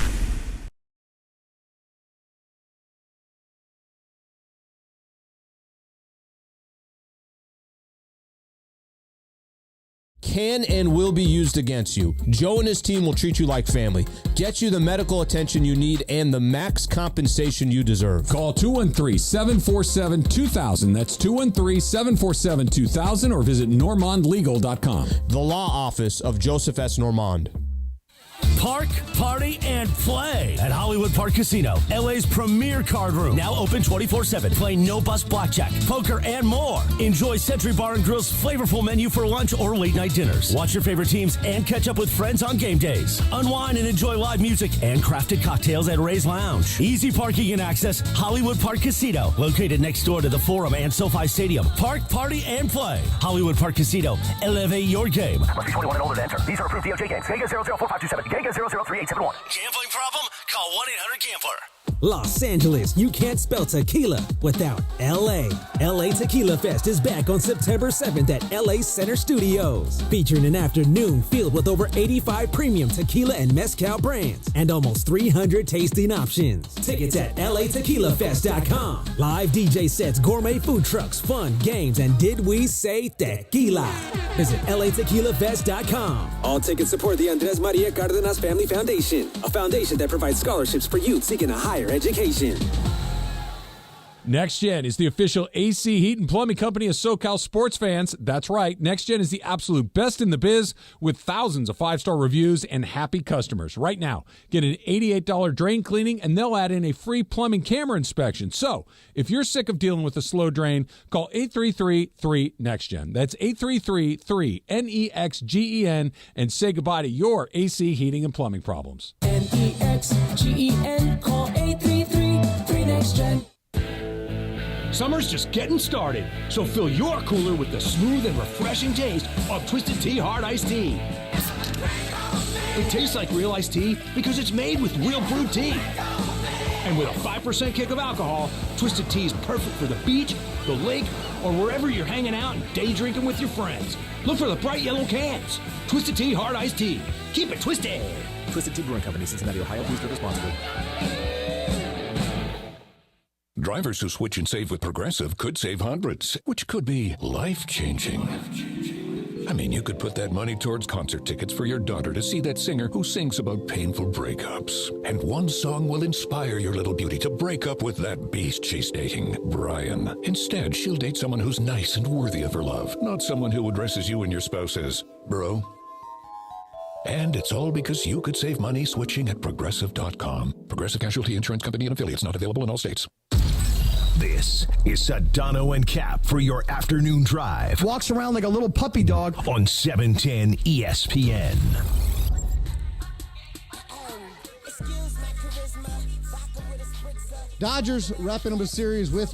Can and will be used against you. Joe and his team will treat you like family, get you the medical attention you need, and the max compensation you deserve. Call 213-747-2000. That's 213-747-2000 or visit normandlegal.com. The law office of Joseph S. Normand. Park, party, and play at Hollywood Park Casino, LA's premier card room. Now open 24/7. Play no-bust blackjack, poker, and more. Enjoy Century Bar and Grill's flavorful menu for lunch or late-night dinners. Watch your favorite teams and catch up with friends on game days. Unwind and enjoy live music and crafted cocktails at Ray's Lounge. Easy parking and access, Hollywood Park Casino. Located next door to the Forum and SoFi Stadium. Park, party, and play. Hollywood Park Casino. Elevate your game. Must be 21 and older to enter. These are approved DOJ games. Geico 004527. Geico 003871. Gambling problem? Call 1-800-GAMBLER. Los Angeles, you can't spell tequila without L.A. L.A. Tequila Fest is back on September 7th at L.A. Center Studios, featuring an afternoon filled with over 85 premium tequila and mezcal brands and almost 300 tasting options. Tickets at latequilafest.com. Live DJ sets, gourmet food trucks, fun, games, and did we say tequila? Visit latequilafest.com. All tickets support the Andres Maria Cardenas Family Foundation, a foundation that provides scholarships for youth seeking a higher education. Next Gen is the official AC Heat and Plumbing Company of SoCal sports fans. That's right. Next Gen is the absolute best in the biz with thousands of 5-star reviews and happy customers. Right now, get an $88 drain cleaning and they'll add in a free plumbing camera inspection. So, if you're sick of dealing with a slow drain, call 833-3NEXTGEN. That's 833-3-NEXGEN and say goodbye to your AC heating and plumbing problems. NEXGEN. Call 833-3NEXTGEN. Summer's just getting started, so fill your cooler with the smooth and refreshing taste of Twisted Tea Hard Iced Tea. It tastes like real iced tea because it's made with real brewed tea. And with a 5% kick of alcohol, Twisted Tea is perfect for the beach, the lake, or wherever you're hanging out and day drinking with your friends. Look for the bright yellow cans. Twisted Tea Hard Iced Tea. Keep it twisted. Twisted Tea Brewing Company, Cincinnati, Ohio. Please drink responsibly. Drivers who switch and save with Progressive could save hundreds, which could be life-changing. I mean, you could put that money towards concert tickets for your daughter to see that singer who sings about painful breakups. And one song will inspire your little beauty to break up with that beast she's dating, Brian. Instead, she'll date someone who's nice and worthy of her love, not someone who addresses you and your spouse as bro. And it's all because you could save money switching at Progressive.com. Progressive Casualty Insurance Company and affiliates, not available in all states. This is Sedano and Kap for your afternoon drive. Walks around like a little puppy dog. On 710 ESPN. Dodgers wrapping up a series with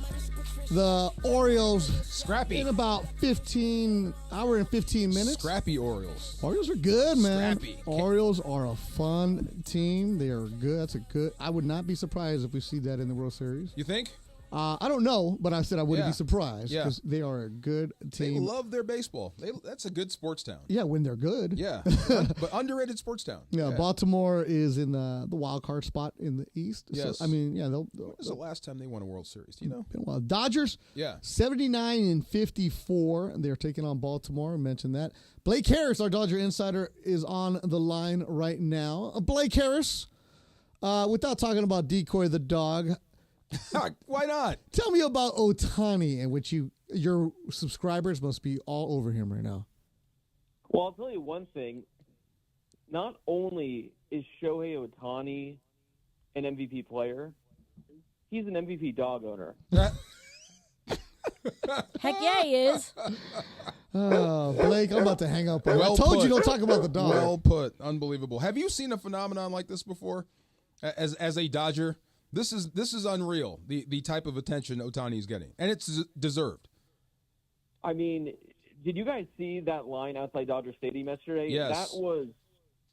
the Orioles. Scrappy. In about 15 minutes. Scrappy Orioles. Orioles are good, man. Scrappy. Orioles are a fun team. They are good. That's a good. I would not be surprised if we see that in the World Series. You think? I don't know, but I said I wouldn't Yeah. be surprised Yeah. because they are a good team. They love their baseball. That's a good sports town. Yeah, when they're good. Yeah, but underrated sports town. Yeah, Baltimore is in the wild card spot in the East. Yes. So, I mean, yeah, When was the last time they won a World Series? Do you know? been a while. Dodgers, Yeah. 79-54. They're taking on Baltimore. I mentioned that. Blake Harris, our Dodger insider, is on the line right now. Blake Harris, without talking about Decoy the dog. Why not? Tell me about Ohtani, in which your subscribers must be all over him right now. Well, I'll tell you one thing. Not only is Shohei Ohtani an MVP player, he's an MVP dog owner. Heck yeah, he is. Oh, Blake, I'm about to hang up. I told put. you don't talk about the dog. Well put. Unbelievable. Have you seen a phenomenon like this before? As a Dodger, this is unreal. The type of attention Ohtani's getting, and it's deserved. I mean, did you guys see that line outside Dodger Stadium yesterday? Yes. That was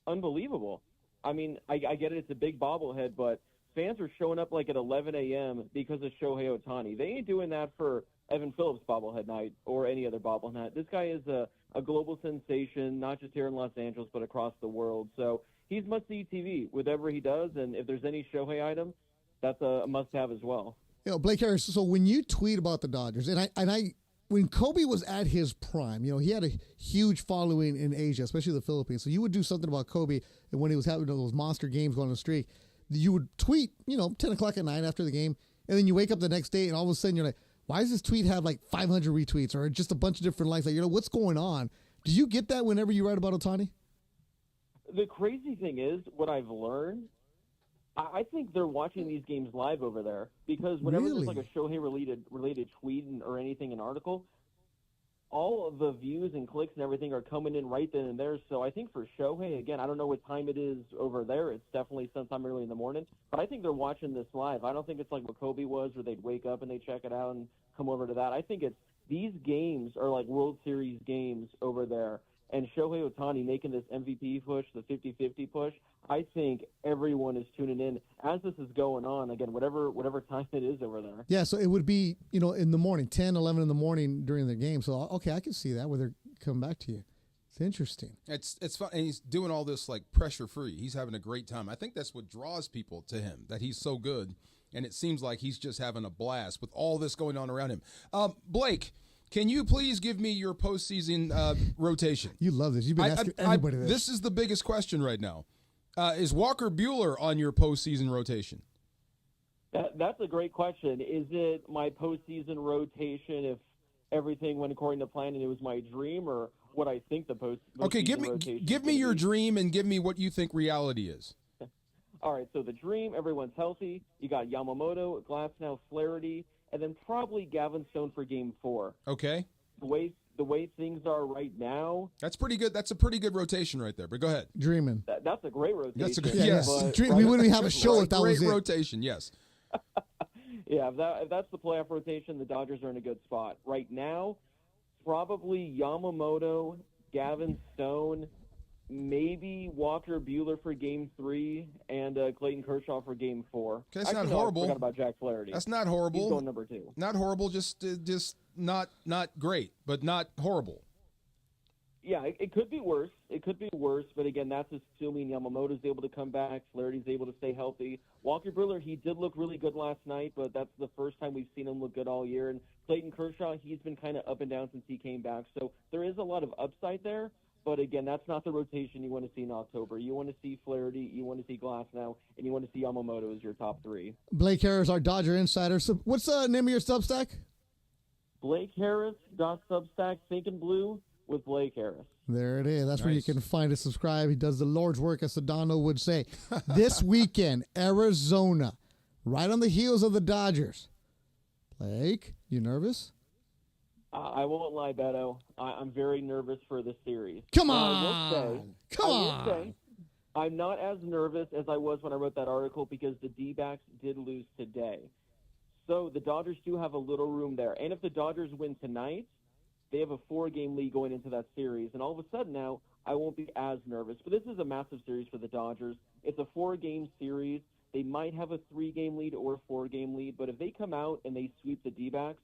unbelievable. I mean, I get it. It's a big bobblehead, but fans are showing up like at 11 a.m. because of Shohei Ohtani. They ain't doing that for Evan Phillips bobblehead night or any other bobblehead night. This guy is a global sensation, not just here in Los Angeles, but across the world. So he's must-see TV, whatever he does, and if there's any Shohei item, that's a must-have as well. You know, Blake Harris, so when you tweet about the Dodgers, and I when Kobe was at his prime, you know, he had a huge following in Asia, especially the Philippines. So you would do something about Kobe, and when he was having those monster games going on the street, you would tweet, 10 o'clock at night after the game, and then you wake up the next day, and all of a sudden you're like, why does this tweet have like 500 retweets or just a bunch of different likes? Like, what's going on? Do you get that whenever you write about Ohtani? The crazy thing is, what I've learned, I think they're watching these games live over there because whenever Really? there's like a Shohei-related tweet or anything, an article, all of the views and clicks and everything are coming in right then and there. So I think for Shohei, again, I don't know what time it is over there. It's definitely sometime early in the morning. But I think they're watching this live. I don't think it's like what Kobe was where they'd wake up and they check it out and come over to that. I think these games are like World Series games over there. And Shohei Ohtani making this MVP push, the 50-50 push, I think everyone is tuning in as this is going on. Again, whatever time it is over there. Yeah, so it would be, in the morning, 10, 11 in the morning during the game. So, okay, I can see that where they're coming back to you. It's interesting. It's fun, and he's doing all this like pressure free. He's having a great time. I think that's what draws people to him, that he's so good, and it seems like he's just having a blast with all this going on around him. Blake, can you please give me your postseason rotation? You love this. You've been asking everybody this. This is the biggest question right now. Is Walker Buehler on your postseason rotation? That's a great question. Is it my postseason rotation if everything went according to plan and it was my dream, or what I think the postseason rotation? Give me your dream and give me what you think reality is. All right, so the dream, everyone's healthy. You got Yamamoto, Glasnow, Flaherty, and then probably Gavin Stone for Game 4. Okay. The way things are right now, that's pretty good. That's a pretty good rotation right there. But go ahead. Dreaming. That's a great rotation. That's a good. Yes. But, We wouldn't even have a show if that was it. Great rotation. Yes. Yeah, if that's the playoff rotation, the Dodgers are in a good spot right now. Probably Yamamoto, Gavin Stone, maybe Walker Buehler for Game 3, and Clayton Kershaw for Game 4. Okay, that's not horrible. I forgot about Jack Flaherty. That's not horrible. He's going number 2. Not horrible. Just not great, but not horrible. Yeah, it could be worse. It could be worse, but again, that's assuming Yamamoto's able to come back, Flaherty's able to stay healthy. Walker Buehler, he did look really good last night, but that's the first time we've seen him look good all year. And Clayton Kershaw, he's been kind of up and down since he came back. So there is a lot of upside there, but again, that's not the rotation you want to see in October. You want to see Flaherty, you want to see Glasnow, and you want to see Yamamoto as your top three. Blake Harris, our Dodger insider. So what's the name of your Substack? Blake Harris, .substack, Thinking Blue with Blake Harris. There it is. That's where you can find it. Subscribe. He does the Lord's work, as Sedano would say. This weekend, Arizona, right on the heels of the Dodgers. Blake, you nervous? I won't lie, Beto. I'm very nervous for this series. Come on. Come on. Say, I'm not as nervous as I was when I wrote that article because the D-backs did lose today. So the Dodgers do have a little room there. And if the Dodgers win tonight, they have a 4-game lead going into that series. And all of a sudden now, I won't be as nervous. But this is a massive series for the Dodgers. It's a 4-game series. They might have a 3-game lead or a 4-game lead. But if they come out and they sweep the D-backs,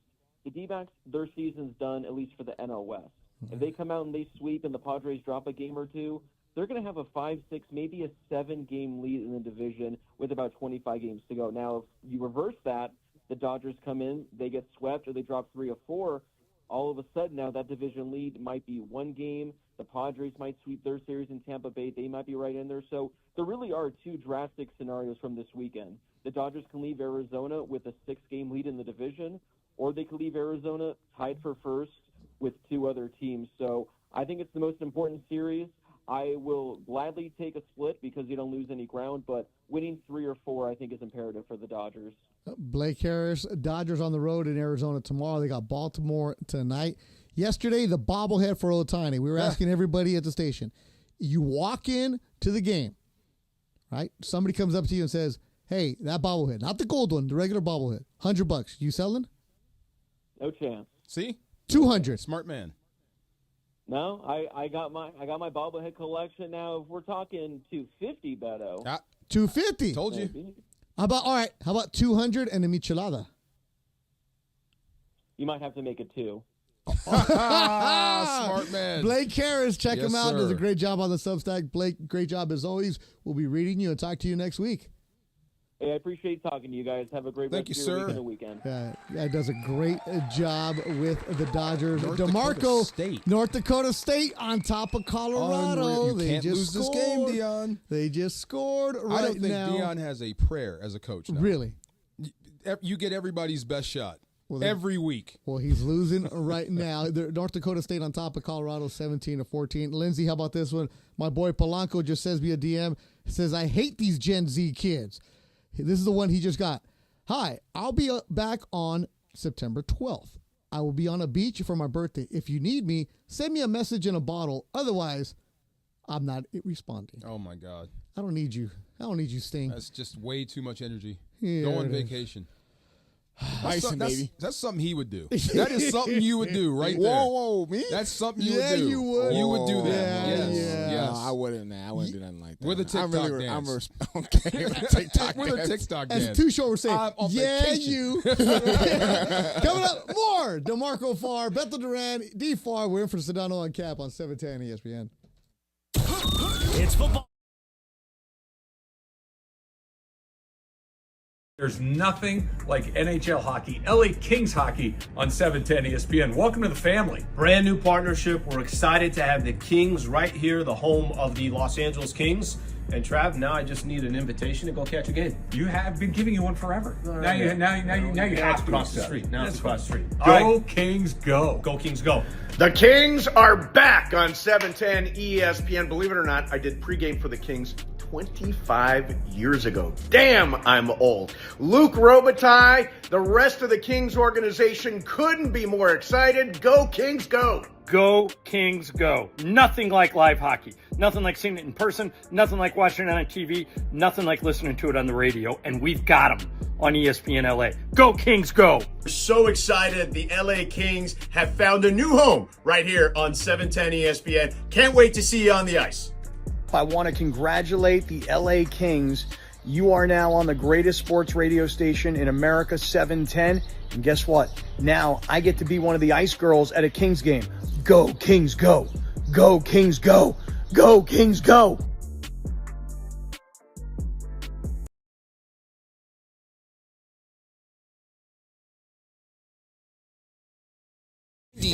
their season's done, at least for the NL West. Mm-hmm. If they come out and they sweep and the Padres drop a game or two, they're going to have a 5, 6, maybe a 7-game lead in the division with about 25 games to go. Now, if you reverse that, the Dodgers come in, they get swept, or they drop 3 or 4, all of a sudden now that division lead might be 1 game. The Padres might sweep their series in Tampa Bay. They might be right in there. So there really are 2 drastic scenarios from this weekend. The Dodgers can leave Arizona with a 6-game lead in the division, or they could leave Arizona tied for first with 2 other teams. So I think it's the most important series. I will gladly take a split because you don't lose any ground, but winning 3 or 4 I think is imperative for the Dodgers. Blake Harris, Dodgers on the road in Arizona tomorrow. They got Baltimore tonight. Yesterday, the bobblehead for Ohtani. We were asking everybody at the station. You walk in to the game, right? Somebody comes up to you and says, hey, that bobblehead, not the gold one, the regular bobblehead, $100. You selling? No chance. See? $200. Smart man. No, I got my bobblehead collection now. If we're talking $250, Beto. $250. Told you. How about $200 and a michelada? You might have to make it 2. Smart man. Blake Harris, check him out. Sir. Does a great job on the Substack. Blake, great job as always. We'll be reading you and talk to you next week. Hey, I appreciate talking to you guys. Have a great rest of your week and the weekend. Yeah, does a great job with the Dodgers. North Dakota State on top of Colorado. You can't lose this game, Dion. They just scored right now. I don't think Dion has a prayer as a coach now. Really? You get everybody's best shot every week. Well, he's losing right now. North Dakota State on top of Colorado, 17-14. Lindsay, how about this one? My boy Polanco just says via DM, says, I hate these Gen Z kids. This is the one he just got. Hi, I'll be back on September 12th. I will be on a beach for my birthday. If you need me, send me a message in a bottle. Otherwise, I'm not responding. Oh, my God. I don't need you. Sting. That's just way too much energy. Yeah, Go on vacation. Baby. That's something he would do. That is something you would do right there. Whoa, me? That's something you would do. Yeah, you would. You would do that. Yeah. No, I wouldn't. I wouldn't do nothing like that. With a TikTok dance. TikTok With a TikTok dance. As Too Short would say, on yeah, vacation. you. Coming up, more DeMarco Farr, Bethel Duran, D. Farr. We're in for Sedano on Cap on 710 ESPN. It's football. There's nothing like NHL hockey, LA Kings hockey on 710 ESPN. Welcome to the family. Brand new partnership. We're excited to have the Kings right here, the home of the Los Angeles Kings. And Trav, now I just need an invitation to go catch a game. You have been giving you one forever. Now you have to across the street. Now it's across the street. Go Kings, go. Go Kings, go. The Kings are back on 710 ESPN. Believe it or not, I did pregame for the Kings 25 years ago. Damn, I'm old. Luke Robitaille, the rest of the Kings organization couldn't be more excited. Go Kings, go. Go Kings, go. Nothing like live hockey. Nothing like seeing it in person. Nothing like watching it on TV. Nothing like listening to it on the radio. And we've got them on ESPN LA. Go Kings, go. We're so excited. The LA Kings have found a new home right here on 710 ESPN. Can't wait to see you on the ice. I want to congratulate the LA Kings. You are now on the greatest sports radio station in America, 710. And guess what? Now I get to be one of the ice girls at a Kings game. Go Kings, go. Go, Kings, go! Go, Kings, go!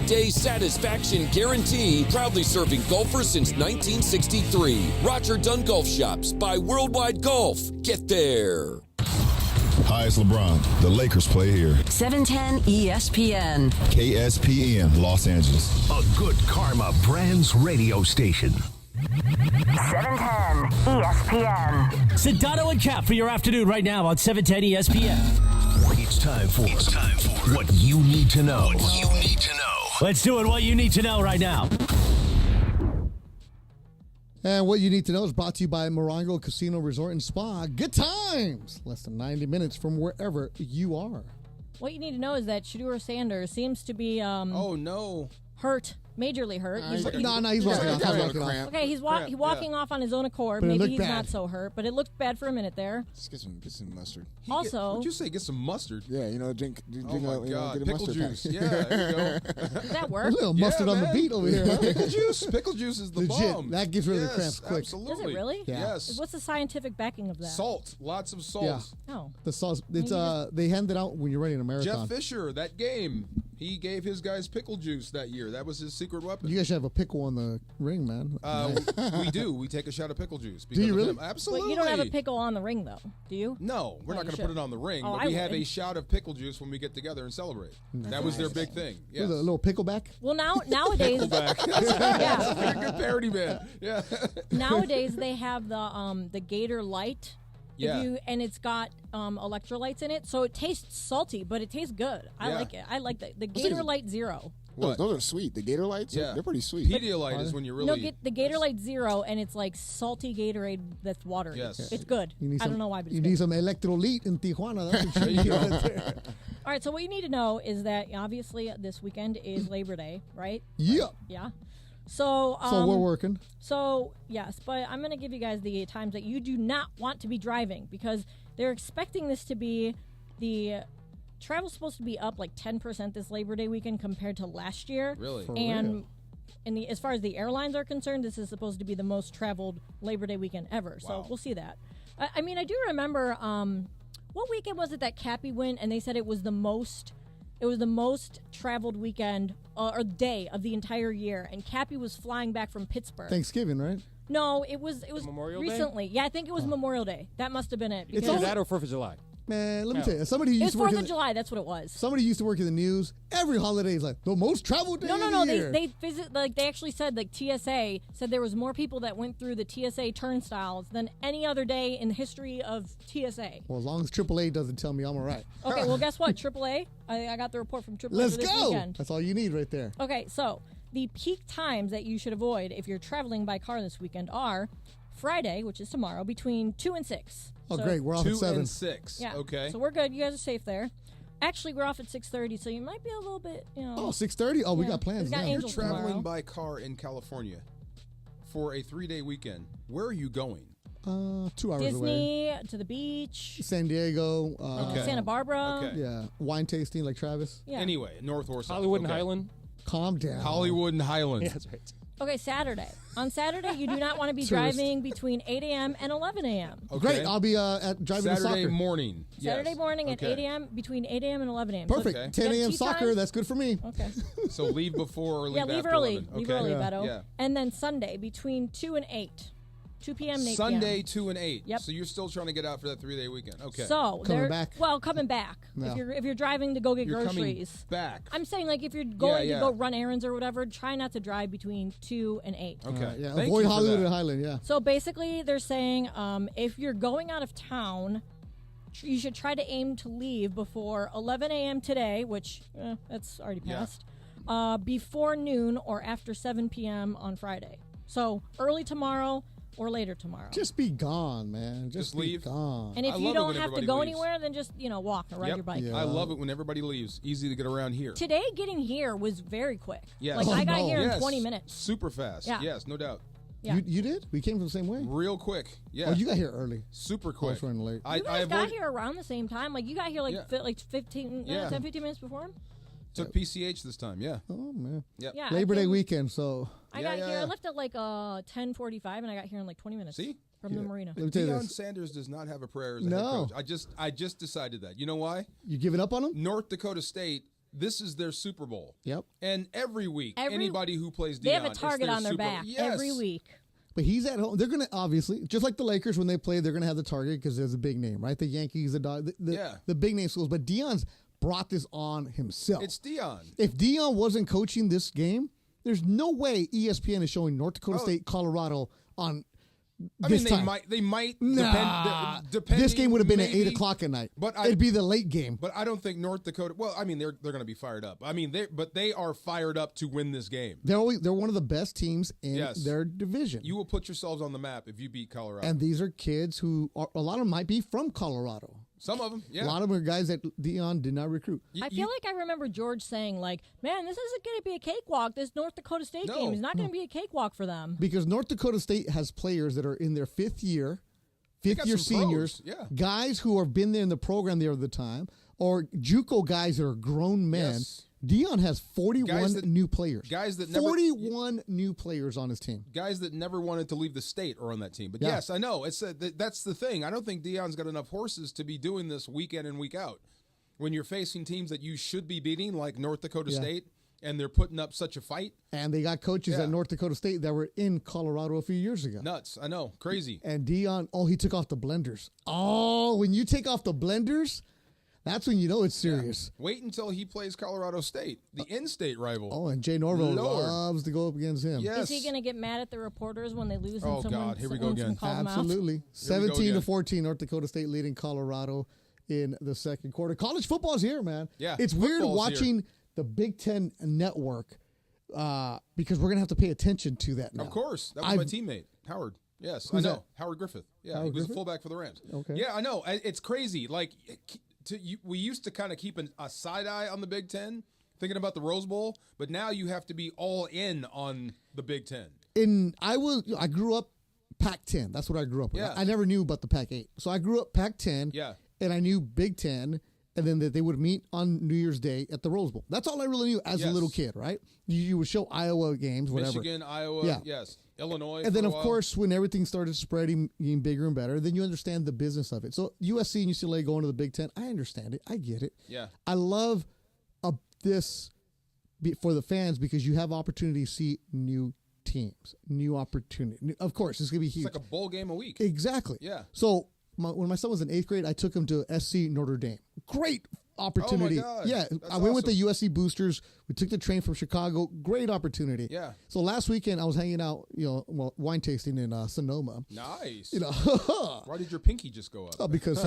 Day satisfaction guarantee. Proudly serving golfers since 1963. Roger Dunn Golf Shops by Worldwide Golf. Get there. Hi, it's LeBron. The Lakers play here. 710 ESPN. KSPN, Los Angeles. A good karma brands radio station. 710 ESPN. Sedano and Kap for your afternoon right now on 710 ESPN. It's time for what you need to know. Let's do it. What you need to know right now. And what you need to know is brought to you by Morongo Casino Resort and Spa. Good times! Less than 90 minutes from wherever you are. What you need to know is that Shedeur Sanders seems to be hurt, majorly hurt. He's walking off. Okay, he's walking off on his own accord. But it Maybe looked he's bad. not so hurt, but it looked bad for a minute there. Just get some mustard. What'd you say? Get some mustard? Yeah, drink Oh my God, get a pickle mustard juice. pack. Yeah, there you go. Does that work? A little mustard on the beat over here. Huh? Pickle juice is the Legit. bomb. That gets rid of the Yes, cramps quick. Absolutely. Does it really? Yeah. Yes. What's the scientific backing of that? Salt. Lots of salt. Yeah. Oh. The sauce. It's they hand it out when you're running a marathon. Jeff Fisher, that game, he gave his guys pickle juice that year. That was his secret weapon. You guys should have a pickle on the ring, man. We do. We take a shot of pickle juice. Do you because of really? him. Absolutely. But you don't have a pickle on the ring, though, do you? No, we're not you going to should. put it on the ring. Oh, but I we have would. a shot of pickle juice when we get together and celebrate. That was their big thing. Yes. With a little pickleback. Well, nowadays, Pickleback. yeah. That's a good parody, man. Yeah. Nowadays they have the Gator Light. Yeah. And it's got electrolytes in it, so it tastes salty, but it tastes good. I Yeah. like it. I like the Gator Light Zero. What? Those are sweet. The Gator Lights, Yeah. they're pretty sweet. Pedialyte is when you really... No, get the Gator Light Zero, and it's like salty Gatorade that's watery. Yes. It's good. I don't know why, but it's You good. need some electrolyte in Tijuana. That's what you need right there. All right, so what you need to know is that obviously this weekend is Labor Day, right? Yeah. Yeah. So So we're working. So, yes, but I'm going to give you guys the times that you do not want to be driving because they're expecting this to be the travel's supposed to be up like 10% this Labor Day weekend compared to last year. Really? For And as far as the airlines are concerned, this is supposed to be the most traveled Labor Day weekend ever. So Wow. we'll see that. I mean, I do remember what weekend was it that Cappy went and they said it was the most traveled weekend or day of the entire year, and Cappy was flying back from Pittsburgh. Thanksgiving, right? No, it was Memorial Day? recently. Yeah, I think it was Memorial Day. That must have been it. It's because- that or 4th of July. Man, let me No. tell you. Somebody who It was used to work 4th in of July. That's what it was. somebody used to work in the news. Every holiday is like the most traveled day No. of the year. They actually said TSA said there was more people that went through the TSA turnstiles than any other day in the history of TSA. Well, as long as AAA doesn't tell me, I'm all right. Okay, well, guess what? AAA. I got the report from AAA Let's for this go. weekend. That's all you need right there. Okay, so the peak times that you should avoid if you're traveling by car this weekend are Friday, which is tomorrow, between 2 and 6. Oh, So- great. We're off at 2 7. and 6. Yeah. Okay. So we're good. You guys are safe there. Actually, we're off at 6:30, so you might be a little bit, Oh, 6:30? Oh, we Yeah. got plans We got now. You're Angels traveling tomorrow. by car in California for a 3-day weekend. Where are you going? 2 hours away. Disney, to the beach, San Diego. Okay. Santa Barbara. Okay. Yeah. Wine tasting like Travis. Yeah. Anyway, North or South. Hollywood and Okay. Highland. Calm down. Hollywood and Highland. Yeah, that's right. Okay, Saturday. On Saturday, you do not want to be Tourist. driving between 8 a.m. and 11 a.m. Okay. Great. I'll be at driving to Saturday soccer. morning. Saturday Yes. morning at Okay. 8 a.m. between 8 a.m. and 11 a.m. Perfect. Okay. 10 a.m. tea soccer. times? That's good for me. Okay. So leave before or leave Yeah, leave after early. 11. Leave Okay. early, Yeah. Beto. Yeah. And then Sunday between 2 and 8. 2 p.m. and 8 Sunday, p.m. 2 and 8. Yep. So you're still trying to get out for that 3-day weekend. Okay. So Coming they're- back? Well, coming back. No. If you're driving to go get You're coming groceries. back. I'm saying like if you're going yeah. to go run errands or whatever, try not to drive between 2 and 8. Okay. Yeah. Thank Avoid you for Hollywood that. and Highland. Yeah. So basically, they're saying if you're going out of town, you should try to aim to leave before 11 a.m. today, which that's already Yeah. passed, before noon or after 7 p.m. on Friday. So early tomorrow or later tomorrow. Just be gone, man. Just be leave. gone. And if I you love it don't when have to everybody go leaves. anywhere, then just walk or ride Yep. your bike. Yeah. I love it when everybody leaves. Easy to get around here. Today, getting here was very quick. Yes. Like Oh, I got no. here in Yes. 20 minutes. Super fast. Yeah. Yes, no doubt. Yeah. You did? We came from the same way? Real quick. Yeah. Oh, you got here early. Super I quick. was running late. I You guys avoid, got here around the same time. Like you got here like Yeah. 15 Yeah. 10, 15 minutes before him. Took PCH this time, yeah. Oh, man. Yep. Yeah, Labor Day weekend, so. I got here. I left at like 10:45, and I got here in like 20 minutes. See? From the marina. Deion Sanders does not have a prayer as a head coach. I just decided that. You know why? You giving up on him? North Dakota State, this is their Super Bowl. Yep. And every week, anybody who plays Deion, they have a target on their Super back Bowl. every week. But he's at home. They're going to, obviously, just like the Lakers when they play, they're going to have the target because there's a big name, right? The Yankees, the big name schools. But Deion's brought this on himself. It's Deion. If Deion wasn't coaching this game, there's no way ESPN is showing North Dakota State, Colorado on this time. They might. Nah. Depending, this game would have been maybe, at 8 o'clock at night. But it'd be the late game. But I don't think North Dakota. Well, I mean, they're going to be fired up. I mean, they are fired up to win this game. They're one of the best teams in their division. You will put yourselves on the map if you beat Colorado. And these are kids who a lot of them might be from Colorado. Some of them, yeah. A lot of them are guys that Deion did not recruit. I feel like I remember George saying, like, man, this isn't going to be a cakewalk. This North Dakota State game is not going to be a cakewalk for them. Because North Dakota State has players that are in their fifth year seniors, guys who have been there in the program there at the time, or JUCO guys that are grown men. Yes. Deion has 41 new players. Guys that 41 new players on his team. Guys that never wanted to leave the state are on that team. But yes, I know. That's the thing. I don't think Deion's got enough horses to be doing this week in and week out. When you're facing teams that you should be beating, like North Dakota State, and they're putting up such a fight. And they got coaches at North Dakota State that were in Colorado a few years ago. Nuts. I know. Crazy. And Deion, he took off the blenders. Oh, when you take off the blenders, that's when you know it's serious. Yeah. Wait until he plays Colorado State, the in-state rival. Oh, and Jay Norvell loves to go up against him. Yes. Is he going to get mad at the reporters when they lose? Oh, God. Here we go again. Absolutely. 17-14, North Dakota State leading Colorado in the second quarter. College football's here, man. Yeah. It's weird watching the Big Ten Network because we're going to have to pay attention to that now. Of course. That was my teammate, Howard. Yes, I know. That? Howard Griffith. Yeah, he was a fullback for the Rams. Okay. Yeah, I know. It's crazy. Like, we used to kind of keep a side eye on the Big Ten, thinking about the Rose Bowl, but now you have to be all in on the Big Ten. I grew up Pac-10. That's what I grew up with. Yeah. I never knew about the Pac-8. So I grew up Pac-10. Yeah. And I knew Big Ten, and then that they would meet on New Year's Day at the Rose Bowl. That's all I really knew as a little kid, right? You would show Iowa games, whatever. Michigan, Iowa, yes. Illinois. And then, of course, when everything started spreading, getting bigger and better, then you understand the business of it. So USC and UCLA going to the Big Ten, I understand it. I get it. Yeah. I love this for the fans because you have opportunity to see new teams, new opportunity. Of course, it's going to be huge. It's like a bowl game a week. Exactly. Yeah. So when my son was in 8th grade, I took him to SC Notre Dame. Great opportunity. Oh, my God. Yeah. That's I went with awesome. the USC boosters. We took the train from Chicago. Great opportunity. Yeah. So last weekend I was hanging out, wine tasting in Sonoma. Nice. Why did your pinky just go up? Oh, because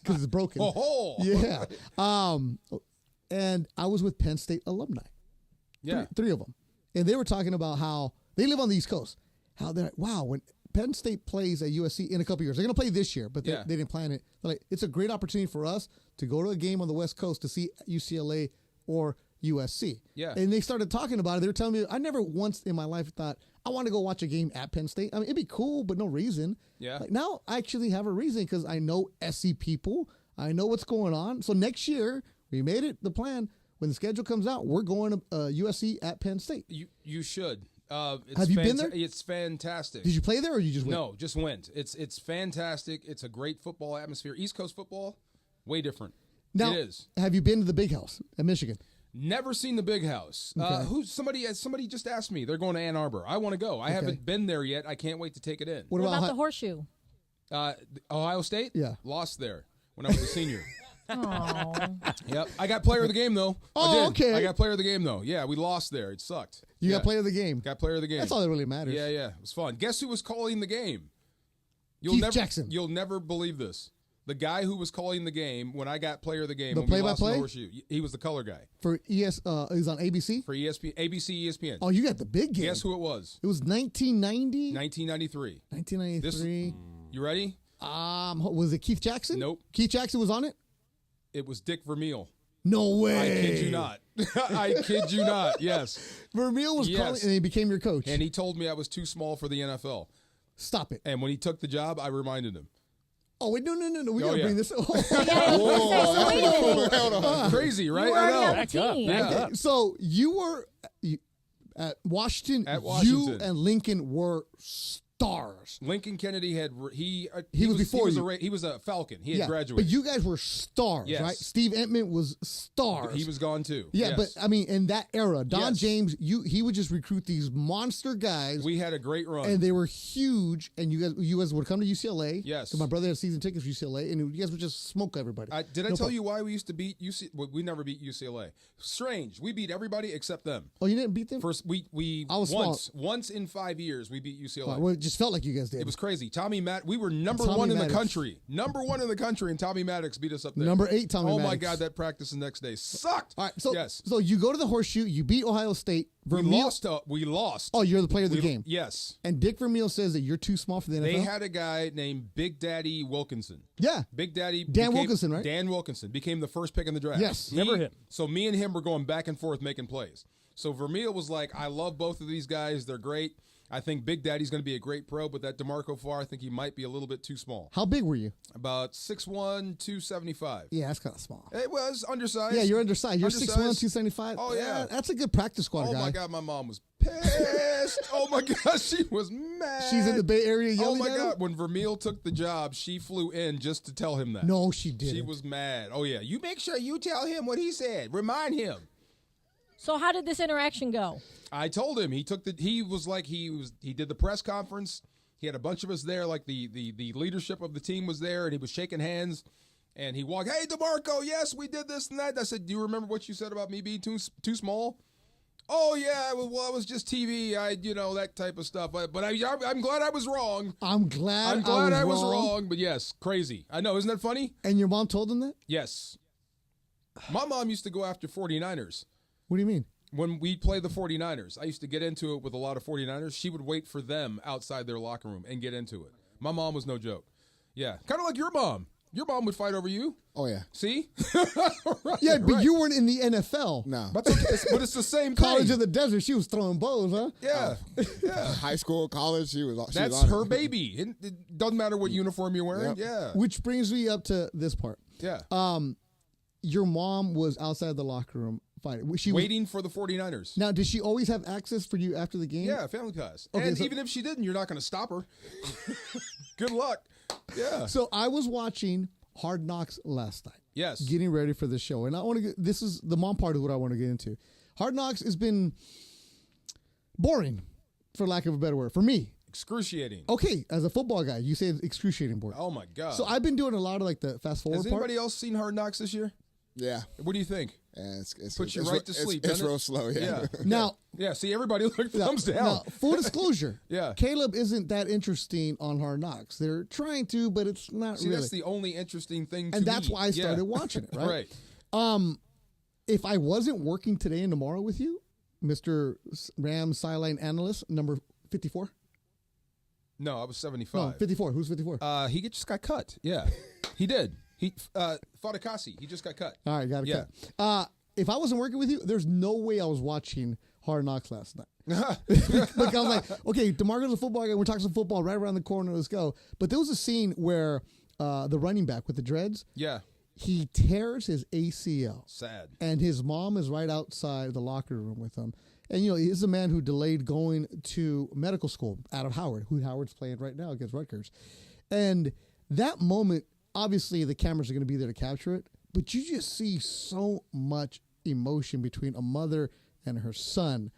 it's broken. Oh. Yeah. And I was with Penn State alumni. Yeah. Three of them. And they were talking about how they live on the East Coast. How they're like, wow, when Penn State plays at USC in a couple years. They're going to play this year, but they didn't plan it. They're like, it's a great opportunity for us to go to a game on the West Coast to see UCLA or USC. Yeah. And they started talking about it. They were telling me, I never once in my life thought, I want to go watch a game at Penn State. I mean, it'd be cool, but no reason. Yeah. Like now I actually have a reason because I know SC people. I know what's going on. So next year, we made it the plan. When the schedule comes out, we're going to USC at Penn State. You should. Have you been there? It's fantastic. Did you play there or you just went? No, just went. It's fantastic. It's a great football atmosphere. East Coast football, way different. Now, it is. Have you been to the Big House at Michigan? Never seen the Big House. Okay. Somebody just asked me. They're going to Ann Arbor. I want to go. I haven't been there yet. I can't wait to take it in. What about the horseshoe? Ohio State? Yeah. Lost there when I was a senior. Oh. Yep. I got player of the game, though. Oh, okay. I got player of the game, though. Yeah, we lost there. It sucked. You got player of the game. Got player of the game. That's all that really matters. Yeah. It was fun. Guess who was calling the game? Keith Jackson. You'll never believe this. The guy who was calling the game when I got player of the game, The when we lost in play-by-play? the horseshoe, he was the color guy. For he's on ABC? For ESPN, ABC, ESPN. Oh, you got the big game. Guess who it was? It was 1990? 1993. 1993. You ready? Was it Keith Jackson? Nope. Keith Jackson was on it? It was Dick Vermeil. No way. I kid you not. I kid you not. Yes. Vermeil was calling, and he became your coach. And he told me I was too small for the NFL. Stop it. And when he took the job, I reminded him. Oh, wait, no. We got to yeah. bring this. Crazy, right? You were already I know. on the team. Yeah. Okay, so you were at Washington. At Washington. You and Lincoln were stars. Lincoln Kennedy had He was before you. He was a Falcon. He had Yeah, graduated. but you guys were stars, Yes. right? Steve Entman was stars. He was gone too. Yeah, Yes. but I mean, in that era, Don Yes. James, he would just recruit these monster guys. We had a great run. And they were huge, and you guys would come to UCLA. Yes. 'Cause my brother had season tickets for UCLA, and you guys would just smoke everybody. Did I tell you why we used to beat UC? Well, we never beat UCLA. Strange. We beat everybody except them. Oh, you didn't beat them? First, we I was once in 5 years we beat UCLA. Well, it just felt like you guys did. It was crazy. We were number Tommy one in Maddox. the country. Number one in the country, and Tommy Maddox beat us up there. Number 8, Tommy Oh my Maddox. God, that practice the next day sucked. All right, so yes, so you go to the Horseshoe, you beat Ohio State. we Vermeil- lost. We lost. Oh, you're the player of the game. Yes. And Dick Vermeil says that you're too small for the NFL. They had a guy named Big Daddy Wilkinson. Yeah. Big Daddy. Dan Wilkinson, right? Dan Wilkinson became the first pick in the draft. Yes. Remember him. So me and him were going back and forth making plays. So Vermeil was like, I love both of these guys. They're great. I think Big Daddy's going to be a great pro, but that DeMarco Farr, I think he might be a little bit too small. How big were you? About 6'1", 275. Yeah, that's kind of small. It was undersized. Yeah, you're undersized. You're 6'1", Undersized. 275. Oh, yeah. That's a good practice squad Oh, guy. my God, my mom was pissed. Oh, my God, she was mad. She's in the Bay Area Oh, yelling my at him? God, when Vermeil took the job, she flew in just to tell him that. No, she didn't. She was mad. Oh, yeah. You make sure you tell him what he said. Remind him. So how did this interaction go? I told him he did the press conference. He had a bunch of us there, like the leadership of the team was there, and he was shaking hands. And he walked, hey, DeMarco, yes, we did this and that. I said, do you remember what you said about me being too small? Oh, yeah, well, it was just TV, that type of stuff. But I'm glad I was wrong. I'm glad I was wrong. But yes, crazy. I know, isn't that funny? And your mom told him that? Yes. My mom used to go after 49ers. What do you mean? When we play the 49ers, I used to get into it with a lot of 49ers. She would wait for them outside their locker room and get into it. My mom was no joke. Yeah, kind of like your mom. Your mom would fight over you. Oh, yeah. See? Right, Yeah, but right. you weren't in the NFL. No. But it's the same thing. College of the Desert, she was throwing bows, huh? Yeah. High school, college, she was That's on her it. baby. It doesn't matter what uniform you're wearing. Yep. Yeah. Which brings me up to this part. Yeah. Your mom was outside the locker room fighting. She was waiting for the 49ers. Now, did she always have access for you after the game? Yeah, family pass. Okay, and so- even if she didn't, you're not going to stop her. Good luck. Yeah. So I was watching Hard Knocks last night. Yes. Getting ready for the show. And I want to get, this is the mom part of what I want to get into. Hard Knocks has been boring, for lack of a better word, for me. Excruciating. Okay, as a football guy, you say it's excruciating boring. Oh, my God. So I've been doing a lot of like the fast forward Has part. anybody else seen Hard Knocks this year? Yeah. What do you think? Yeah, it's Puts you it's- right to sleep. It's doesn't it? real slow, yeah. Now, Yeah, see, everybody look thumbs down. now, full disclosure, Yeah. Caleb isn't that interesting on Hard Knocks. They're trying to, but it's not See, really. that's the only interesting thing to And that's me. why I started watching it, right? Right. If I wasn't working today and tomorrow with you, Mr. Rams sideline analyst, number 54? No, I was 75. No, 54. Who's 54? He just got cut. Yeah, he did. He Fadakasi. He just got cut. All right, got it. Yeah. Cut. If I wasn't working with you, there's no way I was watching Hard Knocks last night. Like I was like, okay, DeMarco's a football guy. We're talking some football right around the corner. Let's go. But there was a scene where the running back with the dreads, Yeah. he tears his ACL. Sad. And his mom is right outside the locker room with him. And, he's a man who delayed going to medical school out of Howard, who Howard's playing right now against Rutgers. And that moment, obviously the cameras are going to be there to capture it, but you just see so much emotion between a mother and her son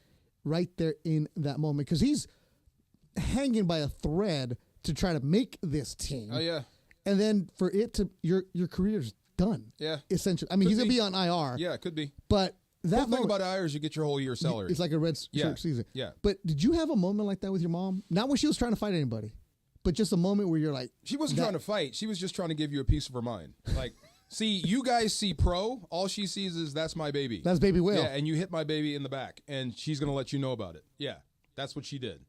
right there in that moment. Because he's hanging by a thread to try to make this team. Oh, yeah. And then for it to, your career's done. Yeah. Essentially. I mean, he's going to be on IR. Yeah, it could be. But that One thing about IR is you get your whole year's salary. it's like a red shirt season. Yeah. But did you have a moment like that with your mom? Not when she was trying to fight anybody, but just a moment where you're like, She wasn't trying to fight. She was just trying to give you a piece of her mind. Like, see, you guys see pro. All she sees is that's my baby. That's baby Will. Yeah, and you hit my baby in the back, and she's going to let you know about it. Yeah, that's what she did.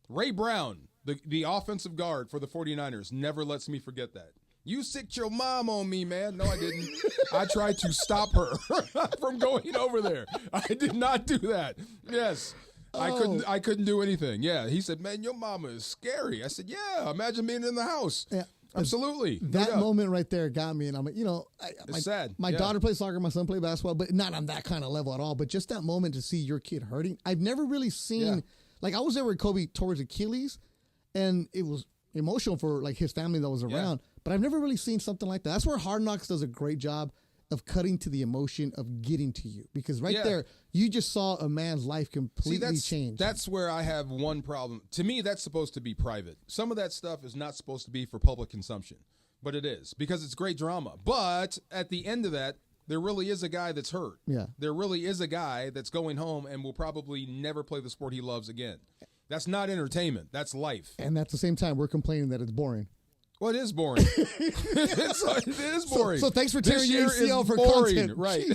Ray Brown, the offensive guard for the 49ers, never lets me forget that. You sicked your mom on me, man. No, I didn't. I tried to stop her from going over there. I did not do that. Yes. I couldn't do anything. Yeah. He said, man, your mama is scary. I said, yeah, imagine being in the house. Yeah. Absolutely. That moment right there got me, and I'm like, It's sad. My daughter plays soccer, my son plays basketball, but not on that kind of level at all. But just that moment to see your kid hurting, I've never really seen. Like I was there with Kobe towards Achilles, and it was emotional for like his family that was around. But I've never really seen something like that. That's where Hard Knocks does a great job of cutting to the emotion of getting to you, because there you just saw a man's life completely change. That's where I have one problem. To me, that's supposed to be private. Some of that stuff is not supposed to be for public consumption, but it is, because it's great drama. But at the end of that, there really is a guy that's hurt. Yeah. There really is a guy that's going home and will probably never play the sport he loves again. That's not entertainment. That's life. And at the same time, we're complaining that it's boring. Well, it is boring. It is boring. So thanks for tearing your ACL for boring, content. right?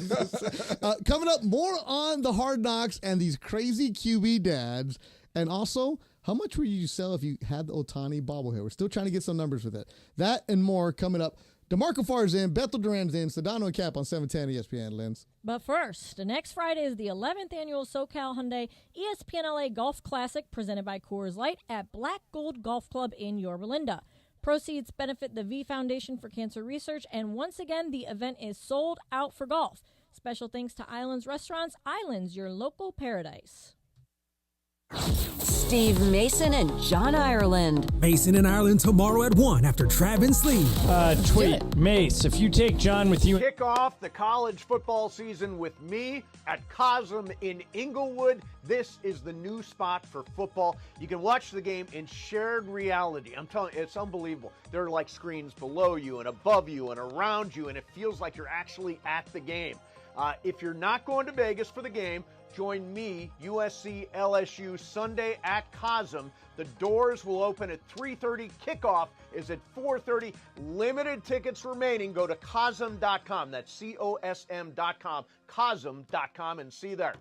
Coming up, more on the Hard Knocks and these crazy QB dads. And also, how much would you sell if you had the Ohtani bobblehead? We're still trying to get some numbers with it. That and more coming up. DeMarco Farr's in, Bethel Duran's in, Sedano and Kap on 710 ESPN, Lens. But first, next Friday is the 11th annual SoCal Hyundai ESPN LA Golf Classic presented by Coors Light at Black Gold Golf Club in Yorba Linda. Proceeds benefit the V Foundation for Cancer Research, and once again, the event is sold out for golf. Special thanks to Islands Restaurants. Islands, your local paradise. Steve Mason and John Ireland. Mason and Ireland tomorrow at 1 after Trav and Sleeve. Tweet, Mace, if you take John with you. Kick off the college football season with me at Cosm in Inglewood. This is the new spot for football. You can watch the game in shared reality. I'm telling you, it's unbelievable. There are like screens below you and above you and around you, and it feels like you're actually at the game. If you're not going to Vegas for the game, join me, USC LSU, Sunday at Cosm. The doors will open at 3:30. Kickoff is at 4:30. Limited tickets remaining. Go to cosm.com. That's COSM.com. Cosm.com, and see you there.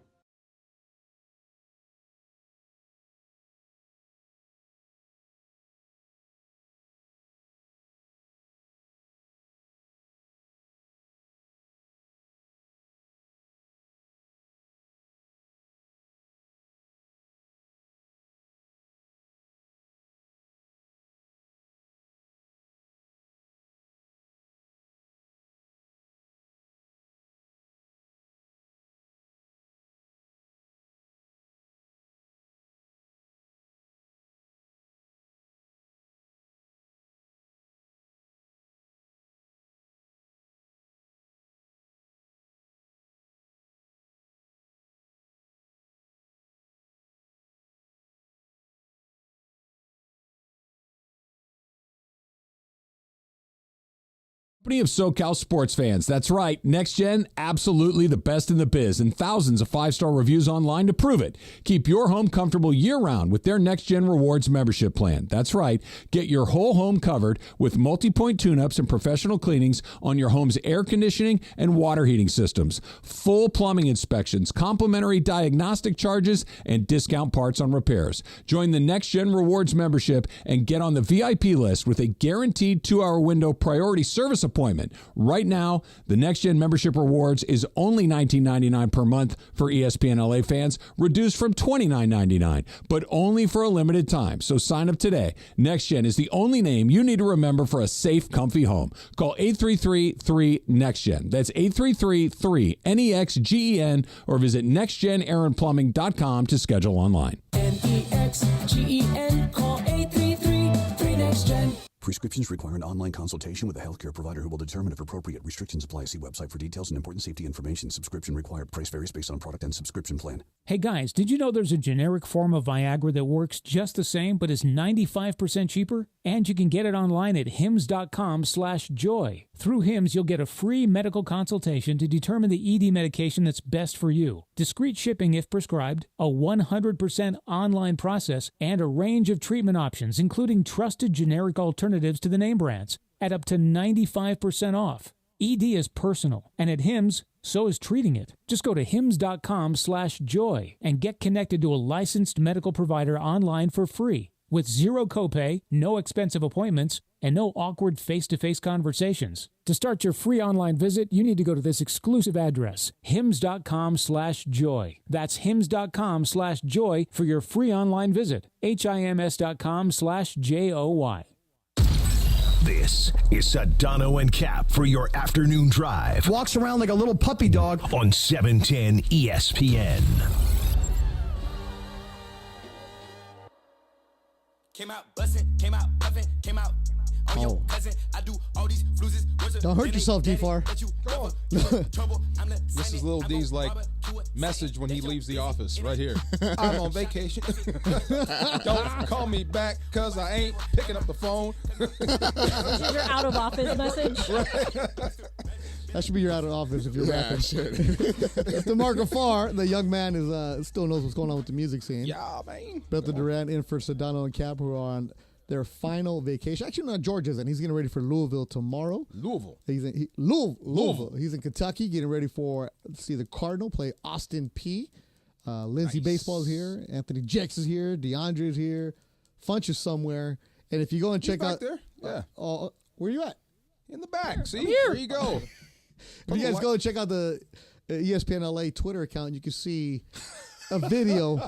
Company of SoCal sports fans. That's right. Next Gen, absolutely the best in the biz, and thousands of 5-star reviews online to prove it. Keep your home comfortable year-round with their Next Gen Rewards membership plan. That's right. Get your whole home covered with multi-point tune-ups and professional cleanings on your home's air conditioning and water heating systems. Full plumbing inspections, complimentary diagnostic charges, and discount parts on repairs. Join the Next Gen Rewards membership and get on the VIP list with a guaranteed 2-hour window priority service appointment. Right now, the Next Gen membership rewards is only $19.99 per month for ESPN LA fans, reduced from $29.99, but only for a limited time. So sign up today. Next Gen is the only name you need to remember for a safe, comfy home. Call 833-3-NEXTGEN. That's 833-3-NEXGEN, or visit nextgenaaronplumbing.com to schedule online. NEXGEN, call 833-3-NEXTGEN. Prescriptions require an online consultation with a healthcare provider who will determine if appropriate. Restrictions apply. See website for details and important safety information. Subscription required. Price varies based on product and subscription plan. Hey guys, did you know there's a generic form of Viagra that works just the same but is 95% cheaper? And you can get it online at hims.com/joy. Through Hims, you'll get a free medical consultation to determine the ED medication that's best for you. Discreet shipping if prescribed, a 100% online process, and a range of treatment options, including trusted generic alternatives to the name brands, at up to 95% off. ED is personal, and at Hims, so is treating it. Just go to hims.com/joy and get connected to a licensed medical provider online for free, with zero copay, no expensive appointments, and no awkward face-to-face conversations. To start your free online visit, you need to go to this exclusive address, hims.com/joy. That's hims.com/joy for your free online visit, hims.com/joy. This is Sedano and Kap for your afternoon drive. Walks around like a little puppy dog. On 710 ESPN. Came out bussin', came out puffin', came out on your cousin. I do all these fluses. Don't hurt yourself, D4. This is Lil D's like message when he leaves the office right here. I'm on vacation. Don't call me back because I ain't picking up the phone. Your out of office message. That should be your out of office if you're Yeah, rapping. it should. DeMarco Farr, the young man, is still knows what's going on with the music scene. Yeah, man. Bethel Durant in for Sedano and Kap, who are on their final vacation. Actually, not Georgia's, and he's getting ready for Louisville tomorrow. Louisville. Louisville. He's in Kentucky, getting ready for the Cardinal play Austin P. Lindsey Baseball's here. Anthony Jex is here. DeAndre is here. Funch is somewhere. And if you go and check out there, yeah. Where you at? In the back. See, here. There you go. If you guys go and check out the ESPN LA Twitter account, you can see a video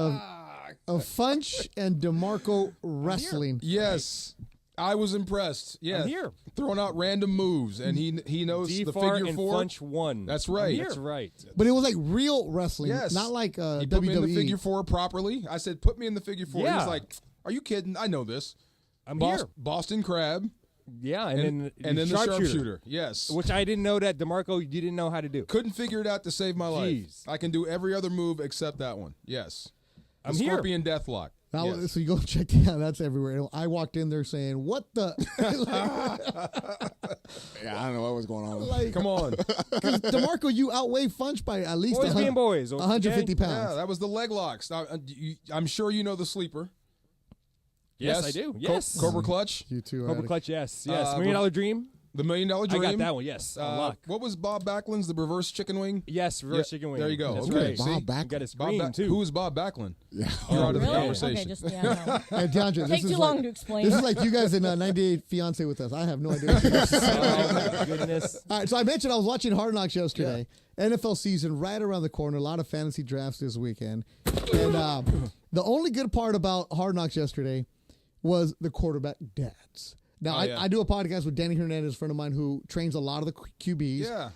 of Funch and DeMarco wrestling. Yes. I was impressed. Yeah. I'm here. Throwing out random moves, and he knows the D4 figure and four. Funch won. That's right. That's right. But it was like real wrestling. Yes. Not like He WWE. put me in the figure four properly. I said, put me in the figure four. He Yeah. was like, are you kidding? I know this. I'm here. Boston Crab. Yeah, And then the sharpshooter. Yes. Which I didn't know that, DeMarco, you didn't know how to do. Couldn't figure it out to save my life. Jeez. I can do every other move except that one. Yes. The I'm here. Scorpion Deathlock. So you go check it out. That's everywhere. I walked in there saying, what the? Yeah, I don't know what was going on. Like, come on. Because DeMarco, you outweigh Funch by at least Boys being boys, okay? 150 pounds. Yeah, that was the leg locks. Now, I'm sure you know the sleeper. Yes, I do. Yes. Cobra Clutch. You too. Cobra Clutch, yes. Yes. $1 Million Dream. The $1 Million Dream. I got that one, yes. Unlock. What was Bob Backlund's, the reverse chicken wing? Yes, reverse chicken wing. There you go. That's Okay. right. See? Bob Backlund. You got a screen, too. Who is Bob Backlund? Yeah. You're out of the Really? conversation. Okay, just, yeah, no. Hey, DeAndre, Take too long to explain. This is like you guys in 98 Fiance with us. I have no idea. Oh, my goodness. All right, so I mentioned I was watching Hard Knocks yesterday. Yeah. NFL season right around the corner. A lot of fantasy drafts this weekend. And the only good part about Hard Knocks yesterday was the quarterback dads. Now, I do a podcast with Danny Hernandez, a friend of mine who trains a lot of the QBs. Yeah.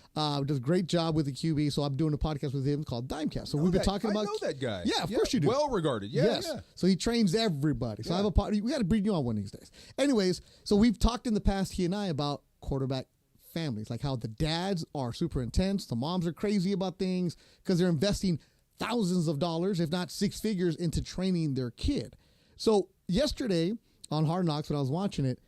Does a great job with the QB. So I'm doing a podcast with him called Dimecast. So we've been talking about. I know that guy. Yeah, of course you do. Well regarded. Yeah, yes. yeah. So he trains everybody. So I have a podcast. We got to bring you on one of these days. Anyways, so we've talked in the past, he and I, about quarterback families, like how the dads are super intense. The moms are crazy about things because they're investing thousands of dollars, if not six figures, into training their kid. So yesterday on Hard Knocks, when I was watching it,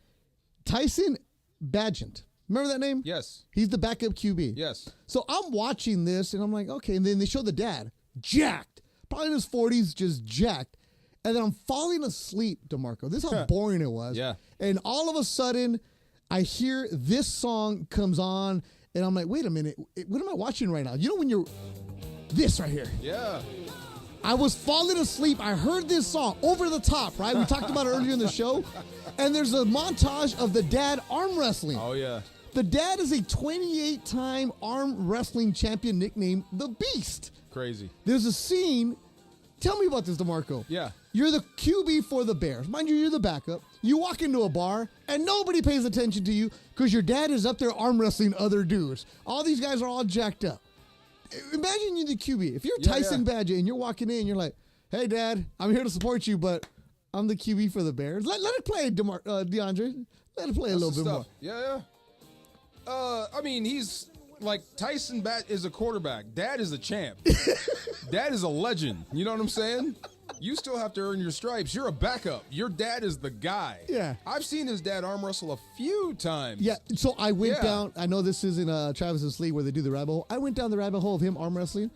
Tyson Bagent. Remember that name? Yes. He's the backup QB. Yes. So I'm watching this, and I'm like, okay. And then they show the dad, jacked. Probably in his 40s, just jacked. And then I'm falling asleep, DeMarco. This is how boring it was. Yeah. And all of a sudden, I hear this song comes on, and I'm like, wait a minute. What am I watching right now? You know when you're... This right here. Yeah. I was falling asleep. I heard this song over the top, right? We talked about it earlier in the show. And there's a montage of the dad arm wrestling. Oh, yeah. The dad is a 28-time arm wrestling champion nicknamed The Beast. Crazy. There's a scene. Tell me about this, DeMarco. Yeah. You're the QB for the Bears. Mind you, you're the backup. You walk into a bar, and nobody pays attention to you because your dad is up there arm wrestling other dudes. All these guys are all jacked up. Imagine you're the QB. If you're Tyson Badgett and you're walking in, you're like, hey, Dad, I'm here to support you, but I'm the QB for the Bears. Let it play, DeAndre. Let it play a little bit more. Yeah, yeah. I mean, he's like Tyson Bat is a quarterback. Dad is a champ. Dad is a legend. You know what I'm saying? You still have to earn your stripes. You're a backup. Your dad is the guy. Yeah. I've seen his dad arm wrestle a few times. Yeah, so I went down. I know this isn't Travis's League where they do the rabbit hole. I went down the rabbit hole of him arm wrestling.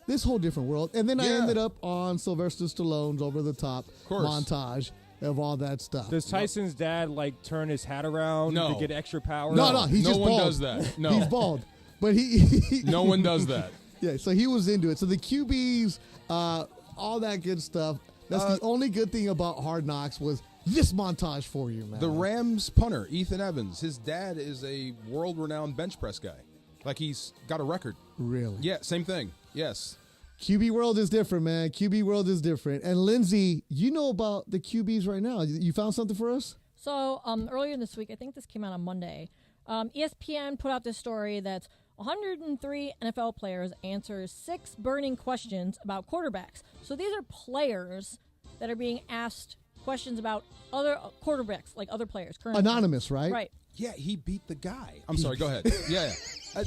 This whole different world. And then I ended up on Sylvester Stallone's Over the Top montage of all that stuff. Does Tyson's dad, like, turn his hat around to get extra power? No, he's just bald. No one does that. No. He's bald. But he no one does that. Yeah, so he was into it. So the QBs, all that good stuff. That's the only good thing about Hard Knocks was this montage for you, man. The Rams punter, Ethan Evans, his dad is a world-renowned bench press guy. Like, he's got a record. Really? Yeah, same thing. Yes. QB world is different, man. QB world is different. And Lindsay, you know about the QBs right now. You found something for us? So earlier this week, I think this came out on Monday, ESPN put out this story that's 103 NFL players answer 6 burning questions about quarterbacks. So these are players that are being asked questions about other quarterbacks, like other players. Anonymous, right? Right. Yeah, he beat the guy. I'm sorry, go ahead. Yeah.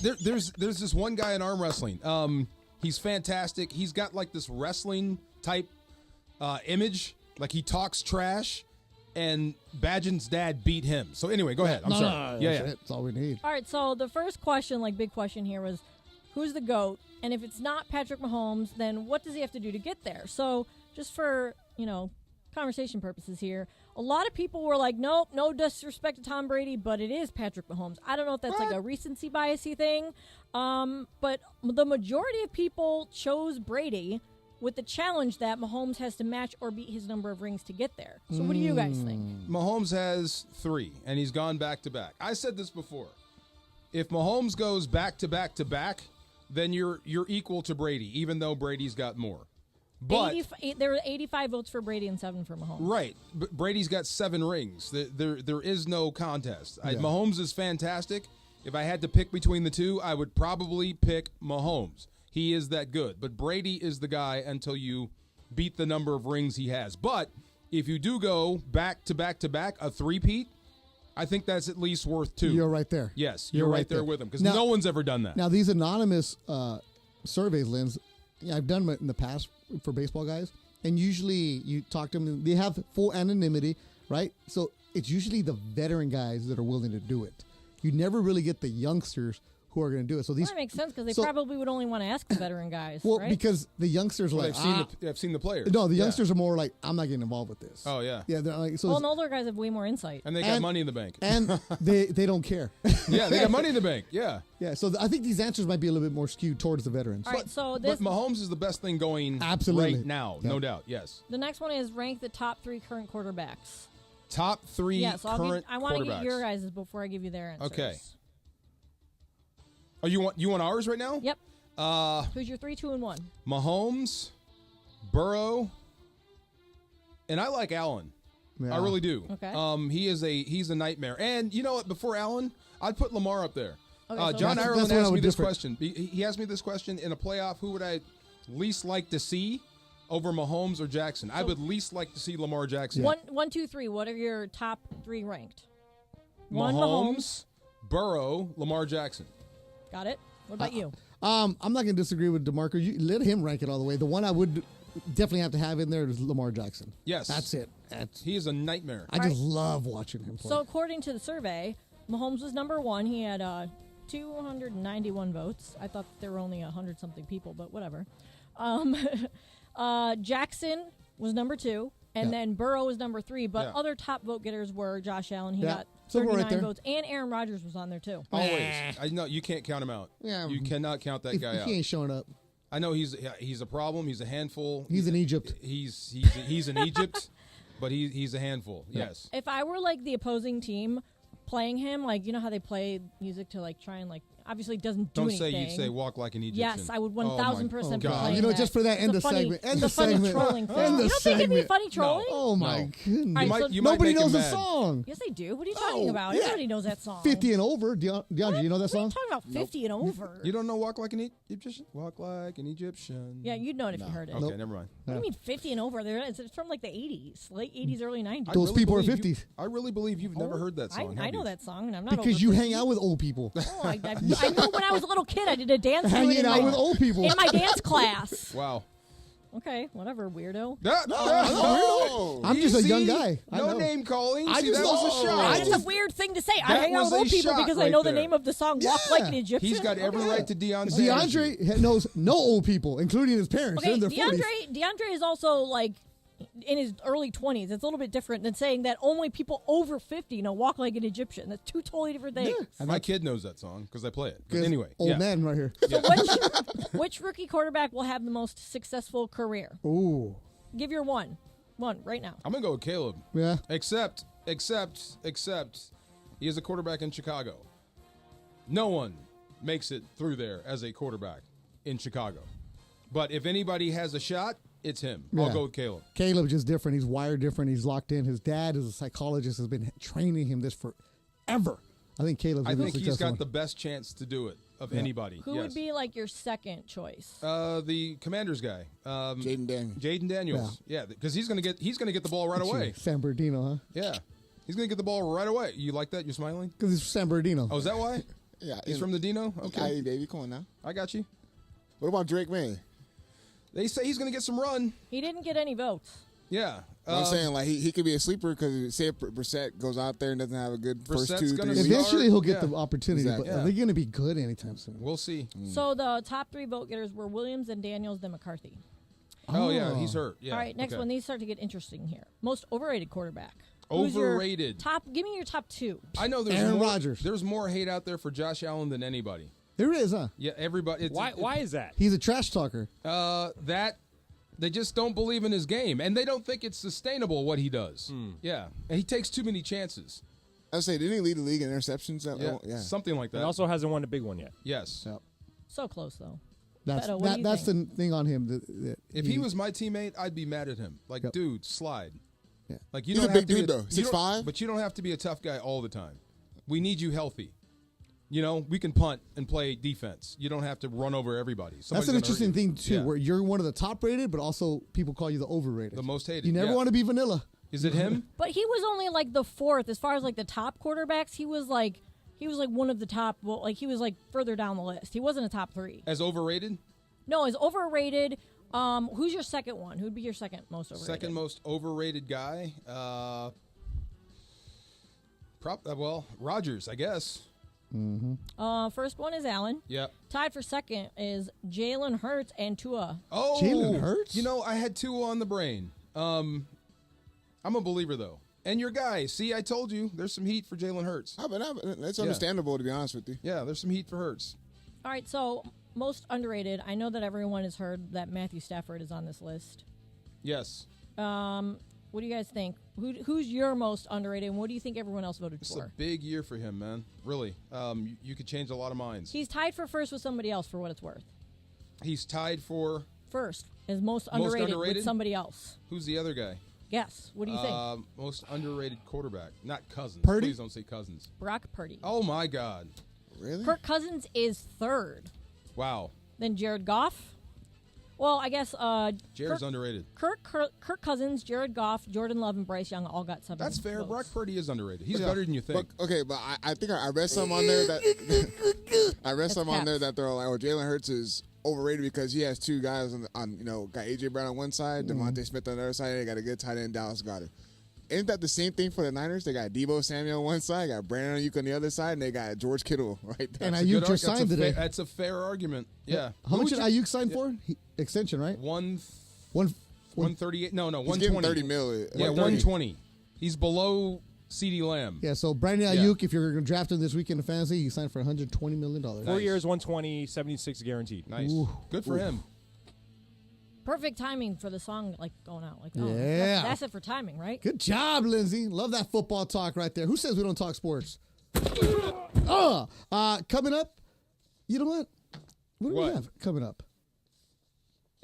There's this one guy in arm wrestling. He's fantastic. He's got like this wrestling type image. Like he talks trash, and Badgin's dad beat him. So anyway, go ahead. I'm sorry. Yeah. That's all we need. All right, so the first question, like big question here, was who's the GOAT? And if it's not Patrick Mahomes, then what does he have to do to get there? So just for, conversation purposes here, a lot of people were like, nope, no disrespect to Tom Brady, but it is Patrick Mahomes. I don't know if that's like a recency biasy thing, but the majority of people chose Brady with the challenge that Mahomes has to match or beat his number of rings to get there. So what do you guys think? Mahomes has 3, and he's gone back to back. I said this before. If Mahomes goes back to back to back, then you're equal to Brady, even though Brady's got more. But there were 85 votes for Brady and 7 for Mahomes. Right, but Brady's got 7 rings. There is no contest. Mahomes is fantastic. If I had to pick between the two, I would probably pick Mahomes. He is that good. But Brady is the guy until you beat the number of rings he has. But if you do go back to back to back, a three-peat, I think that's at least worth 2. You're right there. Yes, you're right there with him because no one's ever done that. Now, these anonymous surveys, Linz, I've done them in the past for baseball guys, and usually you talk to them, they have full anonymity, right? So it's usually the veteran guys that are willing to do it. You never really get the youngsters who are going to do it. So these that makes sense because they probably would only want to ask the veteran guys. Well, right? because the youngsters are like, I've seen the players. No, the youngsters are more like, I'm not getting involved with this. Oh yeah, yeah. They're like, so and older guys have way more insight, and they got money in the bank, and they don't care. Yeah, they got money in the bank. Yeah, yeah. So I think these answers might be a little bit more skewed towards the veterans. All right, so but Mahomes is the best thing going right now, no doubt. Yes. The next one is rank the top 3 current quarterbacks. Top 3 current I want to quarterbacks. get your guys' before I give you their answers. Okay. Oh, you want ours right now? Yep. Who's your 3, 2, and 1? Mahomes, Burrow, and I like Allen. Yeah. I really do. Okay. He's a nightmare. And you know what? Before Allen, I'd put Lamar up there. Okay, so John Ireland asked me this question. He asked me this question in a playoff. Who would I least like to see over Mahomes or Jackson? I would least like to see Lamar Jackson. 1, 2, 3. What are your top 3 ranked? Mahomes, Burrow, Lamar Jackson. Got it. What about you? I'm not going to disagree with DeMarco. You let him rank it all the way. The one I would definitely have to have in there is Lamar Jackson. Yes. That's it. He is a nightmare. I just love watching him play. So according to the survey, Mahomes was number 1. He had 291 votes. I thought there were only 100-something people, but whatever. Jackson was number 2. And then Burrow was number 3, but other top vote getters were Josh Allen. He got 39 votes, and Aaron Rodgers was on there too. Always. I know you can't count him out. Yeah, you cannot count that guy out. He ain't showing up. I know he's a problem. He's a handful. He's in Egypt. He's in Egypt, but he's a handful. Yes. If I were like the opposing team playing him, like you know how they play music to like try and like. Obviously, doesn't do anything. Don't say you'd say walk like an Egyptian. Yes, I would 1,000% be playing You know, just for that, end the segment. End the segment. Funny trolling thing. You don't think it'd be funny trolling? Oh, my goodness. Right, nobody knows the song. Yes, they do. What are you talking about? Yeah. Everybody knows that song. 50 and over. DeAndre, you know that song? What are you talking about 50 and over? You don't know walk like an Egyptian? Walk like an Egyptian. Yeah, you'd know it if you heard it. Okay, never mind. What do you mean 50 and over? It's from like the 80s, late 80s, early 90s. Those people are 50s. I really believe you've never heard that song. I know that song, and I'm not because you hang out with old people. Oh, I knew when I was a little kid. I did a dance hanging out with old people in my dance class. Wow. Okay, whatever, weirdo. No. I'm just a young guy. No name calling. That was a shot. That's a weird thing to say. I hang out with old people because I know the name of the song "Walk Like an Egyptian." He's got every right to DeAndre. DeAndre knows no old people, including his parents. Okay, They're in their 40s. DeAndre is also like in his early 20s. It's a little bit different than saying that only people over 50 walk like an Egyptian. That's 2 totally different things. Yeah. My kid knows that song because I play it. But anyway, old man right here. So which rookie quarterback will have the most successful career? Ooh. Give your one right now. I'm gonna go with Caleb. Yeah. Except he is a quarterback in Chicago. No one makes it through there as a quarterback in Chicago. But if anybody has a shot, it's him. Yeah. I'll go with Caleb. Caleb's just different. He's wired different. He's locked in. His dad is a psychologist, has been training him this forever. I think Caleb's I think the he's got one. the best chance to do it of anybody. Who would be like your second choice? The Commanders guy, Jaden Daniels. Jaden Daniels. Yeah, because he's gonna get the ball right away. San Bernardino, huh? Yeah, he's gonna get the ball right away. You like that? You're smiling because he's from San Bernardino. Oh, is that why? Yeah, he's from the Dino. Okay, Hey, baby, come on now. I got you. What about Drake May? They say he's gonna get some run. He didn't get any votes. Yeah. I'm saying, like, he could be a sleeper because, say, if Brissett goes out there and doesn't have a good first Brissett's 2, 3 gonna weeks. Eventually, he'll get the opportunity, Exactly. but are they going to be good anytime soon? We'll see. So the top 3 vote getters were Williams and Daniels, then McCarthy. Oh, yeah, he's hurt. Yeah. All right, next one. These start to get interesting here. Most overrated quarterback. Overrated. Who's your give me your top 2. I know there's Aaron more, Rodgers. There's more hate out there for Josh Allen than anybody. There is, huh? Yeah, everybody. Why is that? He's a trash talker. They just don't believe in his game, and they don't think it's sustainable what he does. Yeah, and he takes too many chances. I say, didn't he lead the league in interceptions? Something like that. And also hasn't won a big one yet. Yes. Yep. So close though. That's Beto, what do you that's think? the thing on him. That If he was my teammate, I'd be mad at him. Like, dude, slide. Yeah. Like you He's don't a have big to be dude, though. you don't- 6'5". But you don't have to be a tough guy all the time. We need you healthy. You know, we can punt and play defense. You don't have to run over everybody. That's Somebody's an gonna hurt interesting you. thing too, Yeah. where you're one of the top rated, but also people call you the overrated, The most hated. You never yeah. want to be vanilla. Is it him? But he was only like the 4th as far as like the top quarterbacks. He was like one of the top. Well, like he was like further down the list. He wasn't a top 3. As overrated? No, he's overrated. Who's your second one? Who'd be your second most overrated? Second most overrated guy? Rodgers, I guess. Mm-hmm. First one is Allen. Yep. Tied for second is Jalen Hurts and Tua. Oh, Jalen Hurts? You know, I had two on the brain. I'm a believer, though. And your guy, see, I told you, there's some heat for Jalen Hurts. That's understandable, to be honest with you. Yeah, there's some heat for Hurts. All right, so most underrated. I know that everyone has heard that Matthew Stafford is on this list. Yes. What do you guys think? Who's your most underrated, and what do you think everyone else voted It's for? a big year for him, man. Really. You could change a lot of minds. He's tied for first with somebody else, for what it's worth. He's tied for... First is most underrated with somebody else. Who's the other guy? Yes. What do you think? Most underrated quarterback. Not Cousins. Purdy? Please don't say Cousins. Brock Purdy. Oh, my God. Really? Kirk Cousins is third. Wow. Then Jared Goff. Well, I guess Jared's underrated. Kirk Cousins, Jared Goff, Jordan Love, and Bryce Young all got 7 That's fair. votes. Brock Purdy is underrated. He's better than you think. But I think I read some on there that I read some on there that they're like, oh, Jalen Hurts is overrated because he has two guys on got AJ Brown on one side, Devontae Smith on the other side, and they got a good tight end, Dallas Goedert. Isn't that the same thing for the Niners? They got Deebo Samuel on one side, got Brandon Ayuk on the other side, and they got George Kittle right there. And Ayuk just signed today. That's a fair argument. Yeah. How much did Ayuk sign for? Extension, right? 138. No, He's 120. getting $30 million. Yeah, 120. He's below CeeDee Lamb. Yeah, so Brandon Ayuk, if you're going to draft him this weekend in fantasy, he signed for $120 million. 4 years, 120, 76 guaranteed. Nice. Good for him. Perfect timing for the song going out. Yeah. That's it for timing, right? Good job, Lindsay. Love that football talk right there. Who says we don't talk sports? Coming up, you know what? What do we have coming up?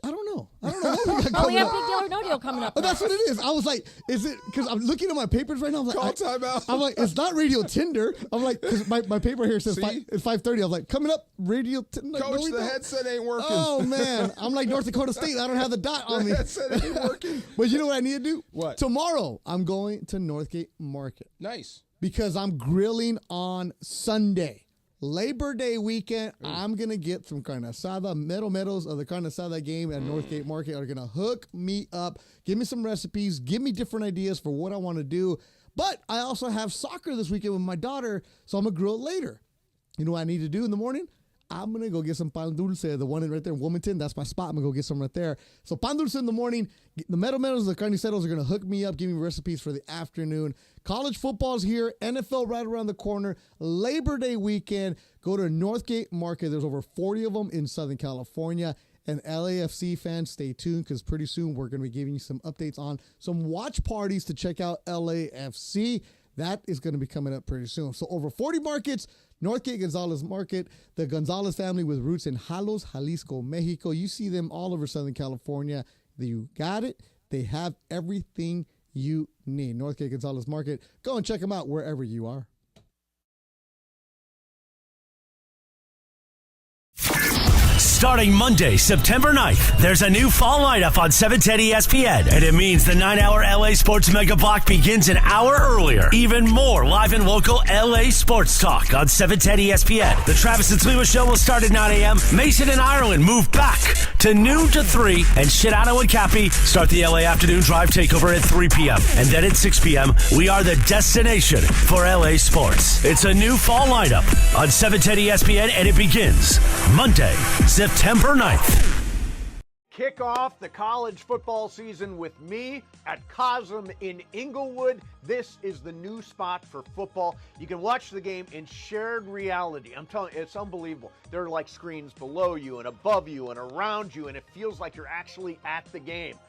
I don't know. What we got Oh, we coming have up. Big Deal or No Deal coming up. Oh, that's what it is. I was like, is it because I'm looking at my papers right now? I'm like, Call timeout. I'm like, it's not Radio Tinder. I'm like, because my paper here says it's 5:30. I was like, coming up, Radio Tinder. Coach, the headset ain't working. Oh, man. I'm like North Dakota State. I don't have the dot on me. The headset ain't working. But you know what I need to do? What? Tomorrow, I'm going to Northgate Market. Nice. Because I'm grilling on Sunday. Labor Day weekend, I'm going to get some carne asada. Meadows of the carne asada game at Northgate Market are going to hook me up, give me some recipes, give me different ideas for what I want to do. But I also have soccer this weekend with my daughter, so I'm going to grill it later. You know what I need to do in the morning? I'm going to go get some pan dulce, the one right there in Wilmington. That's my spot. I'm going to go get some right there. So pan dulce in the morning. The Meadows, the carniceros are going to hook me up, give me recipes for the afternoon. College football's here. NFL right around the corner. Labor Day weekend. Go to Northgate Market. There's over 40 of them in Southern California. And LAFC fans, stay tuned because pretty soon we're going to be giving you some updates on some watch parties to check out LAFC. That is going to be coming up pretty soon. So over 40 markets, Northgate Gonzalez Market, the Gonzalez family with roots in Jalos, Jalisco, Mexico. You see them all over Southern California. You got it. They have everything you need. Northgate Gonzalez Market. Go and check them out wherever you are. Starting Monday, September 9th, there's a new fall lineup on 710 ESPN, and it means the 9-hour LA Sports Mega Block begins an hour earlier. Even more live and local LA sports talk on 710 ESPN. The Travis and Sliwa Show will start at 9 a.m. Mason and Ireland move back to noon to 3, and Sedano and Cappy start the LA Afternoon Drive takeover at 3 p.m. And then at 6 p.m., we are the destination for LA sports. It's a new fall lineup on 710 ESPN, and it begins Monday, September 9th. Kick off the college football season with me at Cosm in Inglewood. This is the new spot for football. You can watch the game in shared reality. I'm telling you, it's unbelievable. There are like screens below you and above you and around you, and it feels like you're actually at the game.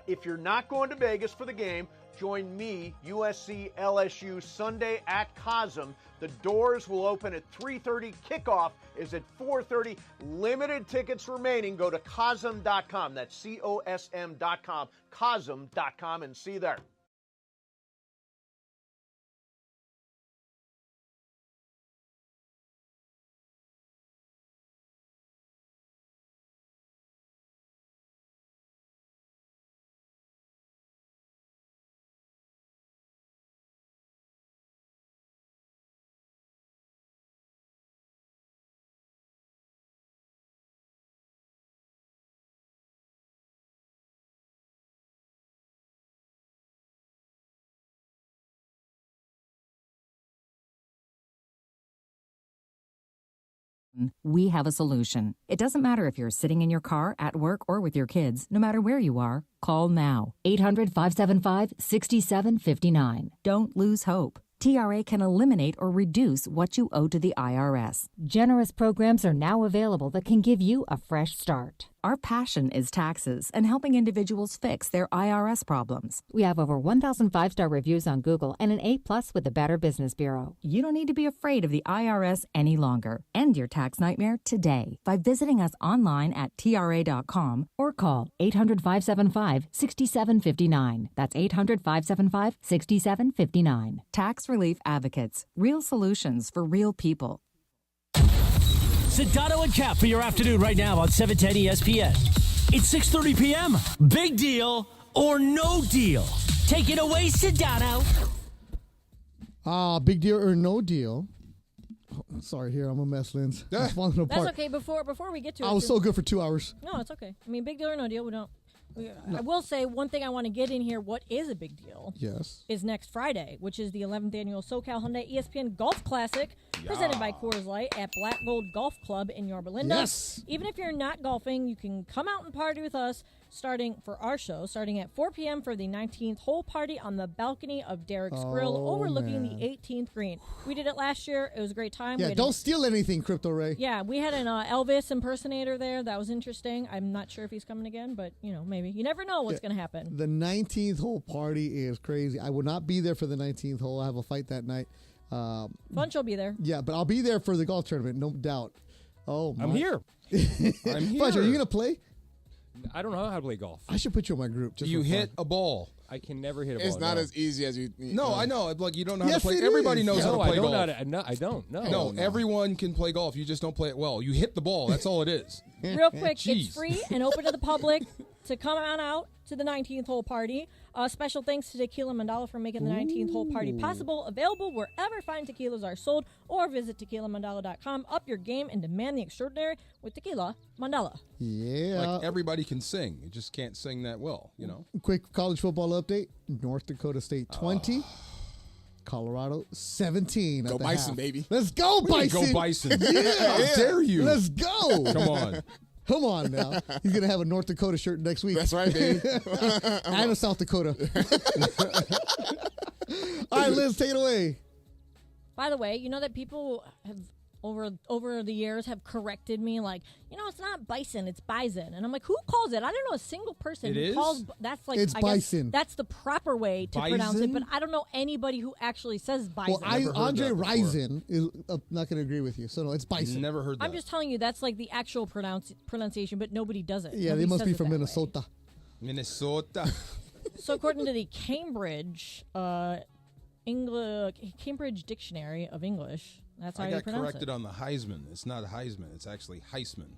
If you're not going to Vegas for the game, join me, USC LSU, Sunday at Cosm. The doors will open at 3:30. Kickoff is at 4:30. Limited tickets remaining. Go to Cosm.com. That's COSM.com. Cosm.com, and see you there. We have a solution. It doesn't matter if you're sitting in your car, at work, or with your kids. No matter where you are, call now. 800-575-6759. Don't lose hope. TRA can eliminate or reduce what you owe to the IRS. Generous programs are now available that can give you a fresh start. Our passion is taxes and helping individuals fix their IRS problems. We have over 1,000 5-star reviews on Google and an A+ with the Better Business Bureau. You don't need to be afraid of the IRS any longer. End your tax nightmare today by visiting us online at TRA.com or call 800-575-6759. That's 800-575-6759. Tax Relief Advocates. Real solutions for real people. Sedano and Cap for your afternoon right now on 710 ESPN. It's 6:30 p.m. Big deal or no deal? Take it away, Sedano. Big deal or no deal. Oh, sorry, here I'm a mess, Linz. It's falling apart. That's okay. Before we get to it, I was so good for 2 hours. No, it's okay. I mean, big deal or no deal, we don't. I will say one thing I want to get in here. What is a big deal? Yes. Is next Friday, which is the 11th annual SoCal Hyundai ESPN Golf Classic, presented by Coors Light at Black Gold Golf Club in Yorba Linda. Yes. Even if you're not golfing, you can come out and party with us. Starting at 4 p.m. for the 19th hole party on the balcony of Derek's Grill, overlooking the 18th green. We did it last year. It was a great time. Yeah, don't steal anything, Crypto Ray. Yeah, we had an Elvis impersonator there. That was interesting. I'm not sure if he's coming again, but, maybe. You never know what's going to happen. The 19th hole party is crazy. I will not be there for the 19th hole. I have a fight that night. Funch will be there. Yeah, but I'll be there for the golf tournament, no doubt. Oh, I'm here. I'm here. Funch, are you going to play? I don't know how to play golf. I should put you in my group. Just you hit a ball. I can never hit a ball. It's not as easy as you. No, I know. Like you don't know how Yes, to play. it Everybody is. knows how to play golf. I don't. No, everyone can play golf. You just don't play it well. You hit the ball. That's all it is. Real quick, Jeez. it's free and open to the public to come on out to the 19th hole party. Special thanks to Tequila Mandala for making the 19th hole party possible. Available wherever fine tequilas are sold, or visit tequilamandala.com. Up your game and demand the extraordinary with Tequila Mandala. Yeah. Like everybody can sing. You just can't sing that well, Quick college football update. North Dakota State 20. Colorado 17. Go Bison, baby. Let's go, Bison. Go Bison. Yeah. How dare you? Let's go. Come on. Come on now. He's going to have a North Dakota shirt next week. That's right, baby. And a South Dakota. All right, Liz, take it away. By the way, you know that people have over the years have corrected me, like, it's not bison, it's bison. And I'm like, who calls it? I don't know a single person who calls that's like, it's I bison. Guess that's the proper way to pronounce it, but I don't know anybody who actually says bison. Well, Andre Rison is not going to agree with you. So no, it's bison. Never heard that. I'm just telling you that's like the actual pronunciation, but nobody does it. Yeah, Nobody they must says be it from that Minnesota. way. Minnesota. So according to the Cambridge Dictionary of English, that's how I you got pronounce corrected it. on the Heisman. It's not Heisman. It's actually Heisman.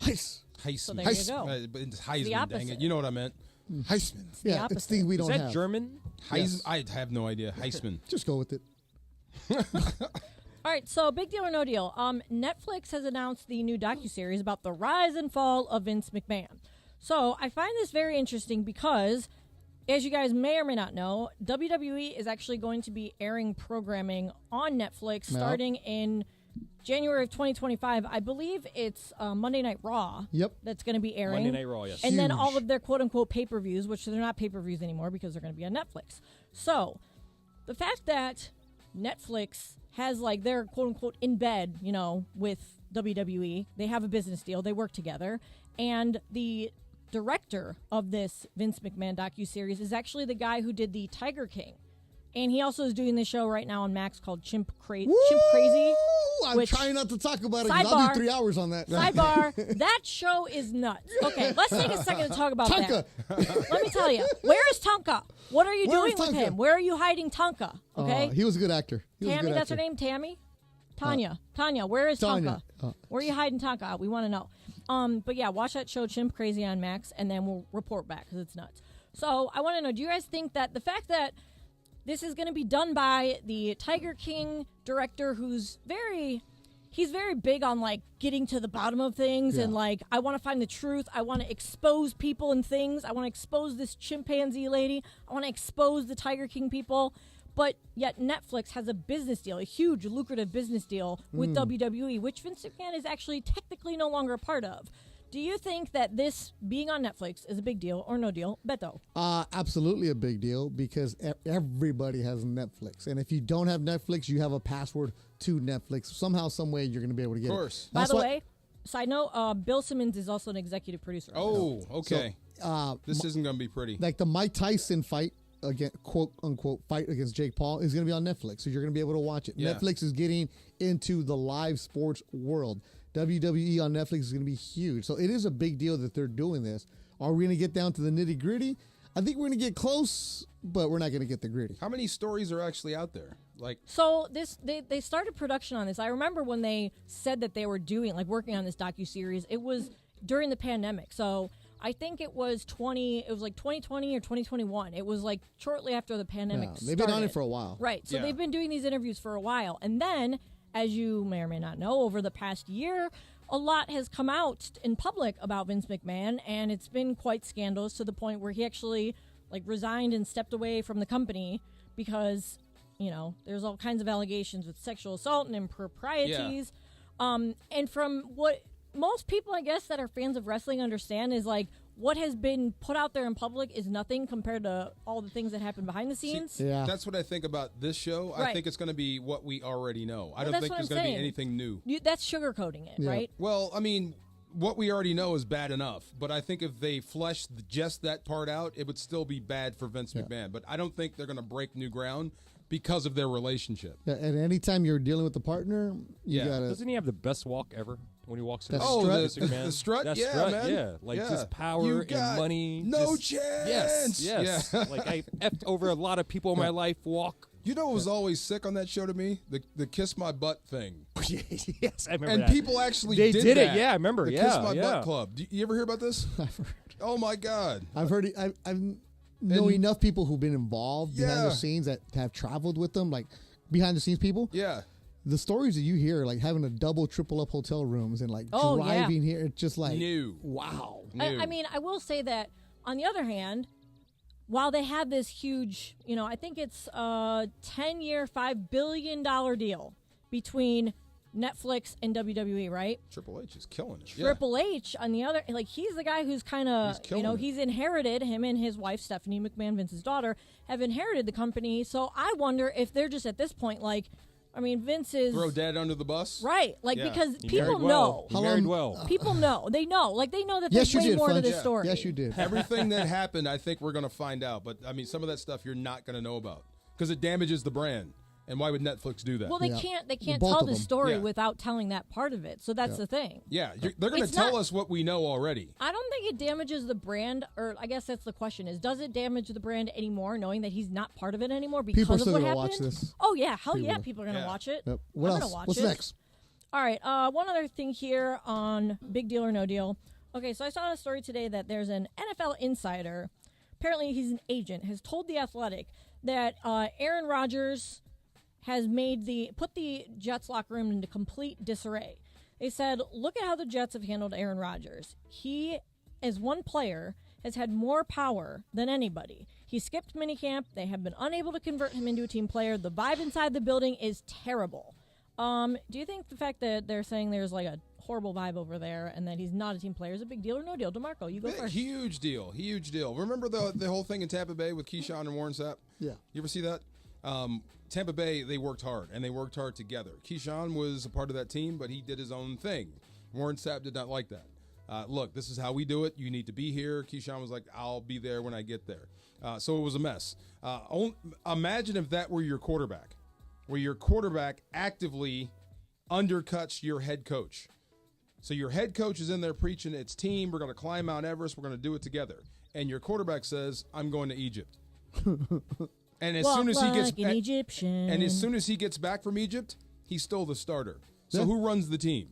Heisman. So there you go. But it's The Heisman, dang opposite. it. You know what I meant. Heisman. Yeah, it's thing we don't Is that have. German? Heisman. I have no idea. Heisman. Just go with it. All right, so big deal or no deal. Netflix has announced the new docuseries about the rise and fall of Vince McMahon. So I find this very interesting because, as you guys may or may not know, WWE is actually going to be airing programming on Netflix starting in January of 2025. I believe it's Monday Night Raw. Yep. That's going to be airing. Monday Night Raw, yes. And then all of their quote-unquote pay-per-views, which they're not pay-per-views anymore because they're going to be on Netflix. So the fact that Netflix has, like, they're quote-unquote in bed, you know, with WWE. They have a business deal. They work together. And the director of this Vince McMahon docuseries is actually the guy who did the Tiger King. And he also is doing this show right now on Max called Chimp Crazy. I'm trying not to talk about it because I'll do 3 hours on that. Sidebar, that show is nuts. Okay, let's take a second to talk about that. Let me tell you, where is Tonka? What are you doing with him? Where are you hiding Tonka? Okay, he was a good actor. Tammy, that's her name, Tammy? Tanya, where is Tonka? Where are you hiding Tonka? We want to know. But yeah, watch that show Chimp Crazy on Max, and then we'll report back because it's nuts. So I want to know, do you guys think that the fact that this is going to be done by the Tiger King director he's very big on, like, getting to the bottom of things and, like, I want to find the truth. I want to expose people and things. I want to expose this chimpanzee lady. I want to expose the Tiger King people. But yet Netflix has a business deal, a huge lucrative business deal with WWE, which Vince McMahon is actually technically no longer a part of. Do you think that this being on Netflix is a big deal or no deal? Beto. Absolutely a big deal because everybody has Netflix. And if you don't have Netflix, you have a password to Netflix. Somehow, some way, you're going to be able to get it. Of course. By the way, side note, Bill Simmons is also an executive producer. Oh, okay. So, this isn't going to be pretty. Like the Mike Tyson fight, quote unquote, fight against Jake Paul is going to be on Netflix. So you're going to be able to watch it. Yeah. Netflix is getting into the live sports world. WWE on Netflix is going to be huge. So it is a big deal that they're doing this. Are we going to get down to the nitty gritty? I think we're going to get close, but we're not going to get the gritty. How many stories are actually out there? So they started production on this. I remember when they said that they were working on this docuseries. It was during the pandemic. So I think it was like 2020 or 2021. It was like shortly after the pandemic started. They've been on it for a while. Right. So they've been doing these interviews for a while. And then, as you may or may not know, over the past year, a lot has come out in public about Vince McMahon, and it's been quite scandalous to the point where he actually resigned and stepped away from the company because, there's all kinds of allegations with sexual assault and improprieties. Yeah. And from what most people, I guess, that are fans of wrestling understand is what has been put out there in public is nothing compared to all the things that happen behind the scenes. That's what I think about this show. Right. I think it's going to be what we already know. I don't think there's going to be anything new. That's sugarcoating it, right? Well, I mean, what we already know is bad enough. But I think if they fleshed just that part out, it would still be bad for Vince McMahon. But I don't think they're going to break new ground because of their relationship. Yeah, and anytime you're dealing with the partner, you got to... Doesn't he have the best walk ever? When he walks in the strut? That yeah, strut, man. Yeah, just power and money. No chance. Yes. I effed over a lot of people in my life. Walk. You know what was always sick on that show to me? The kiss my butt thing. Yes, I remember and that. People actually did that. it. Yeah, I remember. The kiss my butt club. You ever hear about this? I've heard. Oh my God. I've heard it. I know enough people who've been involved behind the scenes that have traveled with them, like behind the scenes people. Yeah. The stories that you hear, like having a double, triple up hotel rooms and driving here, it's just like new. Wow. I mean, I will say that on the other hand, while they have this huge, I think it's a 10-year, $5 billion deal between Netflix and WWE, right? Triple H is killing it. Triple H, on the other, he's the guy who's kind of, he's inherited, him and his wife, Stephanie McMahon, Vince's daughter, have inherited the company. So I wonder if they're just at this point, Vince is... Throw dad under the bus? Right. Because people know. He married well. People know. They know. They know that there's way more to this story. Yes, you did. Everything that happened, I think we're going to find out. But, I mean, some of that stuff you're not going to know about because it damages the brand. And why would Netflix do that? Well, they can't Both tell of the them. story Yeah. without telling that part of it. So that's the thing. Yeah, they're going to It's tell not- us what we know already. I don't think it damages the brand, or I guess that's the question: is does it damage the brand anymore, knowing that he's not part of it anymore because People are of still what gonna happened? watch this. Oh yeah, hell People yeah, will. people are gonna watch it. Yep. What I'm else? gonna watch What's it. next? All right, one other thing here on Big Deal or No Deal. Okay, so I saw a story today that there's an NFL insider. Apparently, he's an agent. Has told The Athletic that Aaron Rodgers has put the Jets locker room into complete disarray. They said, look at how the Jets have handled Aaron Rodgers. He, as one player, has had more power than anybody. He skipped minicamp. They have been unable to convert him into a team player. The vibe inside the building is terrible. Do you think the fact that they're saying there's like a horrible vibe over there and that he's not a team player is a big deal or no deal? DeMarco, you go first. Huge deal. Remember the whole thing in Tampa Bay with Keyshawn and Warren Sapp? Yeah. You ever see that? Tampa Bay, they worked hard, and they worked hard together. Keyshawn was a part of that team, but he did his own thing. Warren Sapp did not like that. Look, this is how we do it. You need to be here. Keyshawn was like, I'll be there when I get there. So it was a mess. Imagine if that were your quarterback, where your quarterback actively undercuts your head coach. So your head coach is in there preaching, it's team, we're going to climb Mount Everest, we're going to do it together. And your quarterback says, I'm going to Egypt. And as soon as he gets an Egyptian. And as soon as he gets back from Egypt, he's still the starter. So Yeah. who runs the team?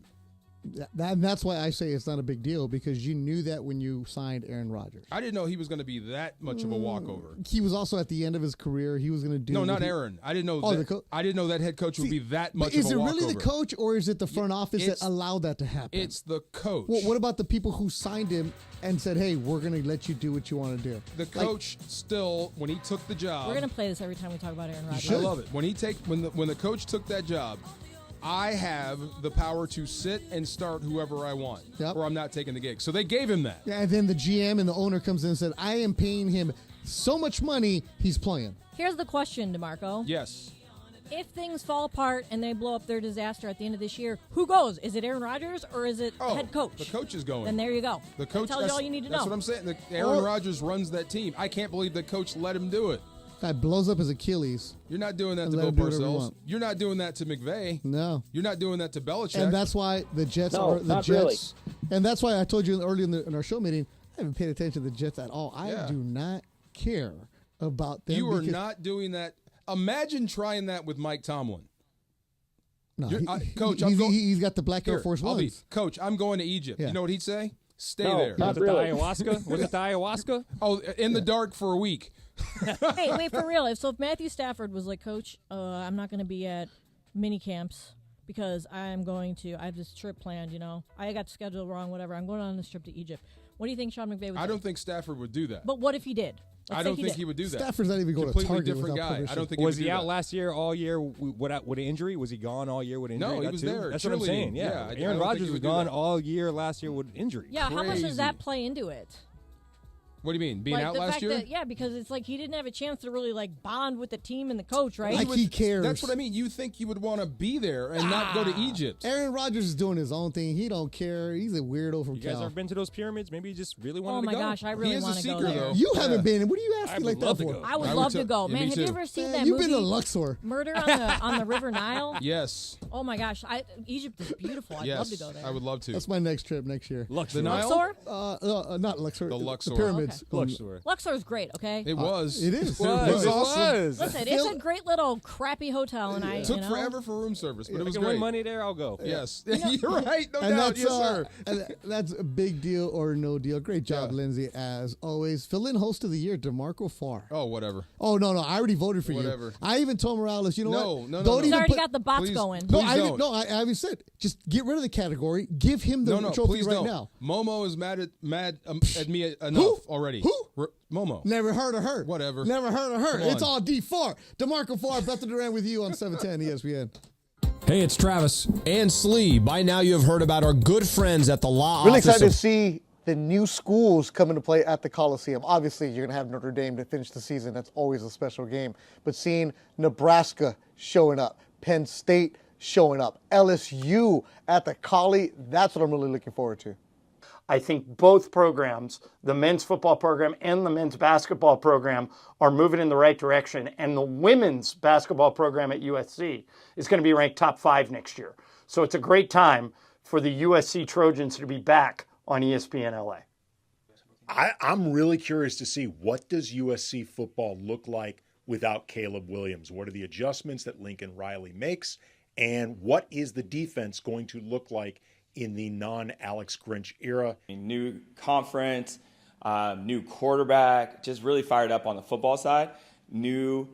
That's why I say it's not a big deal, because you knew that when you signed Aaron Rodgers. I didn't know he was going to be that much of a walkover. He was also at the end of his career. He was going to do. No, what not he- Aaron. I didn't know. Oh, that, I didn't know that head coach would be that much But is of a it walkover. really the coach, or is it the front office that allowed that to happen? It's the coach. Well, what about the people who signed him and said, "Hey, we're going to let you do what you want to do"? The coach still, when he took the job, We're going to play this every time we talk about Aaron Rodgers. I love it. When the coach took that job, I have the power to sit and start whoever I want, or I'm not taking the gig. So they gave him that. Yeah, and then the GM and the owner comes in and said, "I am paying him so much money, he's playing." Here's the question, DeMarco. Yes. If things fall apart and they blow up their disaster at the end of this year, who goes? Is it Aaron Rodgers or is it head coach? The coach is going. Then there you go. The coach That tells you all you need to know. That's what I'm saying. Aaron Rodgers runs that team. I can't believe the coach let him do it. Guy blows up his Achilles. You're not doing that to Let Bill him do whatever you Parcells. want. You're not doing that to McVay. No. You're not doing that to Belichick. And that's why the Jets No, are the not Jets. And that's why I told you earlier in our show meeting, I haven't paid attention to the Jets at all. I do not care about them. You are because- not doing that. Imagine trying that with Mike Tomlin. No, Coach, he's got the Black Air Force Ones. Coach, I'm going to Egypt. Yeah. You know what he'd say? Stay No, there. not really. ayahuasca? Was it the ayahuasca? Oh, in the dark for a week. Hey, wait, for real. If Matthew Stafford was like, Coach, I'm not going to be at mini camps because I have this trip planned, I got scheduled wrong, whatever. I'm going on this trip to Egypt. What do you think Sean McVay would I say? don't think Stafford would do that. But what if he did? I don't think he would do that. Stafford's not even going to Completely Target different without guy. permission. I don't think Was he he would do out that. last year all year with an injury? Was he gone all year with injury? No, he That was too? there That's what I'm cheerleading. saying. Yeah, I Yeah, don't Aaron think Rodgers he was would do gone that. all year last year with injury. Yeah, how much does that play into it? What do you mean? Being like out the last fact year? That, yeah, because it's like he didn't have a chance to really bond with the team and the coach, right? He cares. That's what I mean. You think you would want to be there and not go to Egypt. Aaron Rodgers is doing his own thing. He don't care. He's a weirdo from You guys Cal. ever been to those pyramids? Maybe he just really wanted Oh to my go. gosh, I really want to go there. though. You haven't Yeah. been. What are you asking I like would that love to for? go. I would I love would to too. go. Yeah, Man, me have you too. ever seen Man, that you've movie? been to Luxor. Murder on the River Nile? Yes. Oh my gosh, Egypt is beautiful. I'd Yes. love to go there. I would love to. That's my next trip next year. The Nile? Luxor? Not Luxor. The Luxor. pyramids. Luxor. Luxor is great, okay? It was. It is. It was awesome. Listen, it's a great little crappy hotel, and It took forever for room service, but it If was I can win great. money there, I'll go. Yes. You're right. No And doubt. that's, Yes, sir. and that's a big deal or no deal. Great job, Yeah. Lindsay, as always. Fill-in host of the year, DeMarco Farr. Oh, whatever. Oh, no. I already voted for Whatever. you. I even told Morales, you know No, what? no, no, Don't no. He's even already put- got the bots Please- going. No, Please I don't. haven't said. Just get rid of the category. Give him the No, trophy please right don't. now. Momo is mad at me enough already. Who? Momo. Never heard of her. Whatever. Never heard of her. Come on. It's all D4. DeMarco Farr, Beth and Duran with you on 710 ESPN. Hey, it's Travis. And Slee. By now you have heard about our good friends at the law Really office excited of to see the new schools come into play at the Coliseum. Obviously, you're going to have Notre Dame to finish the season. That's always a special game. But seeing Nebraska showing up, Penn State showing up, LSU at the Collie, that's what I'm really looking forward to. I think both programs, the men's football program and the men's basketball program, are moving in the right direction. And the women's basketball program at USC is going to be ranked top 5 next year. So it's a great time for the USC Trojans to be back on ESPN LA. I'm really curious to see, what does USC football look like without Caleb Williams? What are the adjustments that Lincoln Riley makes? And what is the defense going to look like in the non-Alex Grinch era? New conference, new quarterback, just really fired up on the football side. New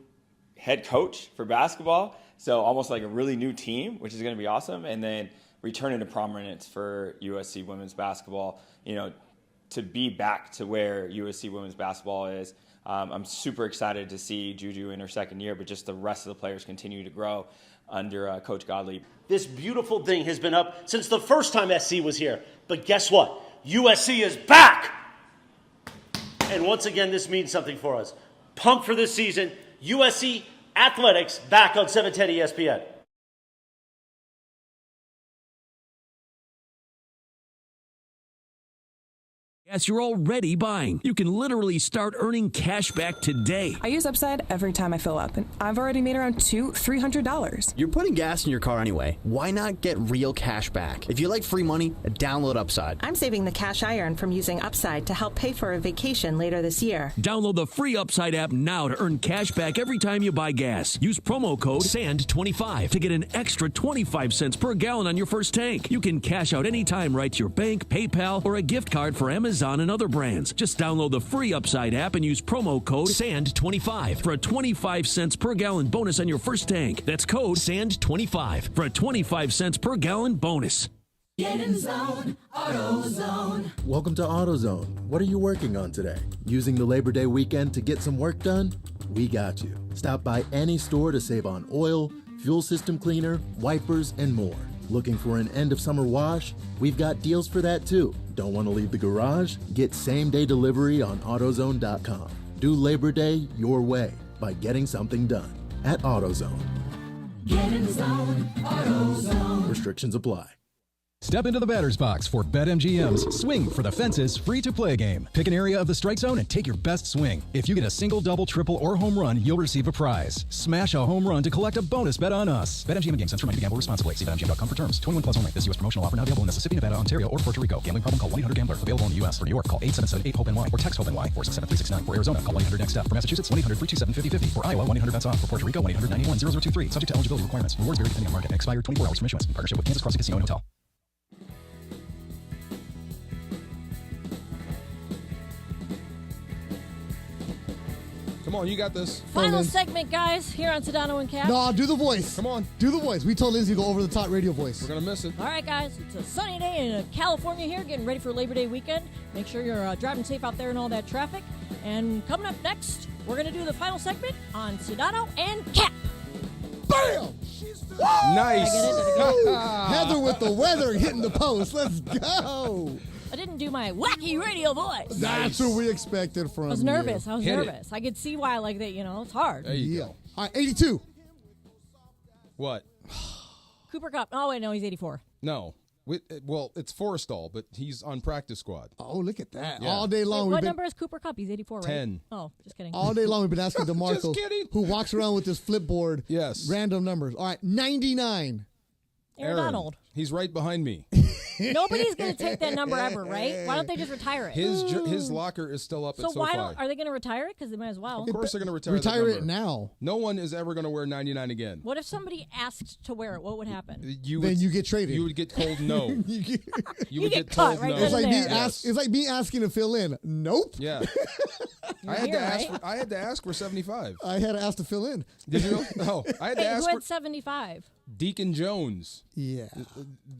head coach for basketball, so almost like a really new team, which is going to be awesome. And then returning to prominence for USC women's basketball, to be back to where USC women's basketball is. I'm super excited to see Juju in her second year, but just the rest of the players continue to grow under Coach Godley. This beautiful thing has been up since the first time SC was here. But guess what? USC is back! And once again, this means something for us. Pumped for this season. USC Athletics back on 710 ESPN. Yes, you're already buying. You can literally start earning cash back today. I use Upside every time I fill up, and I've already made around $300. You're putting gas in your car anyway. Why not get real cash back? If you like free money, download Upside. I'm saving the cash I earn from using Upside to help pay for a vacation later this year. Download the free Upside app now to earn cash back every time you buy gas. Use promo code SAND25 to get an extra 25 cents per gallon on your first tank. You can cash out anytime right to your bank, PayPal, or a gift card for Amazon and other brands. Just download the free Upside app and use promo code SAND25 for a 25 cents per gallon bonus on your first tank. That's code SAND25 for a 25 cents per gallon bonus. Get in zone, AutoZone. Welcome to AutoZone. What are you working on today? Using the Labor Day weekend to get some work done? We got you. Stop by any store to save on oil, fuel system cleaner, wipers, and more. Looking for an end of summer wash? We've got deals for that too. Don't want to leave the garage? Get same-day delivery on AutoZone.com. Do Labor Day your way by getting something done at AutoZone. Get in zone, AutoZone. Restrictions apply. Step into the batter's box for BetMGM's Swing for the Fences free-to-play game. Pick an area of the strike zone and take your best swing. If you get a single, double, triple, or home run, you'll receive a prize. Smash a home run to collect a bonus bet on us. BetMGM and GameSense, remind you to gamble responsibly. See BetMGM.com for terms. 21 plus only. This U.S. promotional offer not available in Mississippi, Nevada, Ontario, or Puerto Rico. Gambling problem? Call 1-800-GAMBLER. Available in the U.S. For New York, call 877-8-HOPE-NY or text HOPE-NY 467-369. For Arizona, call 1-800-NEXT-STEP. For Massachusetts, 1-800-327-5050. For Iowa, 1-800-BETS-OFF. For Puerto Rico, 1-800-911-0023. Subject to eligibility requirements. Rewards vary depending on market. Expired 24 hours from issuance. In partnership with Kansas Crossing Casino and Hotel. Come on, you got this. Final segment, guys, here on Sedano and Kap. No, do the voice. Come on. Do the voice. We told Lindsay to go over the top radio voice. We're going to miss it. All right, guys. It's a sunny day in California here, getting ready for Labor Day weekend. Make sure you're driving safe out there in all that traffic. And coming up next, we're going to do the final segment on Sedano and Kap. Bam! Nice. Heather with the weather hitting the post. Let's go. I didn't do my wacky radio voice. That's what we expected from you. I was nervous. I was Hit nervous. I could see why, like that. It's hard. There you go. All right, 82. What? Cooper Kupp. Oh wait, no, he's 84. No. Well, it's Forrestall, but he's on practice squad. Oh, look at that. Yeah. All day long. Wait, what number is Cooper Kupp? He's 84, right? 10. Oh, just kidding. All day long we've been asking DeMarco, Just kidding. who walks around with this flipboard. Yes. Random numbers. All right, 99. Aaron Donald. He's right behind me. Nobody's going to take that number ever, right? Why don't they just retire it? His locker is still up at SoFi. So why are they going to retire it? Because they might as well. Of course they're going to Retire that it now. No one is ever going to wear 99 again. What if somebody asked to wear it? What would happen? You get traded. You would get told no. you would get cut told right no. It's like, Yes. it's like me asking to fill in. Nope. Yeah. I had to ask for 75. I had to ask to fill in. Did you? No. I had to ask who for had 75? Deacon Jones. Yeah.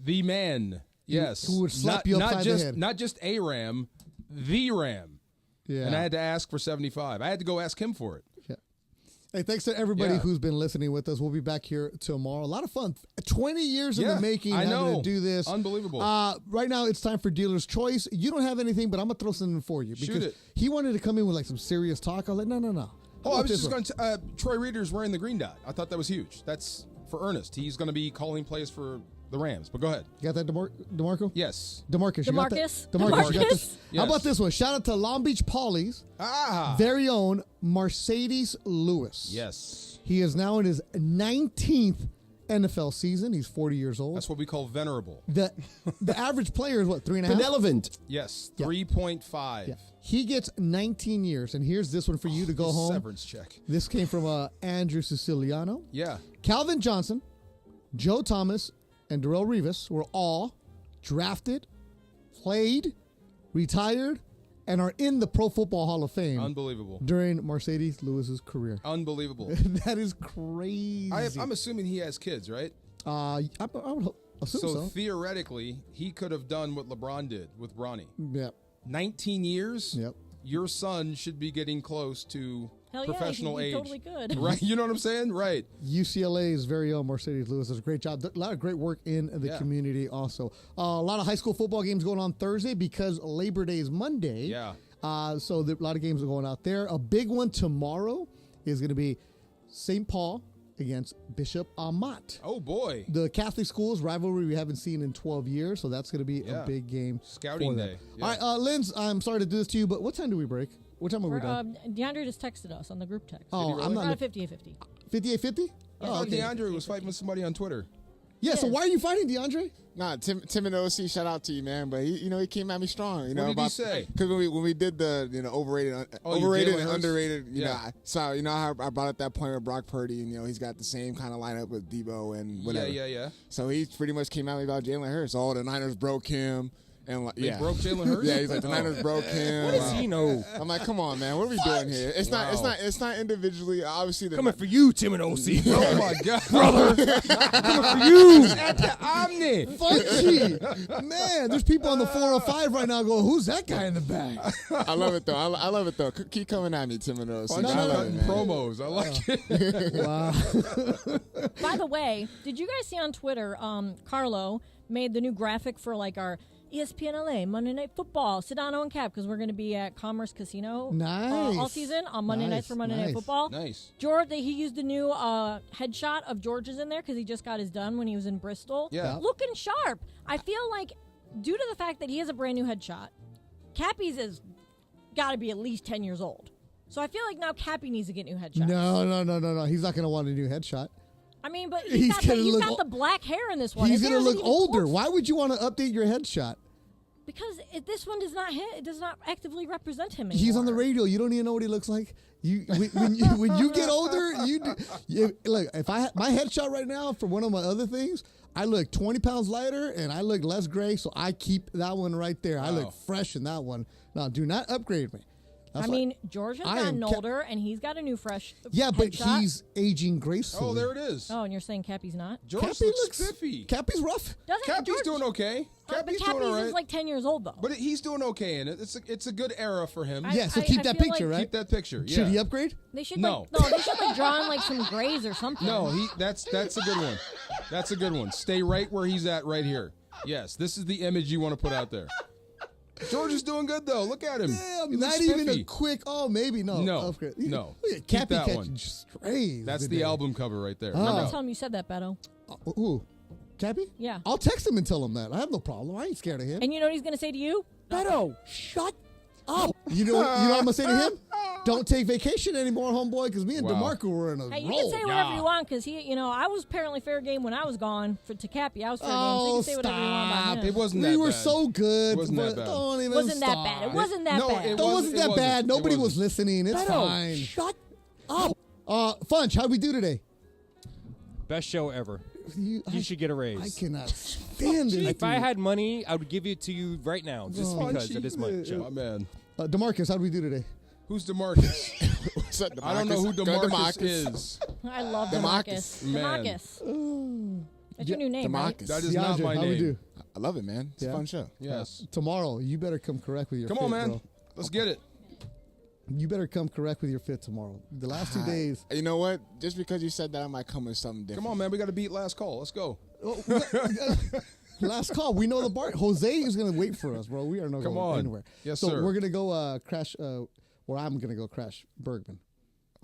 The man. Yes. Who would slap you upside the head. Not just a Ram, the Ram. Yeah. And I had to ask for 75. I had to go ask him for it. Yeah. Hey, thanks to everybody who's been listening with us. We'll be back here tomorrow. A lot of fun. 20 years in the making. I know. Having to do this. Unbelievable. Right now, it's time for Dealer's Choice. You don't have anything, but I'm going to throw something for you. Shoot Because it. he wanted to come in with like some serious talk. I was like, no. Oh, I was just going to Troy Reader's wearing the green dot. I thought that was huge. That's for Ernest. He's going to be calling plays for The Rams. But go ahead. You got that, DeMarco? Yes. DeMarcus. You got that? DeMarcus? DeMarcus. You got this? Yes. How about this one? Shout out to Long Beach Paulie's very own Mercedes Lewis. Yes. He is now in his 19th NFL season. He's 40 years old. That's what we call venerable. The average player is what, 3.5? Benevolent. Yes, Yeah. 3.5. Yeah. He gets 19 years, and here's this one for you to go home. Severance check. This came from Andrew Siciliano. Yeah. Calvin Johnson, Joe Thomas, and Darrell Revis were all drafted, played, retired, and are in the Pro Football Hall of Fame. Unbelievable. During Mercedes Lewis's career. Unbelievable. That is crazy. I'm assuming he has kids, right? I would assume so. Theoretically, he could have done what LeBron did with Bronny. Yep. 19 years? Yep. Your son should be getting close to Hell yeah, professional he age. totally could. Right? You know what I'm saying? Right. UCLA's very own Mercedes Lewis does a great job. A lot of great work in the community also. A lot of high school football games going on Thursday because Labor Day is Monday. Yeah. So a lot of games are going out there. A big one tomorrow is going to be St. Paul against Bishop Amat. Oh, boy. The Catholic schools rivalry we haven't seen in 12 years, so that's going to be a big game. Scouting for them. day. Yeah. All right, Linz, I'm sorry to do this to you, but what time do we break? What time are we done? DeAndre just texted us on the group text. Oh, I'm not. Around 58:50. 58:50? I thought DeAndre was fighting with somebody on Twitter. Yeah, so why are you fighting, DeAndre? Nah, Tim and OC, shout out to you, man. But he came at me strong. What did he say? Because when we did the overrated and underrated, you know, so you know how I brought up that point with Brock Purdy, and he's got the same kind of lineup with Debo and whatever. Yeah. So he pretty much came at me about Jalen Hurts. Oh, the Niners broke him. And They broke Jalen Hurts? Yeah, he's like the Niners broke him. What does he know? I'm like, come on, man, what are we doing here? It's not individually. Obviously, Coming for you, Tim and OC. Oh my God, brother! Coming for you at the Omni. Funchy. Man, there's people on the 405 right now going, who's that guy in the back? I love it though. I love it though. Keep coming at me, Tim and OC. I love it, man. Promos. I like it. Wow. By the way, did you guys see on Twitter? Carlo made the new graphic for like our ESPN LA Monday Night Football, Sedano and Kap, because we're going to be at Commerce Casino all season on Monday nights for Monday Night Football. Nice. George, he used the new headshot of George's in there because he just got his done when he was in Bristol. Yeah. Looking sharp. I feel like due to the fact that he has a brand new headshot, Cappy's has got to be at least 10 years old. So I feel like now Cappy needs to get new headshots. No. He's not going to want a new headshot. I mean, but he's got the black hair in this one. He's going to look older. Why would you want to update your headshot? Because this one does not hit. It does not actively represent him anymore. He's on the radio. You don't even know what he looks like. When you get older, look. If my headshot right now for one of my other things, I look 20 pounds lighter and I look less gray, so I keep that one right there. I look fresh in that one. Now, do not upgrade me. George has gotten older, and he's got a new fresh but headshot. he's aging gracefully. Oh, there it is. Oh, and you're saying Cappy's not? George Cappy looks looks spiffy. Cappy's rough. Cappy's doing okay. Cappy's doing all right. is like 10 years old, though. But he's doing okay, and it's a good era for him. So keep that picture, right? Keep that picture. Yeah. Should he upgrade? They should No. they should draw in like some grays or something. No, that's a good one. That's a good one. Stay right where he's at right here. Yes, this is the image you want to put out there. George is doing good though. Look at him. Damn, He looks not even spiffy. a quick. Oh, maybe no. No. Upgrade. No. Keep Keep that catching one. strays. That's today. the album cover right there. Don't tell him you said that, Beto. Who? Cappy? Yeah. I'll text him and tell him that. I have no problem. I ain't scared of him. And you know what he's going to say to you? Beto, shut up. You know what I'm gonna say to him? Don't take vacation anymore, homeboy, because me and DeMarco were in a Hey, you roll. can say whatever you want because I was apparently fair game when I was gone to Cappy. I was fair game, so you can say whatever you want about him. It wasn't that We were bad. so good. It wasn't that but bad. Don't even Wasn't that start. bad. It wasn't that No, bad. it It wasn't that bad. It Nobody was wasn't. listening. It's Beto, fine. shut up. Funch, how'd we do today? Best show ever. You should get a raise. I cannot stand it. If I had money, I would give it to you right now, just because it is my show. Oh, man. DeMarcus, how'd we do today? Who's DeMarcus? What's up, I don't know who DeMarcus DeMarcus. is. I love DeMarcus. DeMarcus. Man. DeMarcus. That's your new name, right? DeMarcus. That is not DeAndre, my how name. we do? I love it, man. It's a fun show. Yes. Tomorrow, you better come correct with your Come fit, on, man. bro. Let's get it. You better come correct with your fit tomorrow. The last 2 days. You know what? Just because you said that, I might come with something different. Come on, man. We got to beat last call. Let's go. Last call. We know the bar. Jose is going to wait for us, bro. We are not Come going on. anywhere. Yes, so sir. we're going to go crash, or I'm going to go crash Bergman.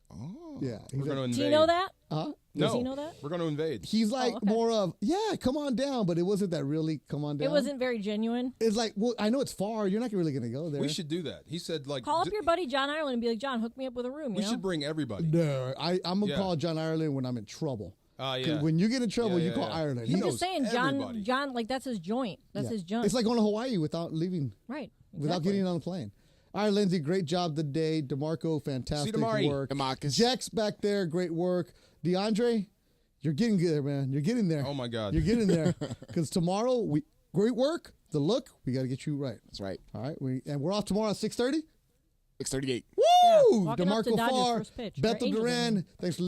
Oh. Yeah. We're going to invade. Do you know that? No, Does he know that? we're going to invade. He's like okay. more of, yeah, come on down, but it wasn't that really come on down. It wasn't very genuine. It's like, well, I know it's far. You're not really going to go there. We should do that. He said, like, Call up your buddy John Ireland and be like, John, hook me up with a room. we you know? should bring everybody. No, I'm going to Yeah. call John Ireland when I'm in trouble. 'Cause Yeah. when you get in trouble, Yeah, you yeah, call yeah. Ireland. He I'm knows just saying, everybody. John, like that's his joint. That's Yeah. his joint. It's like going to Hawaii without leaving. Right. Without exactly. getting on the plane. All right, Lindsay, great job today. DeMarco, fantastic Damari. work. Demarcus. Jack's back there, great work. DeAndre, you're getting good, man. You're getting there. Oh, my God. You're getting there. Because tomorrow, great work. The look, we got to get you right. That's right. All right, and we're off tomorrow at 6:30. 6:38. Woo! Walking up to DeMarco Dodgers' Farr, first pitch. Bethel Or Angels, I Duran. mean. Thanks for